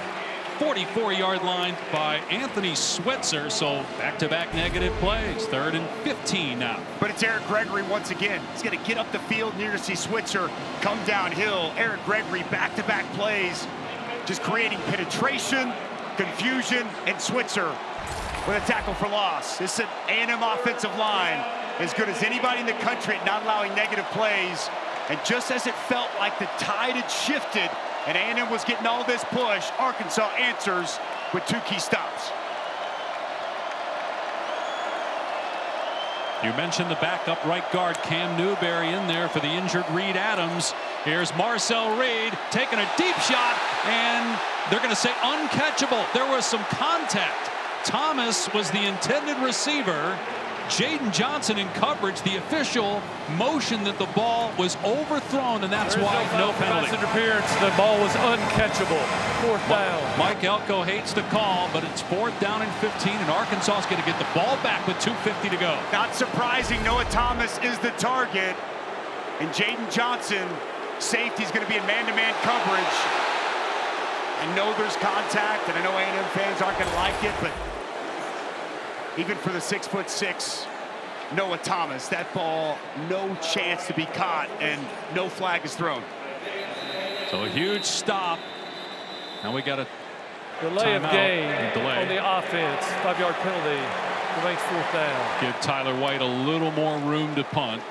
44-yard line by Anthony Switzer. So back-to-back negative plays. 3rd and 15 now. But it's Eric Gregory once again. He's going to get up the field, and you're going to see Switzer come downhill. Eric Gregory, back-to-back plays, just creating penetration, confusion, and Switzer with a tackle for loss. This is an A&M offensive line as good as anybody in the country at not allowing negative plays. And just as it felt like the tide had shifted and A&M was getting all this push, Arkansas answers with 2 key stops. You mentioned the backup right guard Cam Newberry in there for the injured Reed Adams. Here's Marcel Reed taking a deep shot, and they're going to say uncatchable. There was some contact. Thomas was the intended receiver. Jaden Johnson in coverage. The official motion that the ball was overthrown, and that's why no penalty. Interference. The ball was uncatchable. 4th down. Mike Elko hates the call, but it's 4th down and 15, and Arkansas is going to get the ball back with 2:50 to go. Not surprising, Noah Thomas is the target, and Jaden Johnson, safety, is going to be in man-to-man coverage. I know there's contact, and I know A&M fans aren't going to like it, but even for the 6'6" Noah Thomas, that ball, no chance to be caught, and no flag is thrown. So a huge stop. Now we got a delay of game delay on the offense. 5-yard penalty. Remains 4th down. Give Tyler White a little more room to punt,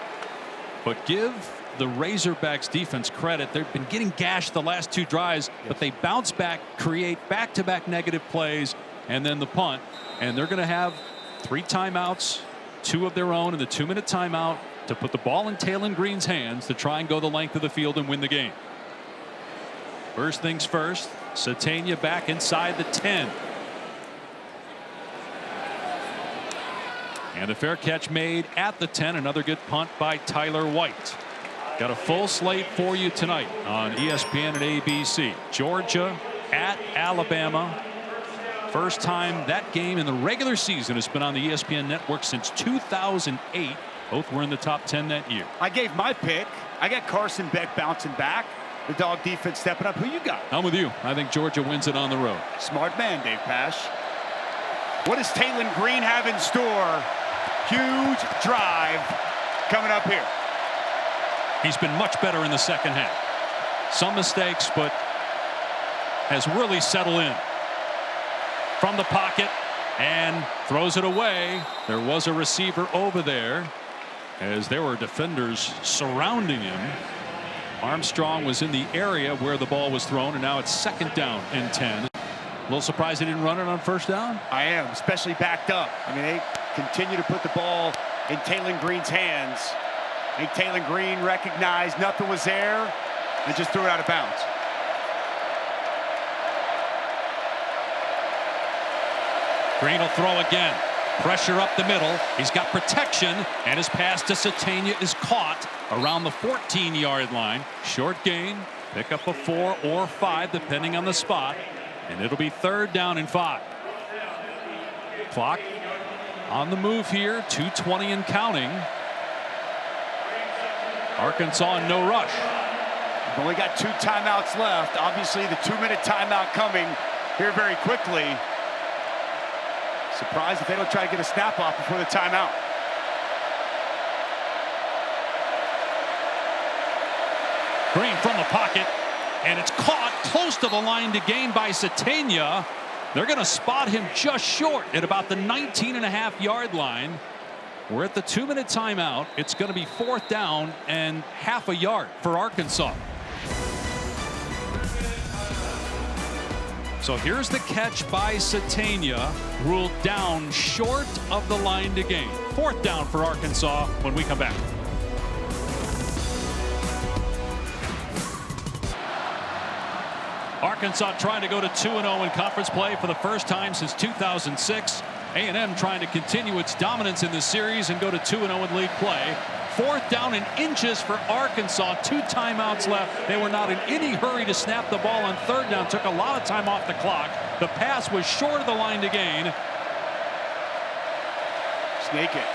but give the Razorbacks defense credit. They've been getting gashed the last 2 drives, but they bounce back, create back-to-back negative plays, and then the punt. And they're going to have 3 timeouts, 2 of their own, and the 2-minute timeout to put the ball in Taylon Green's hands to try and go the length of the field and win the game. First things first, Satania back inside the 10. And a fair catch made at the 10. Another good punt by Tyler White. Got a full slate for you tonight on ESPN and ABC. Georgia at Alabama. First time that game in the regular season has been on the ESPN network since 2008. Both were in the top 10 that year. I gave my pick. I got Carson Beck bouncing back. The dog defense stepping up. Who you got? I'm with you. I think Georgia wins it on the road. Smart man, Dave Pasch. What does Taylon Green have in store? Huge drive coming up here. He's been much better in the second half. Some mistakes, but has really settled in. From the pocket and throws it away. There was a receiver over there as there were defenders surrounding him. Armstrong was in the area where the ball was thrown, and now it's 2nd down and 10. A little surprised they didn't run it on 1st down. I am, especially backed up. I mean, they continue to put the ball in Taylon Green's hands. I think Taylon Green recognized nothing was there and just threw it out of bounds. Green will throw again. Pressure up the middle. He's got protection, and his pass to Satania is caught around the 14-yard line. Short gain. Pick up a 4 or 5 depending on the spot, and it'll be 3rd down and 5. Clock on the move here. 2:20 and counting. Arkansas in no rush. We've only got 2 timeouts left. Obviously the 2-minute timeout coming here very quickly. Surprised if they don't try to get a snap off before the timeout. Green from the pocket, and it's caught close to the line to gain by Satania. They're going to spot him just short at about the 19.5-yard line. We're at the 2-minute timeout. It's going to be 4th down and half a yard for Arkansas. So here's the catch by Satania, ruled down short of the line to gain. 4th down for Arkansas when we come back. Arkansas trying to go to 2-0 in conference play for the first time since 2006. A&M trying to continue its dominance in this series and go to 2-0 in league play. 4th down and inches for Arkansas. 2 timeouts left. They were not in any hurry to snap the ball on 3rd down. Took a lot of time off the clock. The pass was short of the line to gain. Snake it.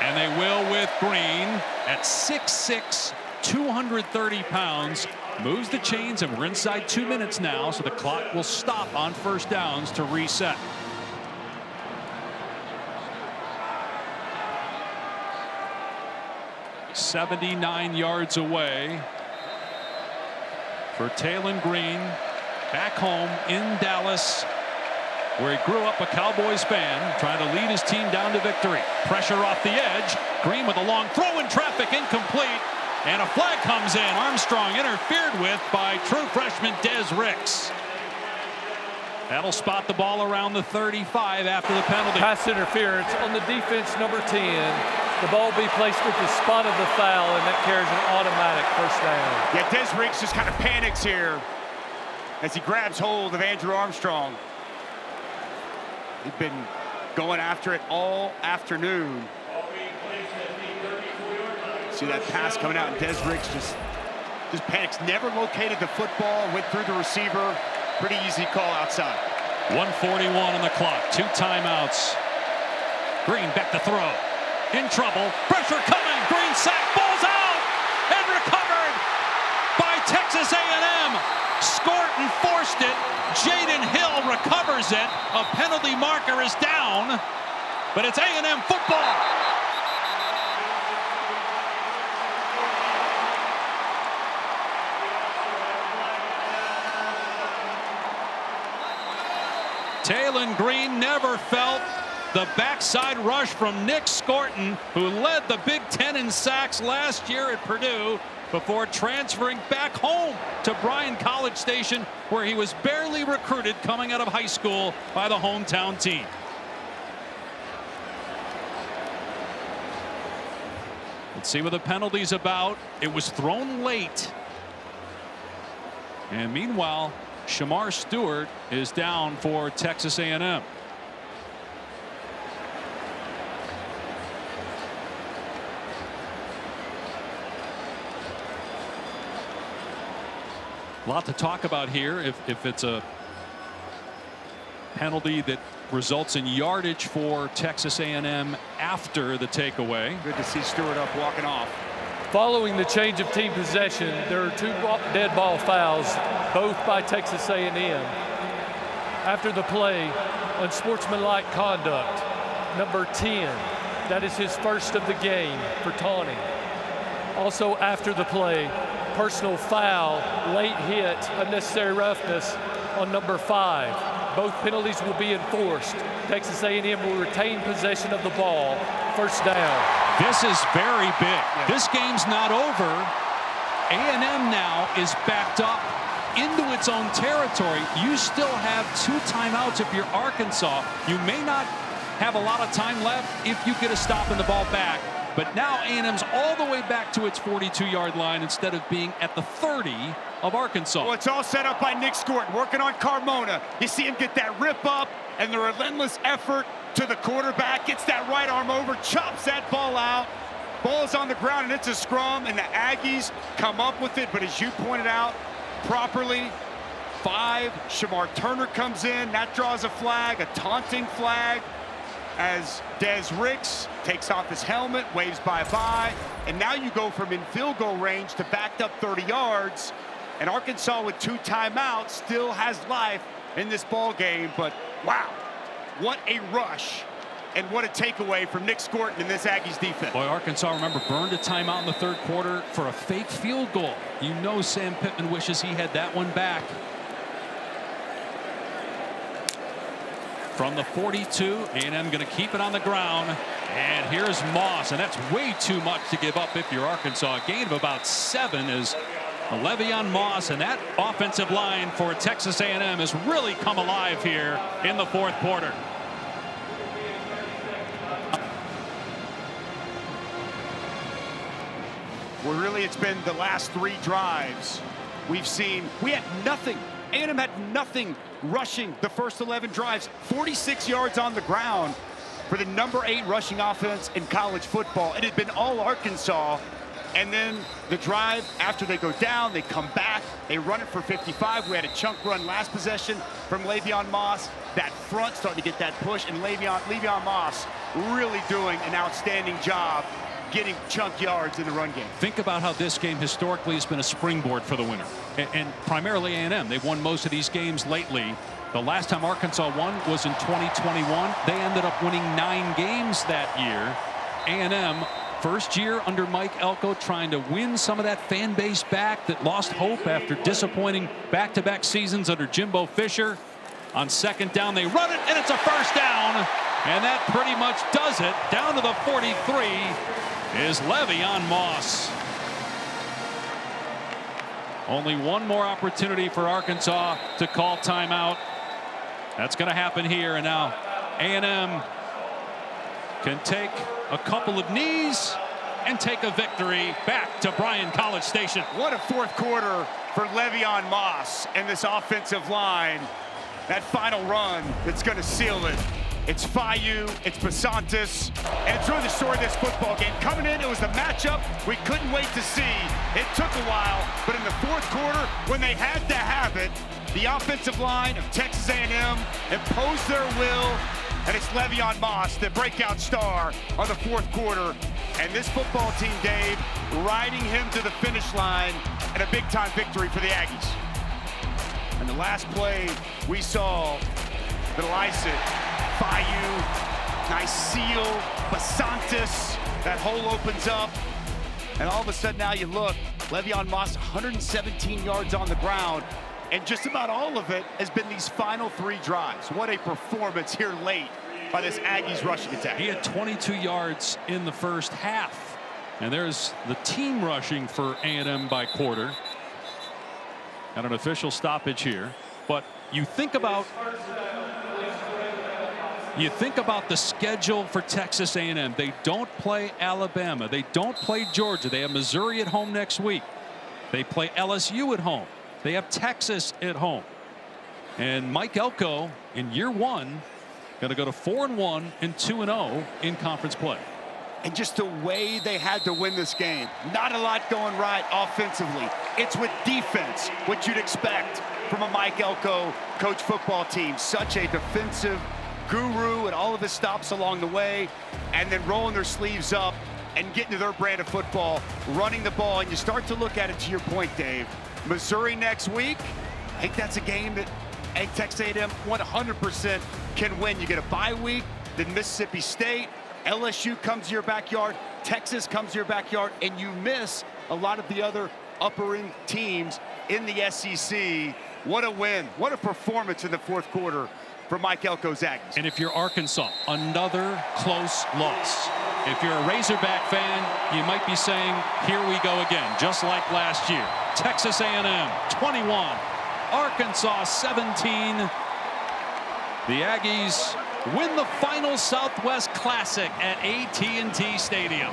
And they will with Green at 6'6", 230 pounds, moves the chains, and we're inside 2 minutes now, so the clock will stop on first downs to reset. "79 yards away for Taylen Green, back home in Dallas, where he grew up a Cowboys fan, trying to lead his team down to victory. Pressure off the edge. Green with a long throw in traffic, incomplete. And a flag comes in. Armstrong interfered with by true freshman Des Ricks. That'll spot the ball around the 35 after the penalty. Pass interference on the defense, number 10. The ball be placed at the spot of the foul, and that carries an automatic first down. Yeah, Des Ricks just kind of panics here as he grabs hold of Andrew Armstrong. He's been going after it all afternoon. See that pass coming out, and Des Ricks just panics. Never located the football, went through the receiver. Pretty easy call outside. 1:41 on the clock. 2 timeouts. Green back to throw. In trouble. Pressure coming. Green sack. Ball's out. And recovered by Texas A&M. Scorton forced it. Jaden Hill recovers it. A penalty marker is down. But it's A&M football. Taylen Green never felt the backside rush from Nick Scorton, who led the Big Ten in sacks last year at Purdue before transferring back home to Bryan College Station, where he was barely recruited coming out of high school by the hometown team. Let's see what the penalty's about. It was thrown late. And meanwhile, Shamar Stewart is down for Texas A&M. A lot to talk about here. If it's a penalty that results in yardage for Texas A&M after the takeaway. Good to see Stewart up walking off. Following the change of team possession, there are 2 dead ball fouls, both by Texas A&M. After the play, unsportsmanlike conduct, number 10. That is his first of the game for taunting. Also after the play, personal foul, late hit, unnecessary roughness on number 5. Both penalties will be enforced. Texas A&M will retain possession of the ball. First down. This is very big. This game's not over. A&M now is backed up into its own territory. You still have 2 timeouts if you're Arkansas. You may not have a lot of time left if you get a stop in the ball back. But now A&M's all the way back to its 42-yard line instead of being at the 30 of Arkansas. Well, it's all set up by Nick Scorton, working on Carmona. You see him get that rip up and the relentless effort to the quarterback. Gets that right arm over, chops that ball out. Ball's on the ground, and it's a scrum, and the Aggies come up with it. But as you pointed out properly, 5, Shamar Turner comes in. That draws a flag, a taunting flag, as Des Ricks takes off his helmet, waves bye-bye. And now you go from in field goal range to backed up 30 yards. And Arkansas, with 2 timeouts, still has life in this ball game. But wow, what a rush and what a takeaway from Nick Scorton in this Aggies defense. Boy, Arkansas, remember, burned a timeout in the 3rd quarter for a fake field goal. You know Sam Pittman wishes he had that one back. From the 42, A&M going to keep it on the ground. And here's Moss, and that's way too much to give up if you're Arkansas. A gain of about 7 is Le'Veon Moss, and that offensive line for Texas A&M has really come alive here in the 4th quarter. Well, really, it's been the last 3 drives we've seen. We had nothing. A&M had nothing rushing the first 11 drives. 46 yards on the ground for the number 8 rushing offense in college football. It had been all Arkansas. And then the drive, after they go down, they come back. They run it for 55. We had a chunk run last possession from Le'Veon Moss. That front starting to get that push, and Le'Veon Moss really doing an outstanding job getting chunk yards in the run game. Think about how this game historically has been a springboard for the winner. And primarily A&M. They've won most of these games lately. The last time Arkansas won was in 2021. They ended up winning 9 games that year. A&M, first year under Mike Elko, trying to win some of that fan base back that lost hope after disappointing back-to-back seasons under Jimbo Fisher. On second down, they run it, and it's a first down. And that pretty much does it. Down to the 43 is Le'Veon Moss. Only one more opportunity for Arkansas to call timeout. That's going to happen here. And now A&M can take a couple of knees and take a victory back to Bryan College Station. What a fourth quarter for Le'Veon Moss and this offensive line. That final run that's going to seal it. It's Fayu, it's Basantis, and it's really the story of this football game. Coming in, it was the matchup we couldn't wait to see. It took a while, but in the fourth quarter, when they had to have it, the offensive line of Texas A&M imposed their will, and it's Le'Veon Moss, the breakout star of the fourth quarter. And this football team, Dave, riding him to the finish line, and a big-time victory for the Aggies. And the last play we saw, Lycett, Fayu, nice seal, Basantis, that hole opens up, and all of a sudden now you look, Le'Veon Moss, 117 yards on the ground, and just about all of it has been these final 3 drives. What a performance here late by this Aggies rushing attack. He had 22 yards in the first half, and there's the team rushing for A&M by quarter. Got an official stoppage here, but you think about the schedule for Texas A&M. They don't play Alabama. They don't play Georgia. They have Missouri at home next week. They play LSU at home. They have Texas at home. And Mike Elko in year 1 going to go to 4-1 and 2-0 in conference play. And just the way they had to win this game. Not a lot going right offensively. It's with defense, what you'd expect from a Mike Elko coach football team. Such a defensive guru and all of his stops along the way, and then rolling their sleeves up and getting to their brand of football, running the ball. And you start to look at it, to your point, Dave. Missouri next week, I think that's a game that Texas A&M 100% can win. You get a bye week, then Mississippi State, LSU comes to your backyard, Texas comes to your backyard, and you miss a lot of the other upper-end teams in the SEC. What a win. What a performance in the fourth quarter for Mike Elko's Aggies. And if you're Arkansas, another close loss. If you're a Razorback fan, you might be saying, here we go again, just like last year. Texas A&M 21, Arkansas 17. The Aggies win the final Southwest Classic at AT&T Stadium.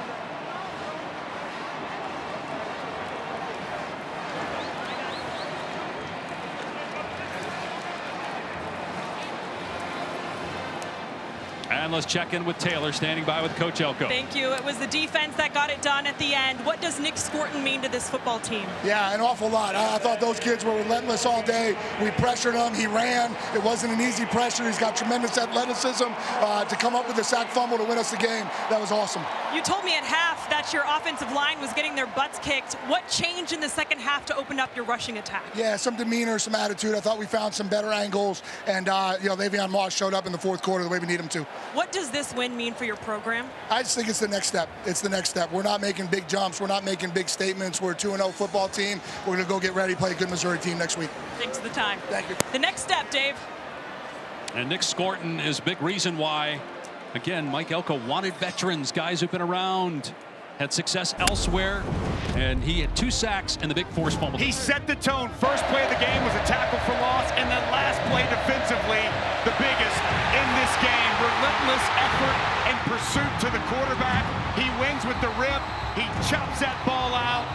And let's check in with Taylor, standing by with Coach Elko. Thank you. It was the defense that got it done at the end. What does Nick Scorton mean to this football team? Yeah, an awful lot. I thought those kids were relentless all day. We pressured him. He ran. It wasn't an easy pressure. He's got tremendous athleticism to come up with a sack fumble to win us the game. That was awesome. You told me at half that your offensive line was getting their butts kicked. What changed in the second half to open up your rushing attack? Yeah, some demeanor, some attitude. I thought we found some better angles, and Le'Veon Moss showed up in the fourth quarter the way we need him to. What does this win mean for your program? I just think it's the next step. It's the next step. We're not making big jumps. We're not making big statements. We're a 2-0 football team. We're going to go get ready, play a good Missouri team next week. Thanks for the time. Thank you. The next step, Dave. And Nick Scorton is a big reason why, again, Mike Elko wanted veterans, guys who've been around, had success elsewhere, and he had 2 sacks and the big forced fumble. He set the tone. First play of the game was a tackle for loss, and then last play defensively, the biggest in this game. Relentless effort and pursuit to the quarterback. He wins with the rip. He chops that ball out,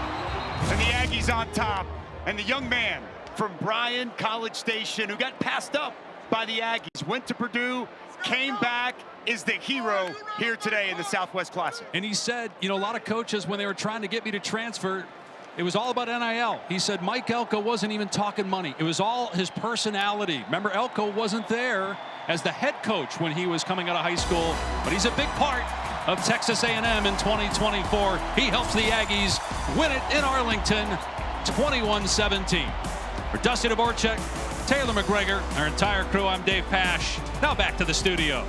and the Aggies on top. And the young man from Bryan College Station who got passed up by the Aggies, went to Purdue, came back, is the hero here today in the Southwest Classic. And he said, a lot of coaches, when they were trying to get me to transfer, it was all about NIL. He said Mike Elko wasn't even talking money. It was all his personality. Remember, Elko wasn't there as the head coach when he was coming out of high school, but he's a big part of Texas A&M in 2024. He helps the Aggies win it in Arlington, 21-17. For Dusty Dvorak, Taylor McGregor, our entire crew, I'm Dave Pasch. Now back to the studio.